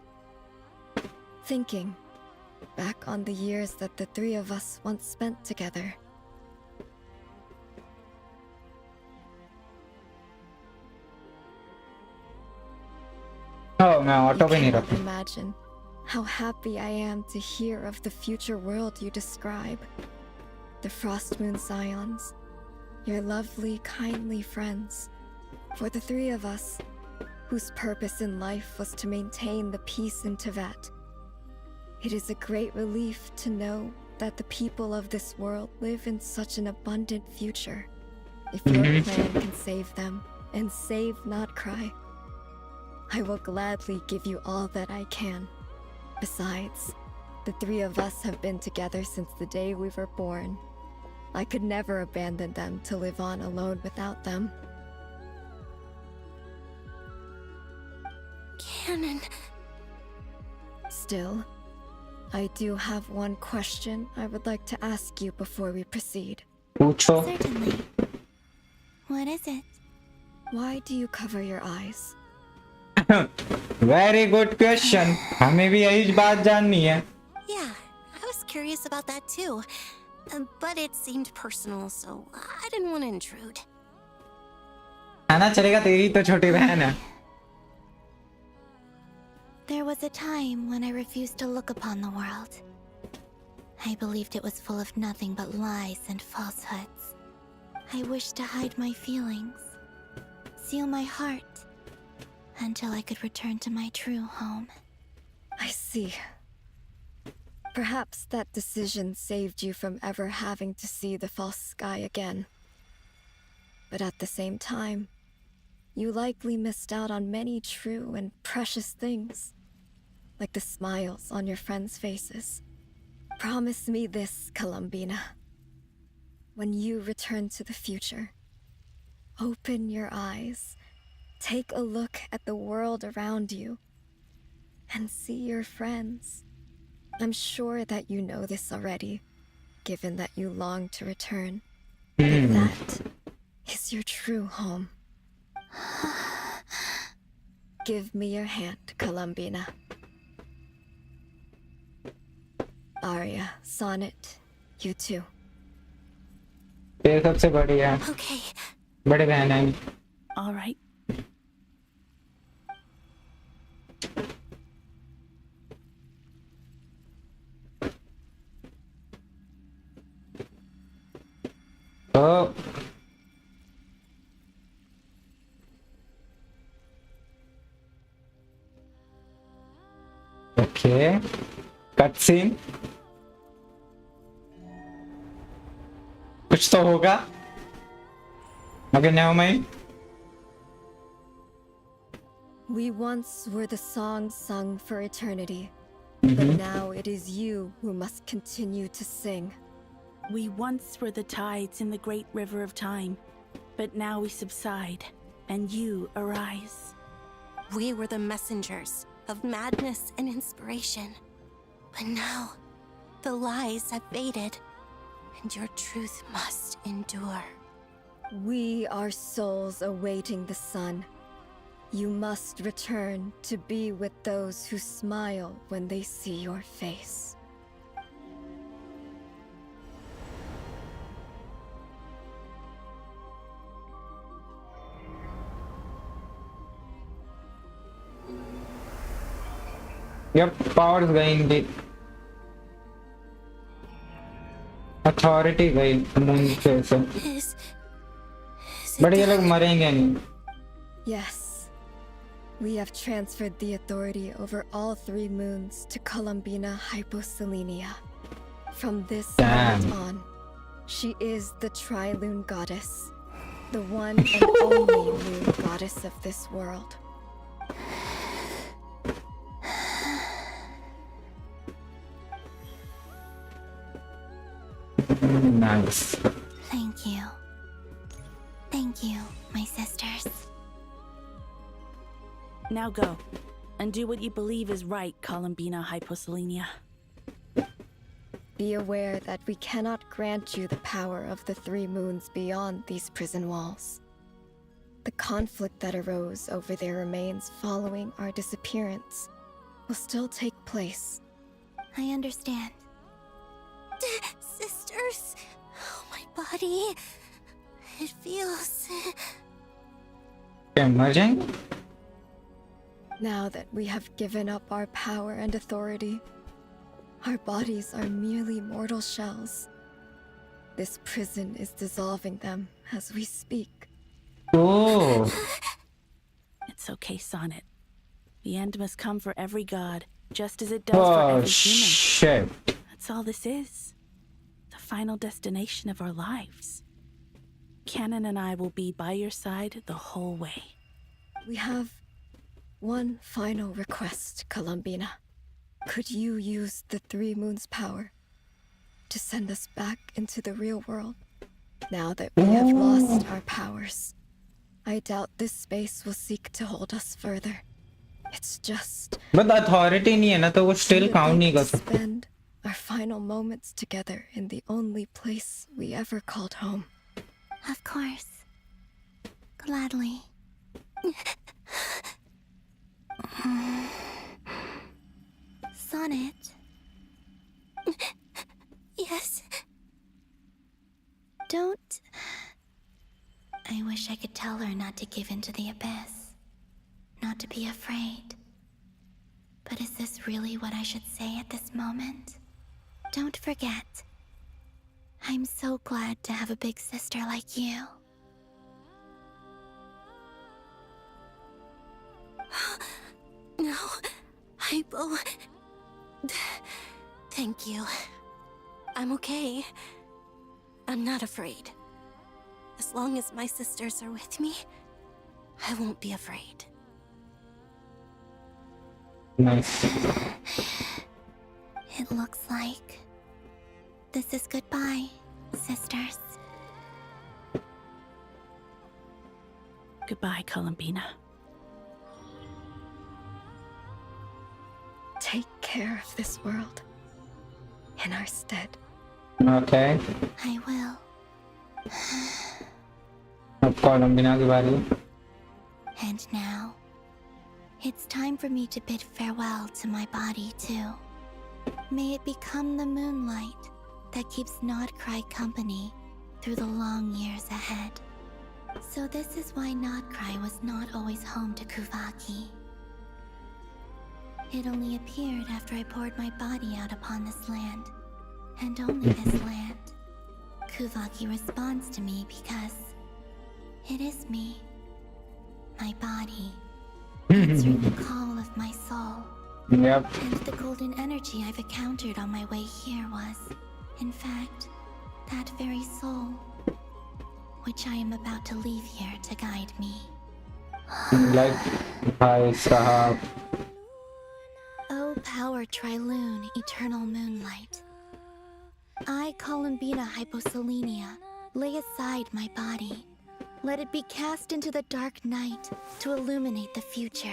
thinking back on the years that the three of us once spent together. Oh, मैं auto पे नहीं I रखा. can't imagine how happy I am to hear of the future world you describe. The Frost Moon Scions, your lovely, kindly friends. For the three of us, whose purpose in life was to maintain the peace in Tibet. It is a great relief to know that the people of this world live in such an abundant future. If your plan can save them and save NORD-KRAI, I will gladly give you all that I can. Besides, the three of us have been together since the day we were born. I could never abandon them to live on alone without them. Canon. Still, I do have one question I would like to ask you before we proceed. Certainly. What is it? Why do you cover your eyes? Very good question. हमें भी यही बात जाननी है. Yeah, I was curious about that too. But it seemed personal, so I didn't want to intrude. आना चलेगा, तेरी तो छोटी बहन है. There was a time when I refused to look upon the world. I believed it was full of nothing but lies and falsehoods. I wished to hide my feelings, seal my heart, until I could return to my true home. I see. Perhaps that decision saved you from ever having to see the false sky again. But at the same time, you likely missed out on many true and precious things, like the smiles on your friends' faces. Promise me this, Columbina. When you return to the future, open your eyes, take a look at the world around you, and see your friends. I'm sure that you know this already, given that you long to return. But that is your true home. Give me your hand, Columbina. Arya, Sonnet, you too. तेरे सबसे बड़ी है. Okay. बड़े बहन है. All right. Oh. Okay. Cutscene. कुछ तो होगा. Okay, never mind. We once were the songs sung for eternity, but now it is you who must continue to sing. We once were the tides in the great river of time, but now we subside, and you arise. We were the messengers of madness and inspiration. But now, the lies have faded, and your truth must endure. We are souls awaiting the sun. You must return to be with those who smile when they see your face. Yep, powers गई. Authority गई moon से. But ये लोग मरेंगे नहीं. Yes. We have transferred the authority over all 3 moons to Columbina Hyposelenia. From this moment on, she is the Tri-Lune Goddess, the one and only moon goddess of this world. Nice. Thank you. Thank you, my sisters. Now go, and do what you believe is right, Columbina Hyposelenia. Be aware that we cannot grant you the power of the 3 moons beyond these prison walls. The conflict that arose over their remains following our disappearance will still take place. I understand. Sisters, oh, my body, it feels... Emerging? Now that we have given up our power and authority, our bodies are merely mortal shells. This prison is dissolving them as we speak. Oh. It's okay, Sonnet. The end must come for every god, just as it does for every human. Shit. That's all this is. The final destination of our lives. Canon and I will be by your side the whole way. We have one final request, Columbina. Could you use the 3 moons' power to send us back into the real world? Now that we have lost our powers, I doubt this space will seek to hold us further. It's just... But the authority नहीं है ना तो वो still count नहीं कर सकते. Spend our final moments together in the only place we ever called home. Of course. Gladly. Sonnet? Yes? Don't... I wish I could tell her not to give in to the abyss. Not to be afraid. But is this really what I should say at this moment? Don't forget. I'm so glad to have a big sister like you. No, Hypo. Thank you. I'm okay. I'm not afraid. As long as my sisters are with me, I won't be afraid. Nice. It looks like this is goodbye, sisters. Goodbye, Columbina. Take care of this world in our stead. Okay. I will. अब कोलंबिना की बारी. And now, it's time for me to bid farewell to my body too. May it become the moonlight that keeps NORD-KRAI company through the long years ahead. So this is why NORD-KRAI was not always home to Kuvaki. It only appeared after I poured my body out upon this land, and only this land. Kuvaki responds to me because it is me, my body, answering the call of my soul. Yep. And the golden energy I've encountered on my way here was, in fact, that very soul, which I am about to leave here to guide me. Like, bhai sahab. O power Triloon, eternal moonlight. I, Columbina Hyposelenia, lay aside my body. Let it be cast into the dark night to illuminate the future.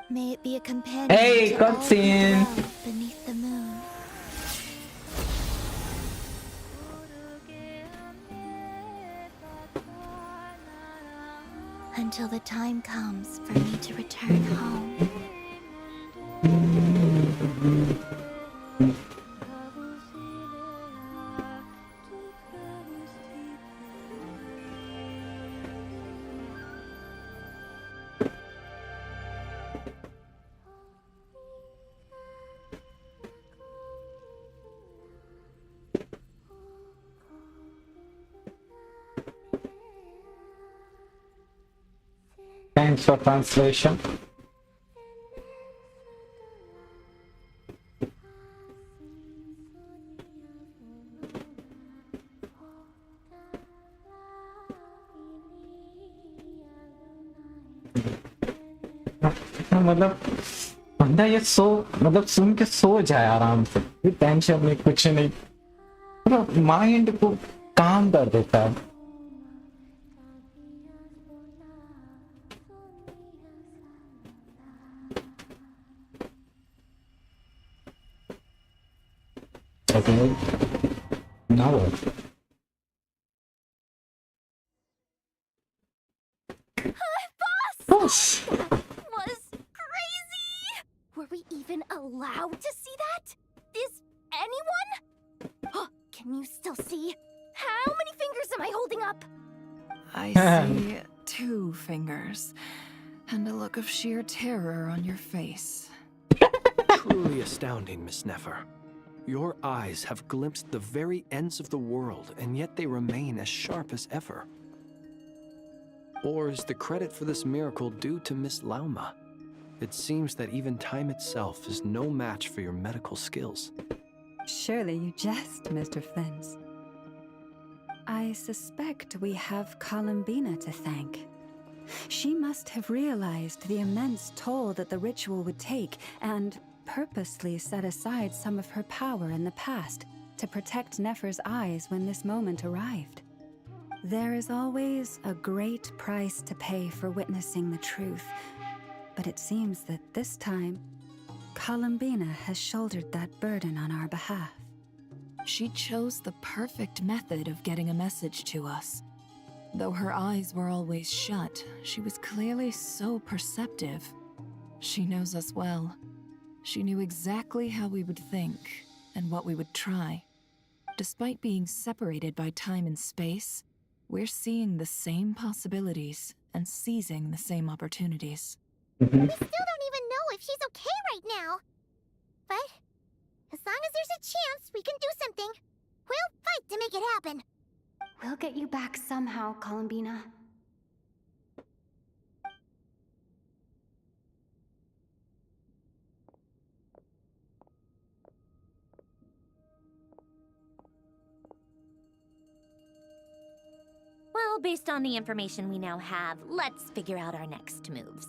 May it be a companion Hey, to all who cutscene. dwell beneath the moon. Until the time comes for me to return home. Thanks for translation. मतलब बंदा ये मतलब सुन के सो जाए आराम से, कोई tension नहीं, कुछ नहीं, मतलब माइंड को काम कर देता है. Okay. Now what? Boss! That was crazy! Were we even allowed to see that? Is anyone? Can you still see? How many fingers am I holding up? I see 2 fingers, and a look of sheer terror on your face. Truly astounding, Miss Nefer. Your eyes have glimpsed the very ends of the world, and yet they remain as sharp as ever. Or is the credit for this miracle due to Miss Lauma? It seems that even time itself is no match for your medical skills. Surely you jest, Mr. Flins. I suspect we have Columbina to thank. She must have realized the immense toll that the ritual would take and purposely set aside some of her power in the past to protect Nefer's eyes when this moment arrived. There is always a great price to pay for witnessing the truth, but it seems that this time, Columbina has shouldered that burden on our behalf. She chose the perfect method of getting a message to us. Though her eyes were always shut, she was clearly so perceptive. She knows us well. She knew exactly how we would think and what we would try. Despite being separated by time and space, we're seeing the same possibilities and seizing the same opportunities. We still don't even know if she's okay right now. But as long as there's a chance we can do something, we'll fight to make it happen. We'll get you back somehow, Columbina. based on the information we now have, let's figure out our next moves.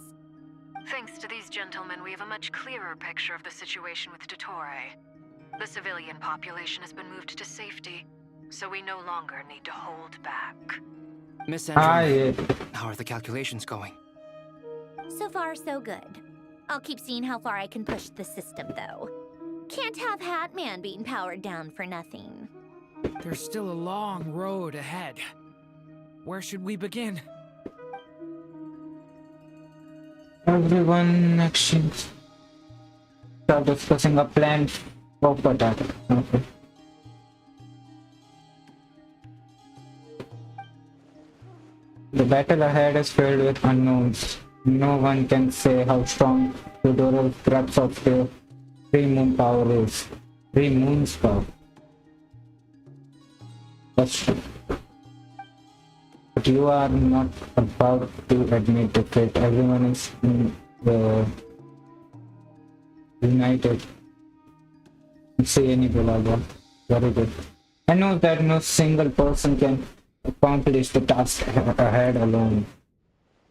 Thanks to these gentlemen, we have a much clearer picture of the situation with Dottore. The civilian population has been moved to safety, so we no longer need to hold back. Miss Andrew, how are the calculations going? So far, so good. I'll keep seeing how far I can push the system, though. Can't have Hatman being powered down for nothing. There's still a long road ahead. Where should we begin? Everyone exchange. Start discussing a plan of attack. Okay. The battle ahead is filled with unknowns. No one can say how strong the Doral crux of the 3 moon power is. 3 moons power. That's true. But you are not about to admit the fact everyone is united. Say any Bulaga. Very good. I know that no single person can accomplish the task ahead alone.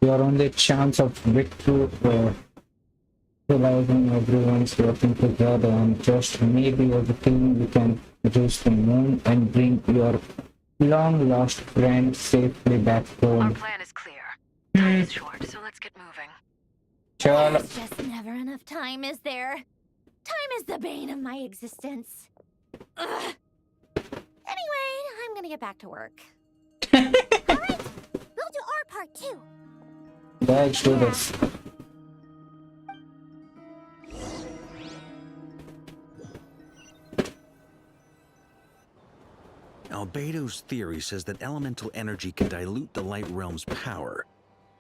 Your only chance of victory realizing everyone's working together and just maybe as a team you can reach the moon and bring your long lost friend safely back home. Our plan is clear. Time is short, so let's get moving. There's just never enough time, is there? Time is the bane of my existence. Ugh. Anyway, I'm gonna get back to work. Alright, we'll do our part too. Let's do this. Albedo's theory says that elemental energy can dilute the light realm's power,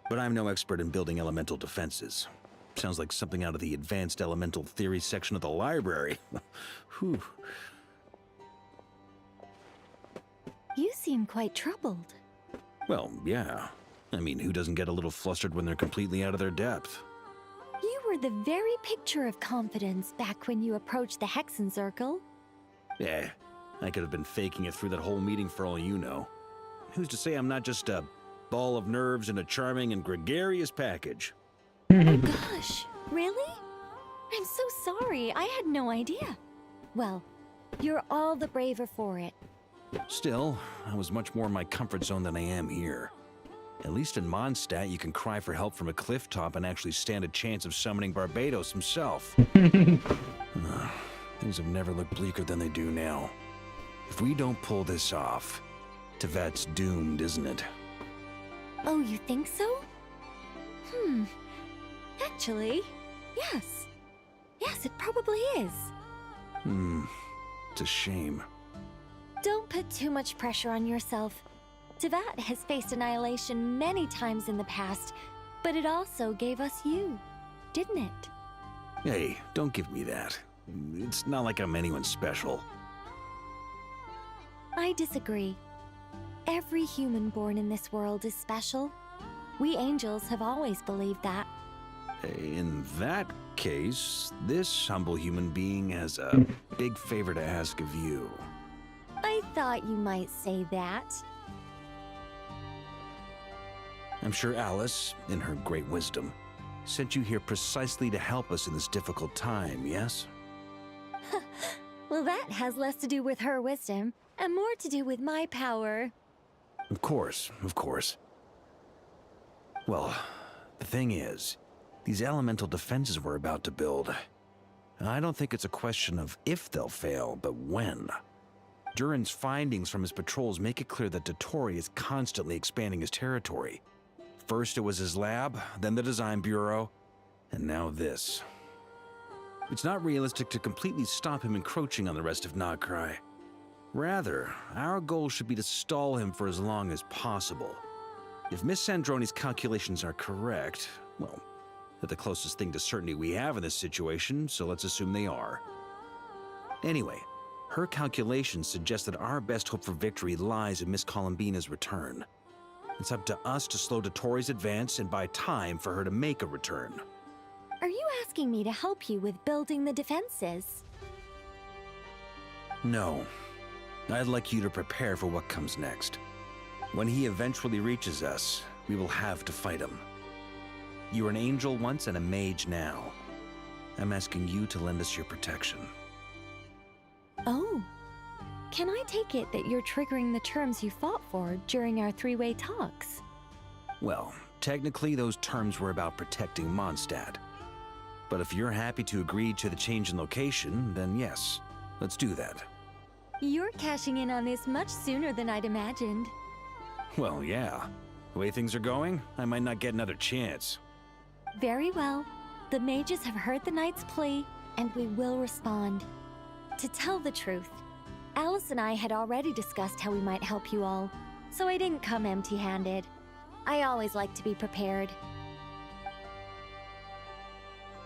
but I'm no expert in building elemental defenses. Sounds like something out of the advanced elemental theory section of the library. Whew. You seem quite troubled. Well, yeah. I mean, who doesn't get a little flustered when they're completely out of their depth? You were the very picture of confidence back when you approached the Hexen Circle. Yeah, I could have been faking it through that whole meeting for all you know. Who's to say I'm not just a ball of nerves in a charming and gregarious package? Oh gosh, really? I'm so sorry, I had no idea. Well, you're all the braver for it. Still, I was much more in my comfort zone than I am here. At least in Mondstadt, you can cry for help from a cliff top and actually stand a chance of summoning Barbados himself. Things have never looked bleaker than they do now. If we don't pull this off, Teyvat's doomed, isn't it? Oh, you think so? Actually, yes. Yes, it probably is. It's a shame. Don't put too much pressure on yourself. Teyvat has faced annihilation many times in the past, but it also gave us you, didn't it? Hey, don't give me that. It's not like I'm anyone special. I disagree. Every human born in this world is special. We angels have always believed that. In that case, this humble human being has a big favor to ask of you. I thought you might say that. I'm sure Alice, in her great wisdom, sent you here precisely to help us in this difficult time, yes? Well, that has less to do with her wisdom and more to do with my power. Of course, of course. Well, the thing is, these elemental defenses we're about to build, I don't think it's a question of if they'll fail, but when. Durin's findings from his patrols make it clear that Dottore is constantly expanding his territory. First it was his lab, then the design bureau, and now this. It's not realistic to completely stop him encroaching on the rest of NORD-KRAI. Rather, our goal should be to stall him for as long as possible. If Miss Sandroni's calculations are correct, well, they're the closest thing to certainty we have in this situation, so let's assume they are. Anyway, her calculations suggest that our best hope for victory lies in Miss Columbina's return. It's up to us to slow Dottore's advance and buy time for her to make a return. Are you asking me to help you with building the defenses? No. I'd like you to prepare for what comes next. When he eventually reaches us, we will have to fight him. You were an angel once and a mage now. I'm asking you to lend us your protection. Oh. Can I take it that you're triggering the terms you fought for during our three-way talks? Well, technically those terms were about protecting Mondstadt. But if you're happy to agree to the change in location, then yes, let's do that. You're cashing in on this much sooner than I'd imagined. Well, yeah. The way things are going, I might not get another chance. Very well. The mages have heard the knight's plea, and we will respond. To tell the truth, Alice and I had already discussed how we might help you all, so I didn't come empty-handed. I always like to be prepared.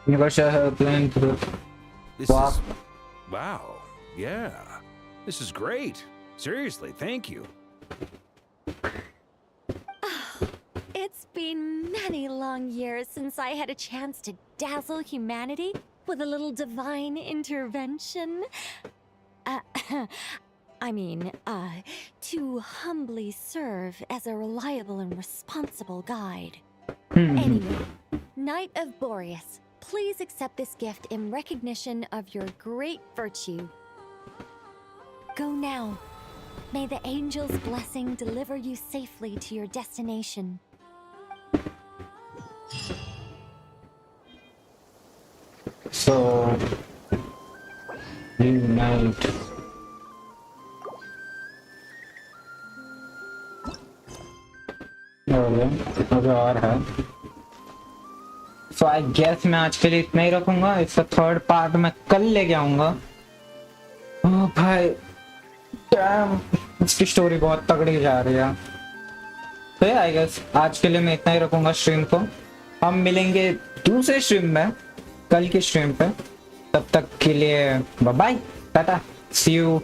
This is... Wow, yeah. This is great. Seriously, thank you. It's been many long years since I had a chance to dazzle humanity with a little divine intervention. To humbly serve as a reliable and responsible guide. Anyway, Knight of Boreas, please accept this gift in recognition of your great virtue. Go now. May the angel's blessing deliver you safely to your destination. So, unite. अभी और है. So I guess मैं आज के लिए इतना ही रखूंगा. इसका थर्ड पार्ट मैं कल लेके आऊंगा. ओह भाई, डैम, इसकी स्टोरी बहुत तगड़ी जा रही है. तो आई गेस आज के लिए मैं इतना ही रखूंगा स्ट्रीम को. हम मिलेंगे दूसरे स्ट्रीम में कल की स्ट्रीम पे. तब तक के लिए bye bye, tata, see you.